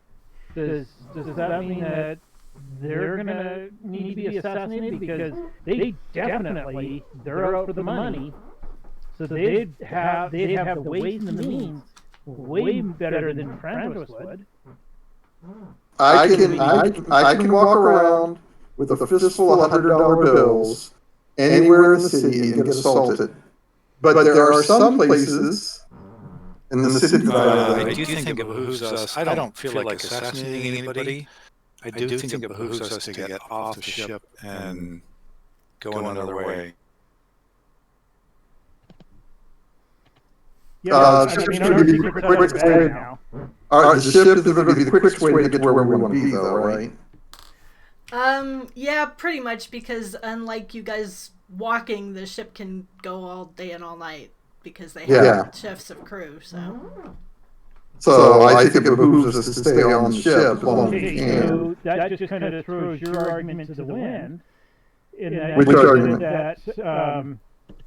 does that mean that they're going to need to be assassinated? Because they definitely, they're out for the money. So they'd have the ways and the means way better than Frandos would. I can walk around with a fistful of $100 bills anywhere in the city and get assaulted. But there are some places in the city that I do think it behooves us. I don't feel like assassinating anybody. I do think it behooves us to get off the ship and go another way. Yeah, I mean, our secret's out of bag now. the ship is going to be the quickest way to get to where we want to be, though, right? Yeah, pretty much, because unlike you guys walking, the ship can go all day and all night because they have shifts of crew, So I think it behooves us to stay on the ship as long as we can. So that just kind of throws your argument to the wind. Which argument? That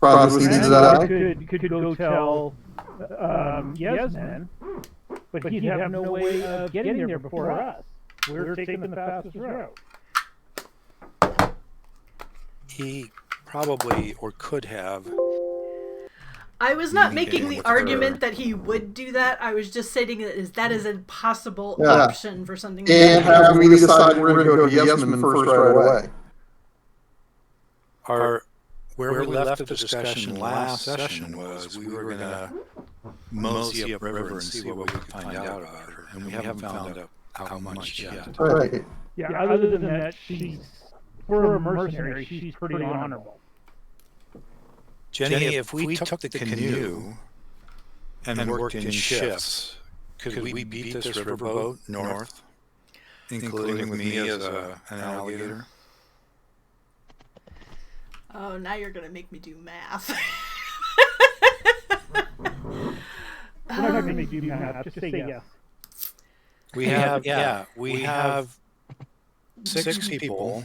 Frandos needs to die? could go tell Yasmin, but he'd have no way of getting there before us. We're taking the fastest route. He probably or could have. I was not making the argument that he would do that. I was just stating that is a possible option for something. And have we decided we're going to go to Yasmin first right away? Where we left the discussion last session was we were going to mosey up river and see what we could find out about her, and we haven't found out how much yet. Right. Yeah, other than that, for a mercenary, she's pretty honorable. Jenny, if we took the canoe and worked in shifts, could we beat this riverboat north, including with me as an alligator? Oh, now you're going to make me do math. We're not going to make you do math, just say yes. We have 6 people,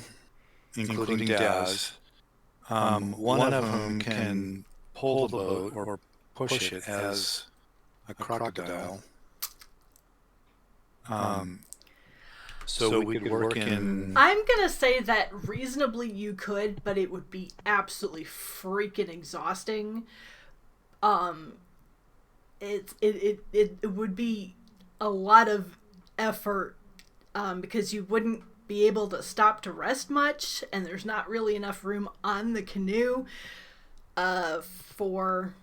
including Daz, one of whom can pull the boat or push it as a crocodile. So we could work in... I'm going to say that reasonably you could, but it would be absolutely freaking exhausting. It would be a lot of effort because you wouldn't be able to stop to rest much, and there's not really enough room on the canoe for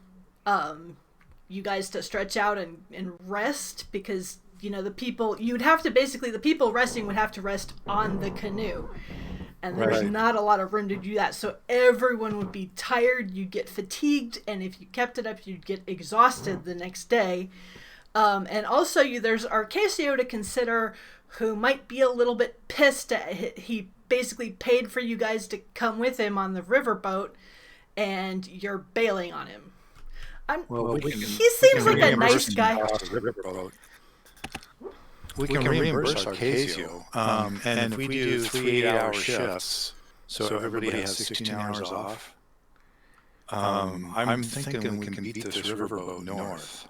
you guys to stretch out and rest, because the people the people resting would have to rest on the canoe, and there's not a lot of room to do that, so everyone would be tired, you'd get fatigued, and if you kept it up you'd get exhausted the next day. And also there's Arcasio to consider, who might be a little bit pissed at he basically paid for you guys to come with him on the riverboat, and you're bailing on him. He seems like a nice guy. We can reimburse Arcasio, and if we do 3 8-hour shifts, so everybody has 16 hours off, I'm thinking we can beat this riverboat north.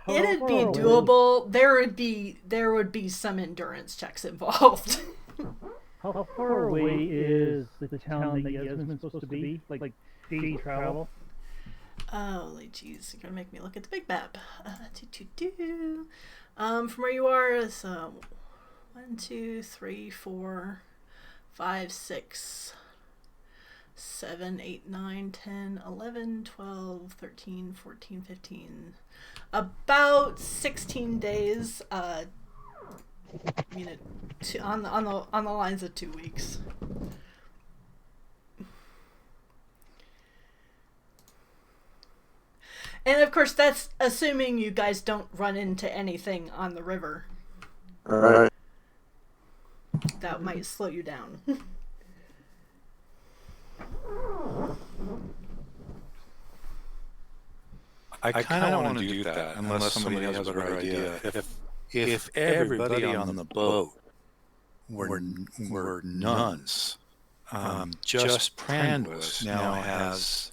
It'd be doable. There would be some endurance checks involved. How far away is the town that Yasmin's supposed to be? Like day travel? Holy jeez, you're gonna make me look at the big map. From where you are is 1, 2, 3, 4, 5, 6, 7, 8, 9, 10, 11, 12, 13, 14, 15. About 16 days. On the lines of 2 weeks. And of course, that's assuming you guys don't run into anything on the river. All right. That might slow you down. I kind of want to do that unless somebody has a better idea. If everybody on the boat were nuns, just Pranbus now has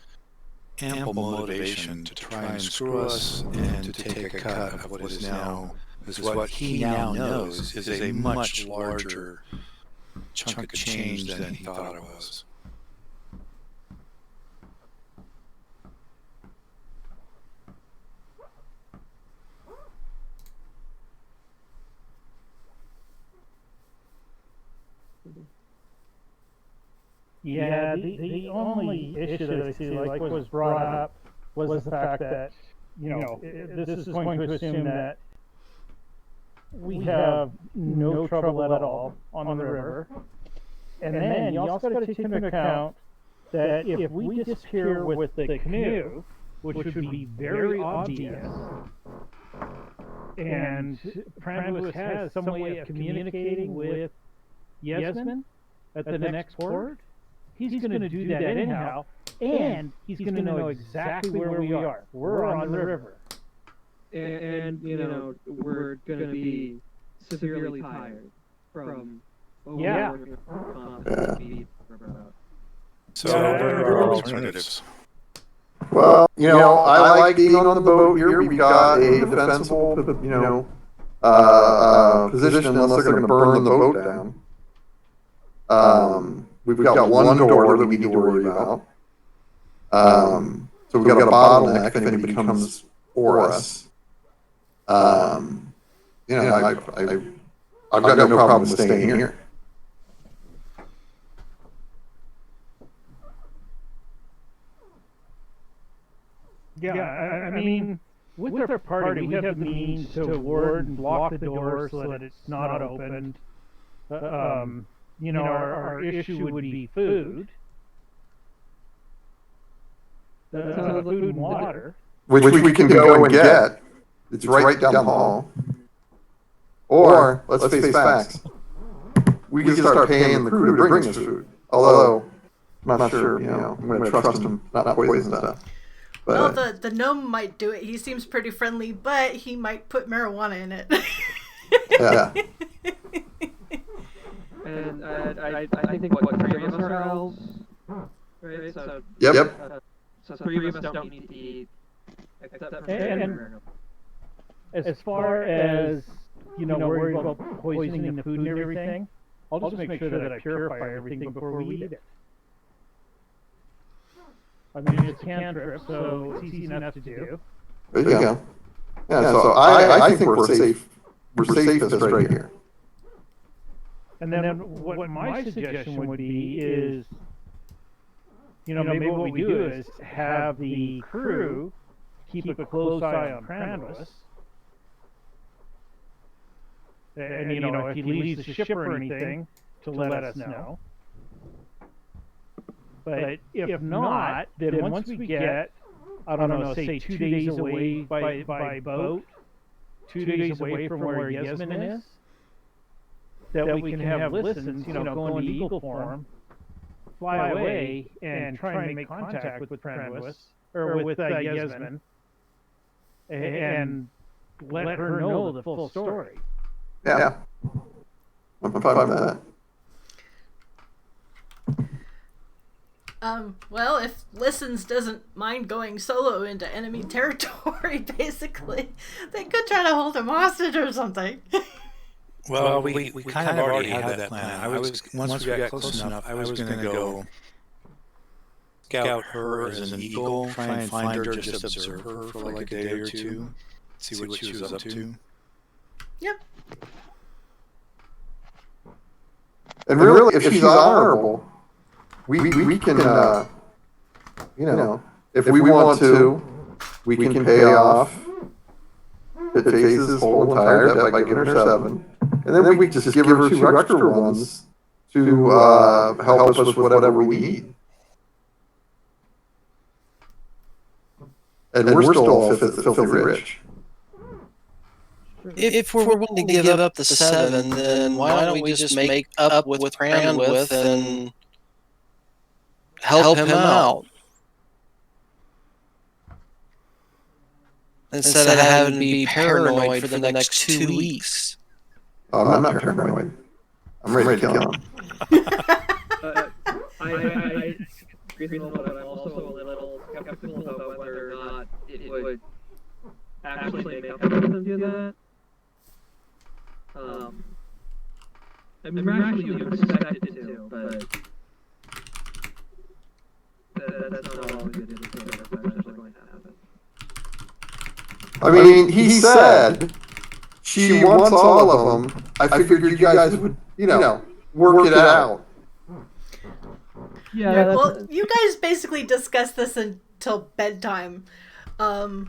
ample motivation to try and screw us and to take a cut of what he now knows is a much larger chunk of change than he thought it was. Yeah, the only issue that I see was brought up was the fact that, this is going to assume that we have no trouble at all on the river. And then you also got to take into account that if we disappear with the canoe, which would be very obvious, and Pranbus has some way of communicating with Yasmin at the next port, he's going to do that anyhow, and he's going to know exactly where we are. We're on the river. And we're going to be severely tired from So what are our alternatives? Well, I like being on the boat here. We've got a defensible, position unless they're going to burn the boat down. We've got one door that we need to worry about. So we've got a bottleneck if anybody comes for us. I've got no problem with staying here. Yeah, I mean, with our party, we have the means to ward and block the door so that it's not opened. Our issue would be food. Food and water. Which we can go and get. It's right down the hall. Or, let's face facts, we can start paying the crew to bring us food. Although, I'm not sure, I'm going to trust him not to poison stuff. Well, the gnome might do it. He seems pretty friendly, but he might put marijuana in it. Yeah. And I think what 3 of us are elves, right? So Yep. So 3 of us don't need to eat, except for And as far as worried about poisoning the food and everything, I'll just make sure that I purify everything before we eat it. I mean, it's a cantrip, so it's easy enough to do. There you go. Yeah, so I think we're safe we're safest right here. And then what my suggestion would be is, maybe what we do is have the crew keep a close eye on Prandus. And, if he leaves the ship or anything, to let us know. But if not, then once we get, I don't know, say 2 days away by boat, 2 days away from where Yasmin is, that we can have listens, go into eagle form, fly away, and try and make contact with Prandus, or with Yasmin, and let her know the full story. Yeah. I'm fine with that. Well, if Listens doesn't mind going solo into enemy territory, basically, they could try to hold him hostage or something. Well, we kind of already had that plan. Once we got close enough, I was going to go scout her as an eagle, try and find her, just observe her for like a day or two, see what she was up to. Yep. And really, if she's honorable, we can, if we want to, we can pay off Chase's whole entire debt by giving her 7. And then we just give her 2 extra ones to help us with whatever we need. And we're still all filthy rich. If we're willing to give up the 7, then why don't we just make up with Prandus and help him out? Instead of having to be paranoid for the next 2 weeks. Oh, I'm not paranoid. I'm ready to kill him. I agree with that, but I'm also a little skeptical about whether or not it would actually make sense to do that. I mean, rationally you would expect it to, but that's not always a good thing that's actually going to happen. I mean, he said she wants all of them. I figured you guys would, work it out. Yeah, well, you guys basically discussed this until bedtime. You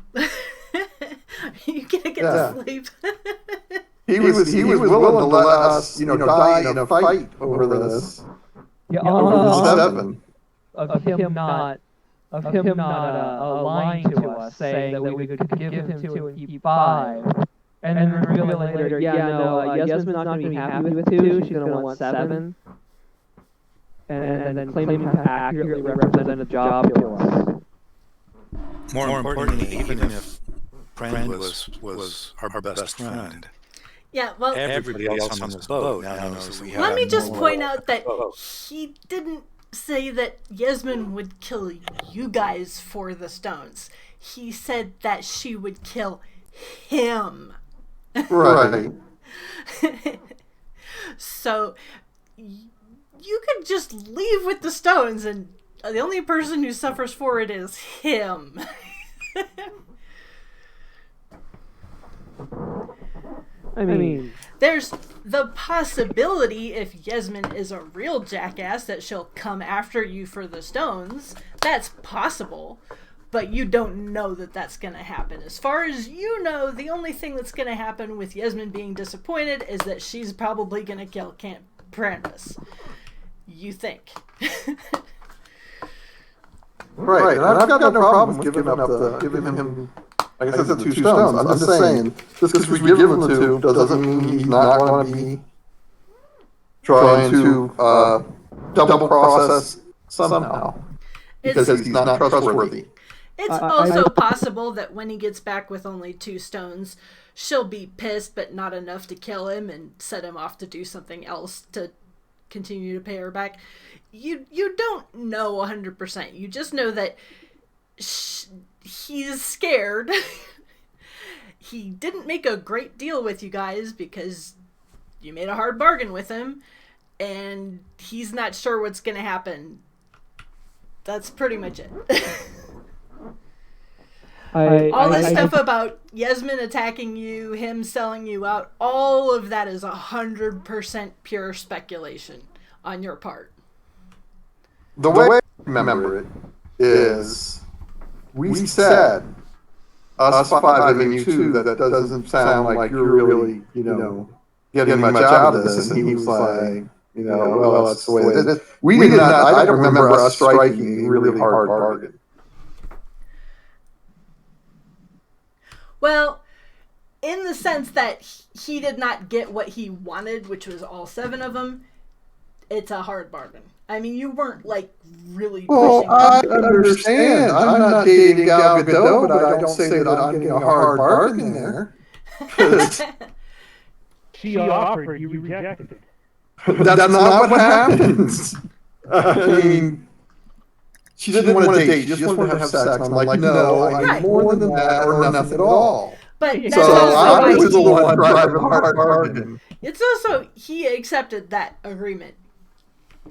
can't get to sleep. He was willing to let us, die in a fight over this. Yeah, over the 7. Of him not lying to us, saying that we could give him 2 and keep 5, and then revealing later, Yasmin's not going to be happy with 2. She's going to want 7. And then claiming to have accurately represented the job to us. More importantly, even if Prandus was our best friend, yeah, well, everybody else on this boat now knows that we have. Let me just point out that he didn't say that Yasmin would kill you guys for the stones. He said that she would kill him. Right. So you could just leave with the stones, and the only person who suffers for it is him. I mean, there's the possibility, if Yasmin is a real jackass, that she'll come after you for the stones. That's possible, but you don't know that that's going to happen. As far as you know, the only thing that's going to happen with Yasmin being disappointed is that she's probably going to kill Prandus. You think. Right, and I've got no problem with giving him, like I said, the 2 stones. I'm just saying, just because we give him the 2 doesn't mean he's not going to be trying to double process somehow, because he's not trustworthy. It's also possible that when he gets back with only 2 stones, she'll be pissed, but not enough to kill him and set him off to do something else to continue to pay her back. You don't know 100%. You just know that he's scared. He didn't make a great deal with you guys because you made a hard bargain with him, and he's not sure what's going to happen. That's pretty much it. All this stuff about Yasmin attacking you, him selling you out, all of that is 100% pure speculation on your part. The way I remember it is we said, us five and you two, that doesn't sound like you're really, getting much out of this. And he was like, well, that's the way it is. We did not, I don't remember us striking a really hard bargain. Well, in the sense that he did not get what he wanted, which was all 7 of them, it's a hard bargain. I mean, you weren't, really pushing. I understand. I'm not dating Gal Gadot, but I don't say that I'm getting a hard bargain there. She offered, you rejected. That's not what happens. I mean, she didn't want to date. She just wanted to have sex. And I'm like, no, I need more than that or nothing at all. But that's so also I was the one driving the hard bargain. It's also, he accepted that agreement.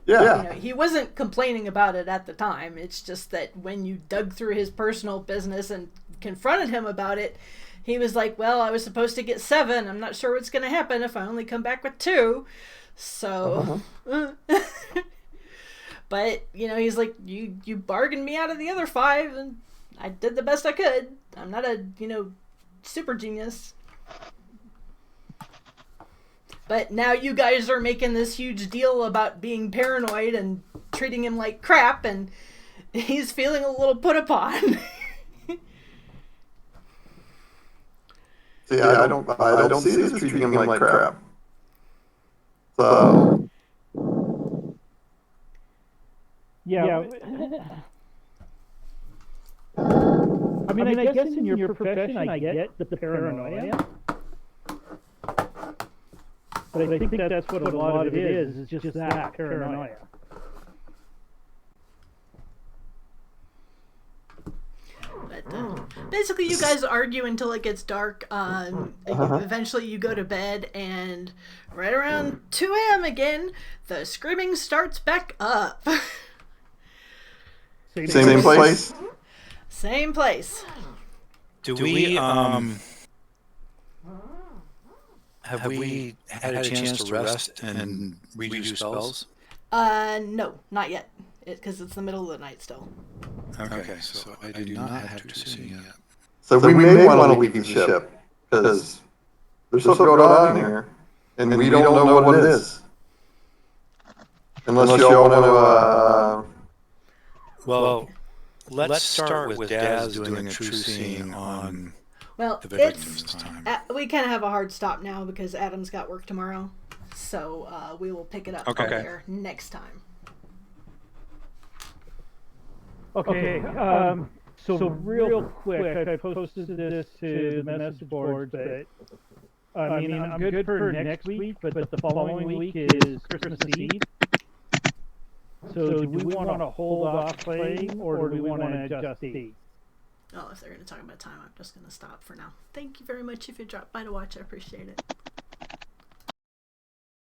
Yeah. He wasn't complaining about it at the time. It's just that when you dug through his personal business and confronted him about it, he was like, well, I was supposed to get 7. I'm not sure what's going to happen if I only come back with 2. So, but, he's like, you bargained me out of the other 5, and I did the best I could. I'm not a, super genius. But now you guys are making this huge deal about being paranoid and treating him like crap, and he's feeling a little put upon. See, I don't see this treating him like crap. So. Yeah. I mean, I guess in your profession, I get the paranoia. But I think that's what a lot of it is just that paranoia. But basically, you guys argue until it gets dark. Eventually, you go to bed, and right around 2 a.m. again, the screaming starts back up. Same place? Same place. Do we have we had a chance to rest and redo spells? No, not yet. Because it's the middle of the night still. Okay, so I do not have to see yet. So we may want to leave the ship, because there's something going on here, and we don't know what it is. Unless you all want to... Well, let's start with Daz doing a true seeing on the victims this time. We kind of have a hard stop now because Adam's got work tomorrow. So we will pick it up there next time. Okay, so real quick, I posted this to the message board, but I mean, I'm good for next week, but the following week is Christmas Eve. So do we want to hold off playing, or do we want to adjust dates? Oh, if they're going to talk about time, I'm just going to stop for now. Thank you very much if you dropped by to watch. I appreciate it.